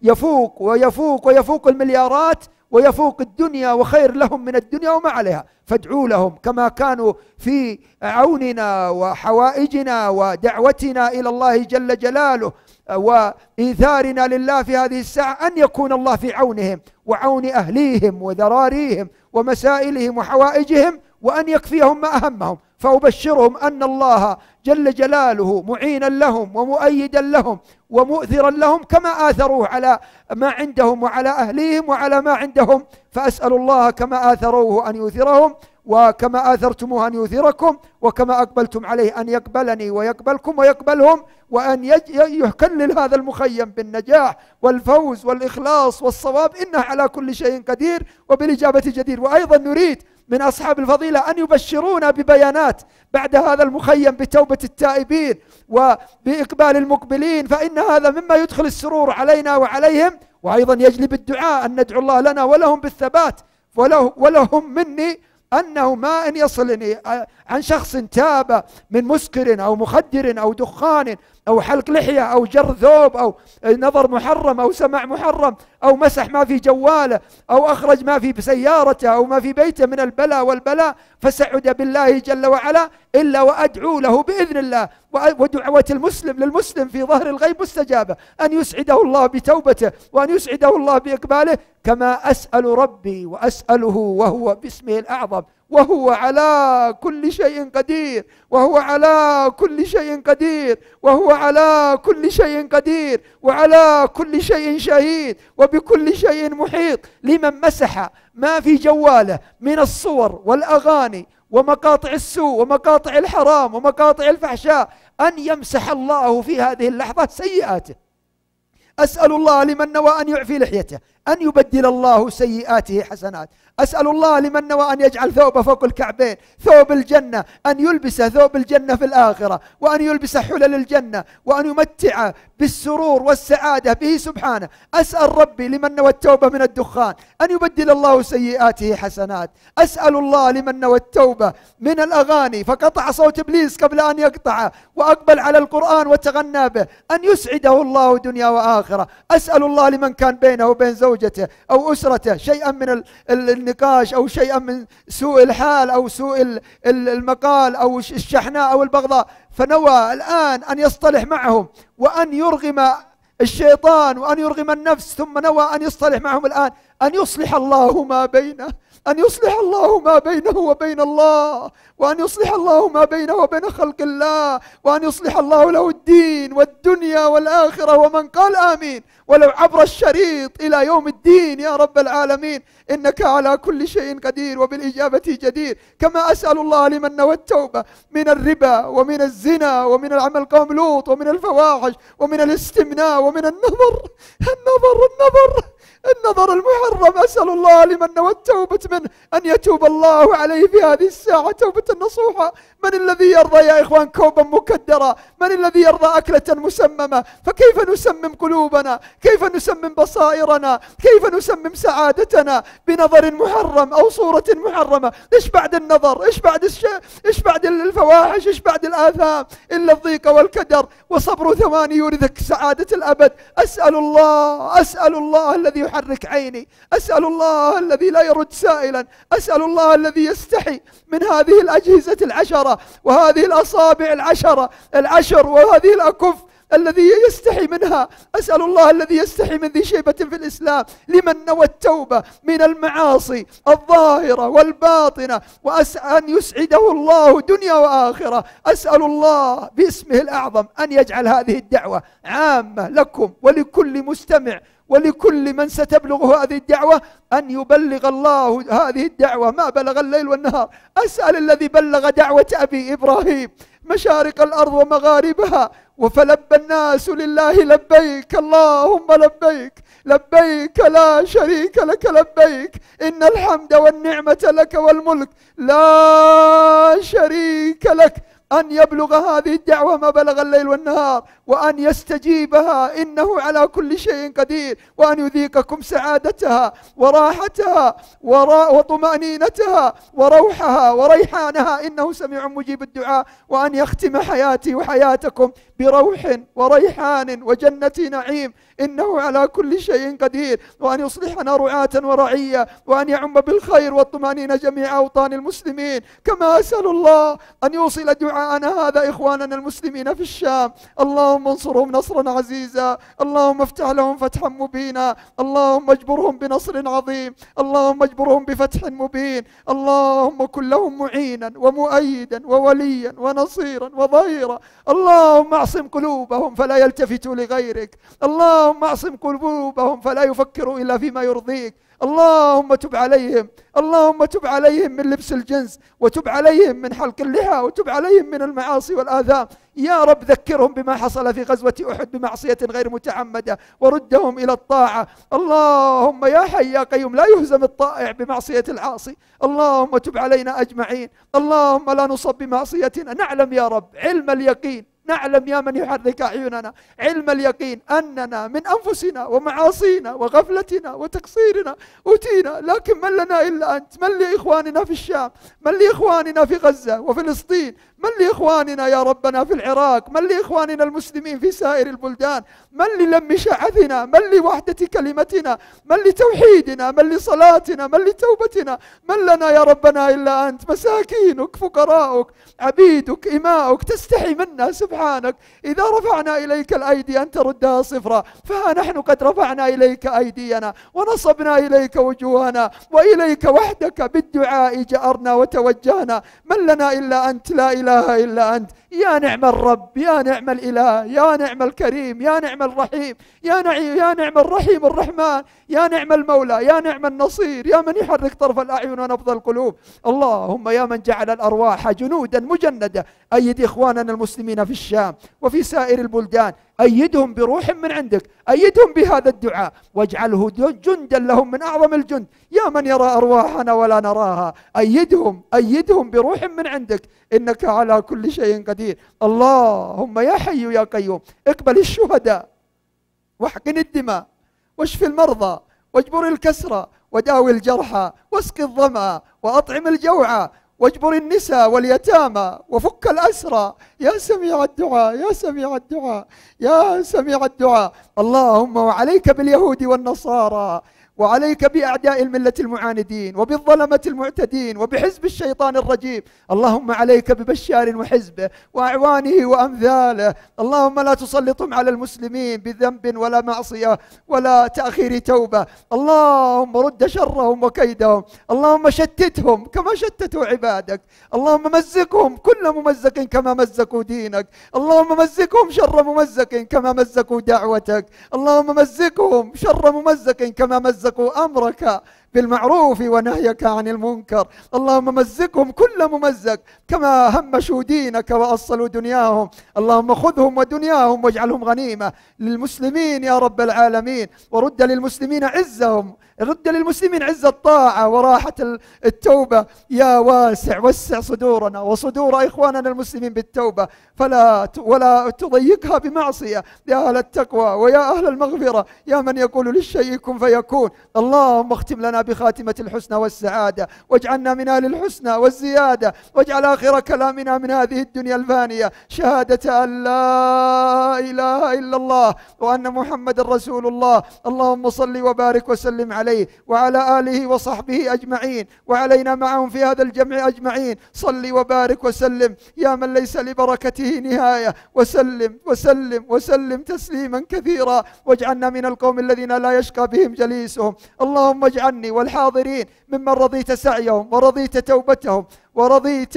يفوق المليارات ويفوق الدنيا وخير لهم من الدنيا وما عليها، فادعوا لهم كما كانوا في عوننا وحوائجنا ودعوتنا إلى الله جل جلاله وإيثارنا لله في هذه الساعة، أن يكون الله في عونهم وعون أهليهم وذراريهم ومسائلهم وحوائجهم، وأن يكفيهم ما أهمهم. فأبشرهم أن الله جل جلاله معينا لهم ومؤيدا لهم ومؤثرا لهم، كما آثروه على ما عندهم وعلى أهليهم وعلى ما عندهم. فأسأل الله كما آثروه أن يؤثرهم، وكما آثرتموه أن يؤثركم، وكما أقبلتم عليه أن يقبلني ويقبلكم ويقبلهم، وأن يكلل هذا المخيم بالنجاح والفوز والإخلاص والصواب، إنه على كل شيء قدير وبالإجابة جدير. وأيضا نريد من أصحاب الفضيلة أن يبشرونا ببيانات بعد هذا المخيم بتوبة التائبين وبإقبال المقبلين، فإن هذا مما يدخل السرور علينا وعليهم، وأيضا يجلب الدعاء أن ندعو الله لنا ولهم بالثبات. ولهم مني أنه ما إن يصلني عن شخص تاب من مسكر أو مخدر أو دخان أو حلق لحية أو جر ثوب أو نظر محرم أو سمع محرم أو مسح ما في جواله أو أخرج ما في سيارته أو ما في بيته من البلاء والبلاء، فسعد بالله جل وعلا إلا وأدعو له بإذن الله. ودعوة المسلم للمسلم في ظهر الغيب مستجابة، أن يسعده الله بتوبته وأن يسعده الله بإقباله، كما أسأل ربي وأسأله وهو باسمه الأعظم، وهو على كل شيء قدير، وهو على كل شيء قدير، وهو على كل شيء قدير، وعلى كل شيء شهيد، وبكل شيء محيط. لمن مسح ما في جواله من الصور والأغاني ومقاطع السوء ومقاطع الحرام ومقاطع الفحشاء، أن يمسح الله في هذه اللحظة سيئاته. أسأل الله لمن نوى أن يعفي لحيته أن يبدل الله سيئاته حسنات. أسأل الله لمن نوى أن يجعل ثوبه فوق الكعبين ثوب الجنة، أن يلبس ثوب الجنة في الآخرة، وأن يلبس حلل الجنة، وأن يمتع بالسرور والسعادة به سبحانه. أسأل ربي لمن نوى التوبة من الدخان أن يبدل الله سيئاته حسنات. أسأل الله لمن نوى التوبة من الأغاني فقطع صوت إبليس قبل أن يقطعه وأقبل على القرآن وتغنى به، أن يسعده الله دنيا وآخرة. أسأل الله لمن كان بينه وبين زوجته أو أسرته شيئا من النقاش أو شيئا من سوء الحال أو سوء المقال أو الشحناء أو البغضاء، فنوى الآن أن يصطلح معهم وأن يرغم الشيطان وأن يرغم النفس، ثم نوى أن يصطلح معهم الآن، أن يصلح الله ما بينه، أن يصلح الله ما بينه وبين الله، وأن يصلح الله ما بينه وبين خلق الله، وأن يصلح الله له الدين والدنيا والآخرة. ومن قال آمين ولو عبر الشريط إلى يوم الدين يا رب العالمين، إنك على كل شيء قدير وبالإجابة جدير. كما أسأل الله لمن نوى التوبة من الربا ومن الزنا ومن العمل قوم لوط ومن الفواحش ومن الاستمناء ومن النظر المحرم. أسأل الله لمن نوى التوبة منه أن يتوب الله عليه في هذه الساعة توبة نصوحة. من الذي يرضى يا إخوان كوبا مكدرا؟ من الذي يرضى أكلة مسممة؟ فكيف نسمم قلوبنا؟ كيف نسمم بصائرنا؟ كيف نسمم سعادتنا بنظر محرم أو صورة محرمة؟ إيش بعد النظر؟ إيش بعد الفواحش؟ إيش بعد الآثام إلا الضيق والكدر؟ وصبر ثواني يورثك سعادة الأبد. أسأل الله الذي يحرك عيني، أسأل الله الذي لا يرد سائلا، أسأل الله الذي يستحي من هذه الأجهزة العشرة وهذه الأصابع العشر وهذه الأكف الذي يستحي منها. أسأل الله الذي يستحي من ذي شيبة في الإسلام لمن نوى التوبة من المعاصي الظاهرة والباطنة، وأسأل أن يسعده الله دنيا وآخرة. أسأل الله باسمه الأعظم أن يجعل هذه الدعوة عامة لكم ولكل مستمع ولكل من ستبلغه هذه الدعوة، أن يبلغ الله هذه الدعوة ما بلغ الليل والنهار. أسأل الذي بلغ دعوة أبي إبراهيم مشارق الأرض ومغاربها وفلبى الناس لله لبيك اللهم لبيك، لبيك لا شريك لك لبيك، إن الحمد والنعمة لك والملك لا شريك لك. أن يبلغ هذه الدعوة ما بلغ الليل والنهار، وأن يستجيبها إنه على كل شيء قدير، وأن يذيقكم سعادتها وراحتها وطمأنينتها وروحها وريحانها إنه سميع مجيب الدعاء، وأن يختم حياتي وحياتكم بروح وريحان وجنة نعيم، إنه على كل شيء قدير، وأن يصلحنا رعاة ورعية، وأن يعم بالخير والطمأنينة جميع أوطان المسلمين. كما أسأل الله أن يوصل دعاءنا هذا إخواننا المسلمين في الشام، اللهم انصرهم نصرا عزيزا، اللهم افتح لهم فتحا مبينا، اللهم اجبرهم بنصر عظيم، اللهم اجبرهم بفتح مبين، اللهم كن لهم معينا ومؤيدا ووليا ونصيرا وظهيرا، اللهم اعصم قلوبهم فلا يلتفتوا لغيرك، اللهم اعصم قلوبهم فلا يفكروا إلا فيما يرضيك، اللهم تب عليهم، اللهم تب عليهم من لبس الجنس، وتب عليهم من حلق اللحى، وتب عليهم من المعاصي والآثام. يا رب ذكرهم بما حصل في غزوة أحد بمعصية غير متعمدة، وردهم إلى الطاعة. اللهم يا حي يا قيوم لا يهزم الطائع بمعصية العاصي، اللهم تب علينا أجمعين، اللهم لا نصب بمعصيتنا. نعلم يا رب علم اليقين، نعلم يا من يحرك أعيننا علم اليقين أننا من أنفسنا ومعاصينا وغفلتنا وتقصيرنا أوتينا، لكن من لنا إلا أنت. من لإخواننا في الشام، من لإخواننا في غزة وفلسطين، من لإخواننا يا ربنا في العراق، من لإخواننا المسلمين في سائر البلدان، من للم شعثنا، من لوحدة كلمتنا، من لتوحيدنا، من لصلاتنا، من لتوبتنا. من لنا يا ربنا إلا أنت. مساكينك، فقراؤك، عبيدك، إماؤك تستحي منا سبحانك إذا رفعنا إليك الأيدي أن تردها صفرا، فها نحن قد رفعنا إليك أيدينا ونصبنا إليك وجوهنا، وإليك وحدك بالدعاء جأرنا وتوجهنا. من لنا إلا أنت، لا إله إلا أنت. يا نعم الرب، يا نعم الإله، يا نعم الكريم، يا نعم الرحيم، يا نعم الرحيم الرحمن، يا نعم المولى، يا نعم النصير، يا من يحرك طرف الأعين ونبض القلوب. اللهم يا من جعل الأرواح جنودا مجندة، أيد إخواننا المسلمين في الشام وفي سائر البلدان، أيدهم بروح من عندك، أيدهم بهذا الدعاء، واجعله جندا لهم من أعظم الجند. يا من يرى أرواحنا ولا نراها، أيدهم بروح من عندك، إنك على كل شيء قدير. اللهم يا حي يا قيوم اقبل الشهداء، واحقن الدماء، واشف المرضى، واجبر الكسرى، وداوي الجرحى، واسق الظمأ، وأطعم الجوعى، واجبر النساء واليتامى، وفك الأسرى. يا سميع الدعاء، يا سميع الدعاء، يا سميع الدعاء. اللهم وعليك باليهود والنصارى، وعليك بأعداء الملة المعاندين، وبالظلمة المعتدين، وبحزب الشيطان الرجيم. اللهم عليك ببشار وحزبه وأعوانه وأمثاله. اللهم لا تسلطهم على المسلمين بذنب ولا معصية ولا تأخير توبة. اللهم رد شرهم وكيدهم، اللهم شتتهم كما شتتوا عبادك، اللهم مزقهم كل ممزق كما مزقوا دينك، اللهم مزقهم شر ممزق كما مزقوا دعوتك، اللهم مزقهم شر ممزق كما مزقوا أمرك بالمعروف ونهيك عن المنكر. اللهم مزقهم كل ممزق كما همشوا دينك وأصلوا دنياهم. اللهم خذهم ودنياهم واجعلهم غنيمة للمسلمين يا رب العالمين، ورد للمسلمين عزهم، رد للمسلمين عز الطاعة وراحة التوبة. يا واسع وسع صدورنا وصدور إخواننا المسلمين بالتوبة، ولا تضيقها بمعصية. يا أهل التقوى ويا أهل المغفرة، يا من يقول للشيء كن فيكون. اللهم اختم لنا بخاتمة الحسنى والسعادة، واجعلنا من أهل الحسنى والزيادة، واجعل آخر كلامنا من هذه الدنيا الفانية شهادة أن لا إله إلا الله وأن محمد رسول الله. اللهم صل وبارك وسلم عليه وعلى آله وصحبه أجمعين، وعلينا معهم في هذا الجمع أجمعين. صل وبارك وسلم يا من ليس لبركته نهاية، وسلم وسلم وسلم تسليما كثيرا، واجعلنا من القوم الذين لا يشقى بهم جليسهم. اللهم اجعلني والحاضرين ممن رضيت سعيهم ورضيت توبتهم ورضيت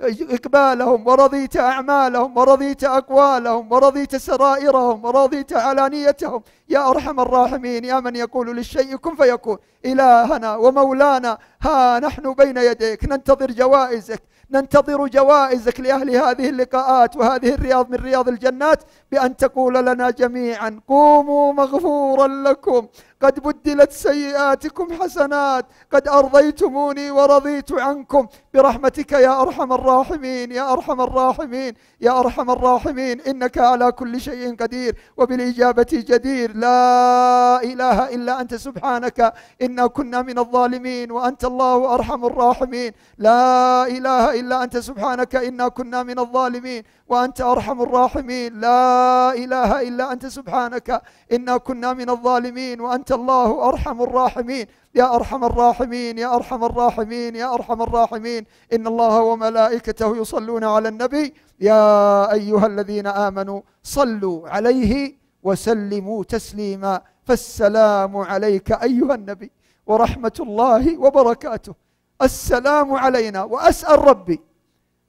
إقبالهم ورضيت أعمالهم ورضيت أقوالهم ورضيت سرائرهم ورضيت علانيتهم يا أرحم الراحمين. يا من يقول للشيء كن فيكون. إلهنا ومولانا، ها نحن بين يديك ننتظر جوائزك، ننتظر جوائزك لأهل هذه اللقاءات وهذه الرياض من رياض الجنات، بأن تقول لنا جميعا قوموا مغفورا لكم، قد بدلت سيئاتكم حسنات، قد أرضيتموني ورضيت عنكم برحمتك يا أرحم الراحمين يا أرحم الراحمين يا أرحم الراحمين، إنك على كل شيء قدير وبالإجابة جدير. لا إله إلا أنت سبحانك إنا كنا من الظالمين وأنت الله أرحم الراحمين. لا إله إلا أنت سبحانك إنا كنا من الظالمين وأنت أرحم الراحمين. لا إله إلا أنت سبحانك إنا كنا من الظالمين وأنت الله أرحم الراحمين. يا أرحم الراحمين يا أرحم الراحمين يا أرحم الراحمين. إن الله وملائكته يصلون على النبي يا أيها الذين آمنوا صلوا عليه وسلموا تسليما. فالسلام عليك أيها النبي ورحمة الله وبركاته. السلام علينا.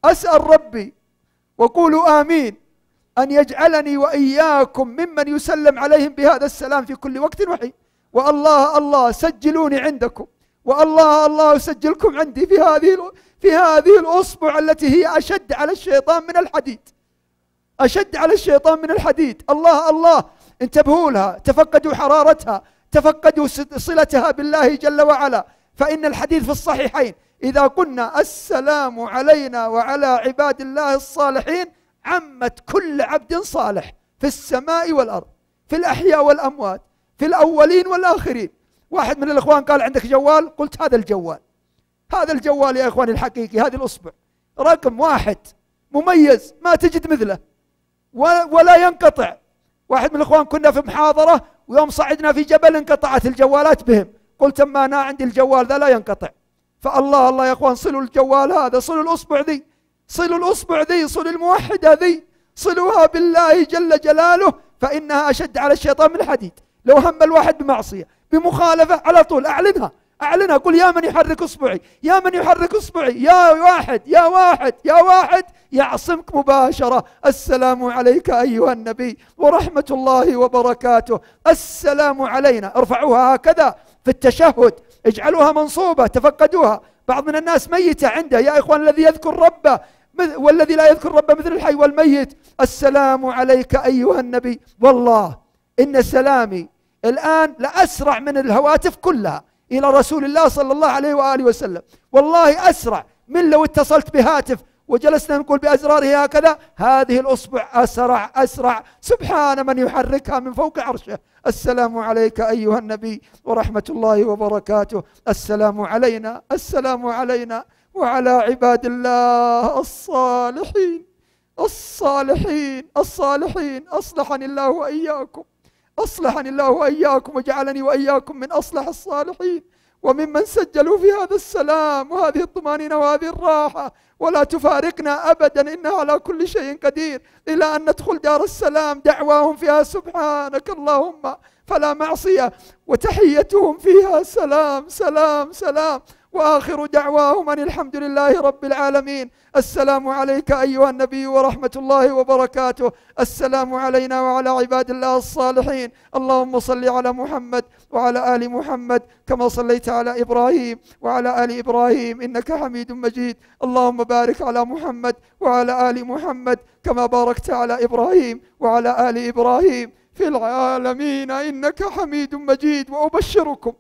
أسأل ربي وقولوا آمين أن يجعلني وإياكم ممن يسلم عليهم بهذا السلام في كل وقت وحين. والله الله سجلوني عندكم، والله الله سجلكم عندي في هذه الأصبع التي هي أشد على الشيطان من الحديد، أشد على الشيطان من الحديد. الله الله انتبهوا لها، تفقدوا حرارتها، تفقدوا صلتها بالله جل وعلا. فإن الحديث في الصحيحين إذا قلنا السلام علينا وعلى عباد الله الصالحين عمت كل عبد صالح في السماء والأرض، في الأحياء والأموات، في الأولين والآخرين. واحد من الإخوان قال عندك جوال؟ قلت هذا الجوال، هذا الجوال يا إخواني الحقيقي، هذه الأصبع رقم واحد مميز ما تجد مثله ولا ينقطع. واحد من الإخوان كنا في محاضرة ويوم صعدنا في جبل انقطعت الجوالات بهم، قلت أما أنا عندي الجوال ذا لا ينقطع. فالله الله يا إخوان صلوا الجوال هذا، صلوا الأصبع ذي، صلوا الأصبع ذي، صلوا الموحدة ذي، صلوها بالله جل جلاله، فإنها أشد على الشيطان من الحديد. لو هم الواحد بمعصية بمخالفة على طول أعلنها، قل يا من يحرك أصبعي، يا من يحرك أصبعي، يا واحد يا واحد يا واحد يعصمك مباشرة. السلام عليك أيها النبي ورحمة الله وبركاته. السلام علينا. ارفعوها هكذا في التشهد، اجعلوها منصوبة، تفقدوها. بعض من الناس ميتة عنده يا إخوان، الذي يذكر ربه والذي لا يذكر ربه مثل الحي والميت. السلام عليك أيها النبي. والله إن سلامي الآن لأسرع من الهواتف كلها إلى رسول الله صلى الله عليه وآله وسلم، والله أسرع من لو اتصلت بهاتف وجلسنا نقول بأزراره هكذا. هذه الأصبع أسرع سبحان من يحركها من فوق عرشه. السلام عليك أيها النبي ورحمة الله وبركاته. السلام علينا، السلام علينا وعلى عباد الله الصالحين الصالحين الصالحين. أصلحني الله وإياكم، أصلحني الله وإياكم وجعلني وإياكم من أصلح الصالحين وممن سجلوا في هذا السلام وهذه الطمأنينة وهذه الراحة. ولا تفارقنا أبدا، إنها على كل شيء قدير، إلى أن ندخل دار السلام دعواهم فيها سبحانك اللهم فلا معصية، وتحيتهم فيها سلام سلام سلام، وآخر دعواهم أن الحمد لله رب العالمين. السلام عليك أيها النبي ورحمة الله وبركاته. السلام علينا وعلى عباد الله الصالحين. اللهم صل على محمد وعلى آل محمد كما صليت على إبراهيم وعلى آل إبراهيم إنك حميد مجيد. اللهم بارك على محمد وعلى آل محمد كما باركت على إبراهيم وعلى آل إبراهيم في العالمين إنك حميد مجيد. وأبشركم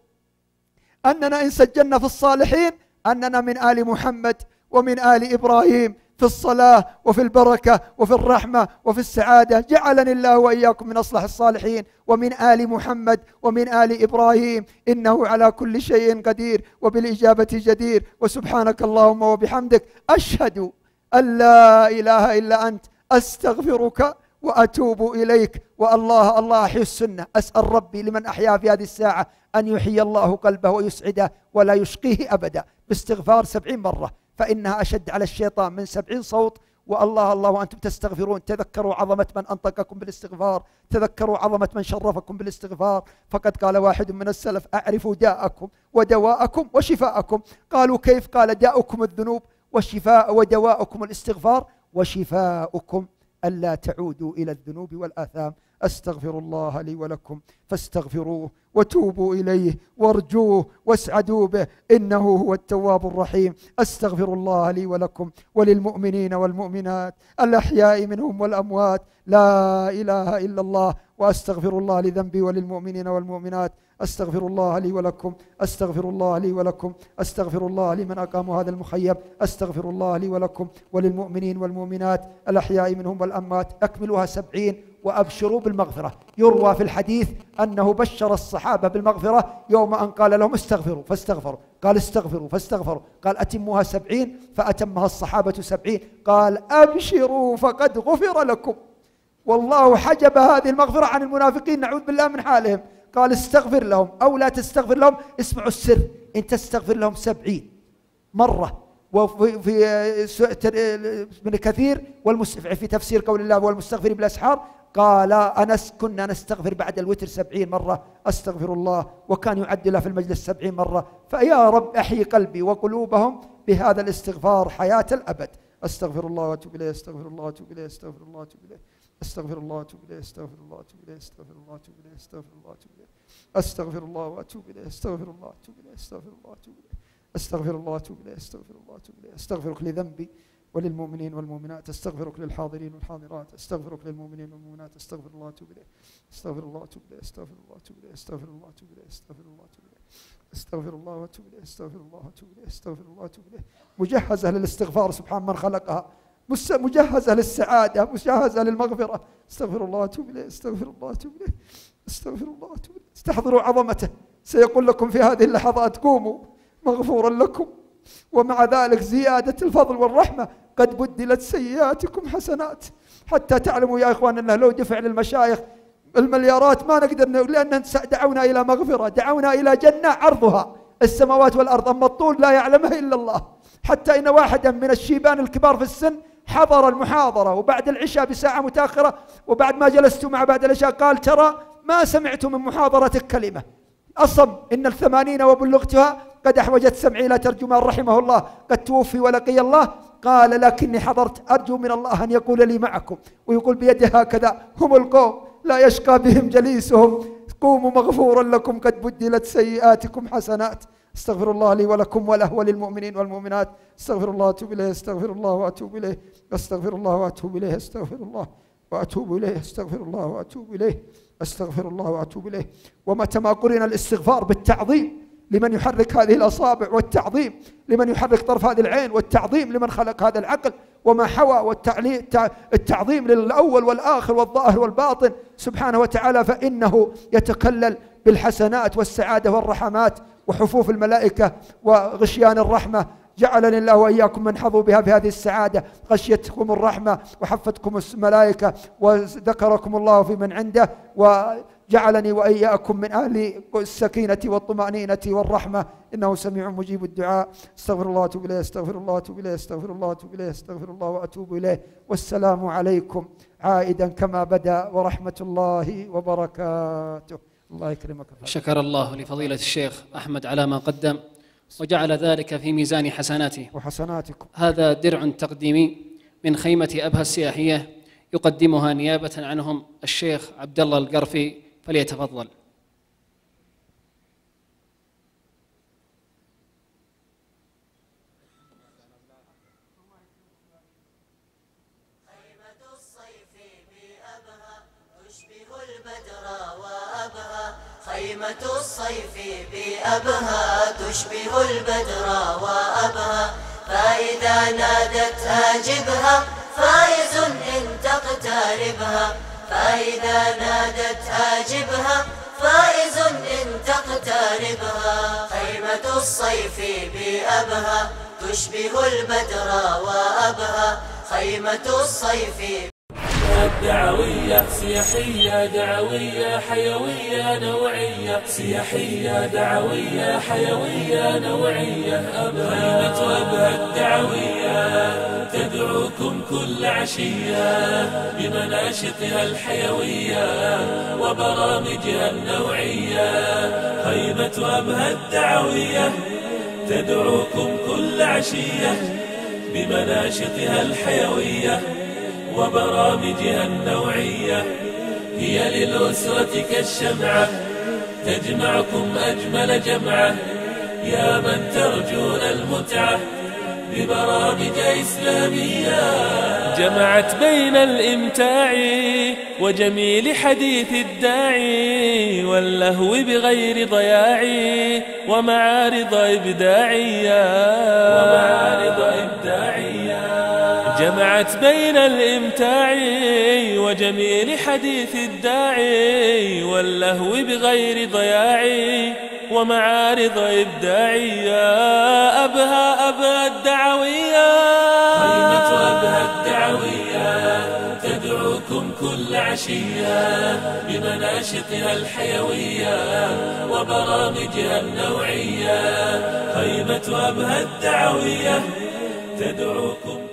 أننا إن سجلنا في الصالحين أننا من آل محمد ومن آل إبراهيم في الصلاة وفي البركة وفي الرحمة وفي السعادة. جعلني الله وإياكم من أصلح الصالحين ومن آل محمد ومن آل إبراهيم، إنه على كل شيء قدير وبالإجابة جدير. وسبحانك اللهم وبحمدك أشهد أن لا إله إلا أنت، أستغفرك وأتوب إليك. والله الله أحيي السنة. أسأل ربي لمن أحيا في هذه الساعة أن يحيي الله قلبه ويسعده ولا يشقيه أبدا باستغفار 70 مرة، فإنها أشد على الشيطان من 70 صوت. والله الله وأنتم تستغفرون تذكروا عظمة من أنطقكم بالاستغفار، تذكروا عظمة من شرفكم بالاستغفار. فقد قال واحد من السلف: أعرف داءكم ودواءكم وشفاءكم. قالوا: كيف؟ قال: داؤكم الذنوب والشفاء ودواءكم الاستغفار وشفاؤكم ألا تعودوا إلى الذنوب والآثام. أستغفر الله لي ولكم فاستغفروه وتوبوا إليه وارجوه واسعدوا به، إنه هو التواب الرحيم. أستغفر الله لي ولكم وللمؤمنين والمؤمنات الأحياء منهم والأموات. لا إله إلا الله. وأستغفر الله لذنبي وللمؤمنين والمؤمنات أستغفر الله لي ولكم، أستغفر الله لي ولكم، أستغفر الله لمن أقاموا هذا المخيم، أستغفر الله لي ولكم وللمؤمنين والمؤمنات الأحياء منهم والأموات. أكملوها 70 وأبشروا بالمغفرة. يروى في الحديث أنه بشر الصحابة بالمغفرة يوم أن قال لهم استغفروا فاستغفروا، قال استغفروا فاستغفروا، قال أتموها 70 فأتمها الصحابة 70، قال أبشروا فقد غفر لكم. والله حجب هذه المغفرة عن المنافقين، نعوذ بالله من حالهم. قال استغفر لهم أو لا تستغفر لهم، اسمعوا السر، إن تستغفر لهم 70 مرة. وفي ابن كثير في تفسير قول الله والمستغفر بالأسحار قال أنس كنا نستغفر بعد الوتر 70 مرة أستغفر الله، وكان يعد له في المجلس 70 مرة. فيا رب أحيي قلبي وقلوبهم بهذا الاستغفار حياة الأبد. أستغفر الله وأتوب إليه، أستغفر الله وأتوب إليه، أستغفر الله وأتوب إليه، أستغفر الله وأتوب إليه، أستغفر الله وأتوب إليه، أستغفر الله وأتوب إليه، أستغفر الله وأتوب إليه، أستغفر الله وأتوب إليه، أستغفر الله وأتوب إليه، أستغفر الله وأتوب إليه، أستغفر الله وأتوب إليه، أستغفر الله وأتوب إليه. أستغفرك لذنبي وللمؤمنين والمؤمنات، أستغفرك للحاضرين والحاضرات، أستغفرك للمؤمنين والمؤمنات، أستغفر الله وأتوب إليه، أستغفر الله وأتوب إليه، أستغفر الله وأتوب إليه، أستغفر الله وأتوب إليه، أستغفر الله وأتوب إليه، أستغفر الله وأتوب إليه، أستغفر الله وأتوب إليه، أستغفر الله وأتوب إليه. مجهزة للاستغفار سبحان من خلقها، مجهزة للسعادة، مجهزة للمغفرة. استغفر الله وأتوب إليه، استغفر الله وأتوب إليه، استغفر الله وأتوب إليه. استحضروا عظمته، سيقول لكم في هذه اللحظات قوموا مغفورا لكم. ومع ذلك زيادة الفضل والرحمة قد بدلت سيئاتكم حسنات، حتى تعلموا يا إخوان أنه لو دفع للمشايخ المليارات ما نقدر، لأن دعونا إلى مغفرة، دعونا إلى جنة عرضها السماوات والأرض، أما الطول لا يعلمها إلا الله. حتى إن واحدا من الشيبان الكبار في السن حضر المحاضرة وبعد العشاء بساعة متأخرة، وبعد ما جلست مع بعد العشاء قال ترى ما سمعت من محاضرتك كلمة، أصم إن 80 وبلغتها قد أحوجت سمعي إلى ترجمان رحمه الله قد توفي ولقي الله. قال لكني حضرت، أرجو من الله أن يقول لي معكم، ويقول بيده هكذا هم القوم لا يشقى بهم جليسهم، قوموا مغفورا لكم قد بدلت سيئاتكم حسنات. استغفر الله لي ولكم وله وللمؤمنين والمؤمنات. استغفر الله وأتوب إليه، استغفر الله وأتوب إليه، استغفر الله وأتوب إليه، استغفر الله وأتوب إليه، استغفر الله وأتوب إليه، استغفر الله وأتوب إليه. ومتى ما قرن الاستغفار بالتعظيم لمن يحرك هذه الأصابع، والتعظيم لمن يحرك طرف هذه العين، والتعظيم لمن خلق هذا العقل وما حوى، والتعظيم للأول والآخر والظاهر والباطن سبحانه وتعالى، فإنه يتكلل بالحسنات والسعادة والرحمات وحفوف الملائكة وغشيان الرحمة. جعلني الله وإياكم من حظوا بها في هذه السعادة، غشيتكم الرحمة وحفتكم الملائكة وذكركم الله في من عنده، وجعلني وإياكم من أهل السكينة والطمأنينة والرحمة، إنه سميع مجيب الدعاء. استغفر الله وأتوب إليه، استغفر الله وأتوب إليه، استغفر الله وأتوب إليه، استغفر الله وأتوب إليه. والسلام عليكم عائدا كما بدأ، ورحمة الله وبركاته. الله يكرمك. شكر الله لفضيلة الشيخ أحمد على ما قدم، وجعل ذلك في ميزان حسناته وحسناتكم. هذا درع تقديمي من خيمة أبها السياحية يقدمها نيابة عنهم الشيخ عبد الله القرفي، فليتفضل. خيمة الصيف بأبها تشبه البدر وأبها، فإذا نادت أجبها فائز إن تقتربها، فإذا نادت أجبها فائز إن تقتربها. خيمة الصيف بأبها تشبه البدر وأبها، خيمة الصيف دعوية سياحية دعوية حيوية نوعية، سياحية دعوية حيوية نوعية. خيمة أبها الدعوية تدعوكم كل عشية بمناشطها الحيوية وبرامجها النوعية. خيمة أبها الدعوية تدعوكم كل عشية بمناشطها الحيوية وبرامجها النوعية. هي للأسرة كالشمعة تجمعكم أجمل جمعة، يا من ترجون المتعة ببرامج إسلامية جمعت بين الإمتاع وجميل حديث الداعي واللهو بغير ضياع ومعارض إبداعية جمعت بين الإمتاع وجميل حديث الداعي واللهو بغير ضياع ومعارض إبداعية أبهى الدعوية خيمة أبهى الدعوية تدعوكم كل عشية بمناشطها الحيوية وبرامجها النوعية خيمة أبهى الدعوية تدعوكم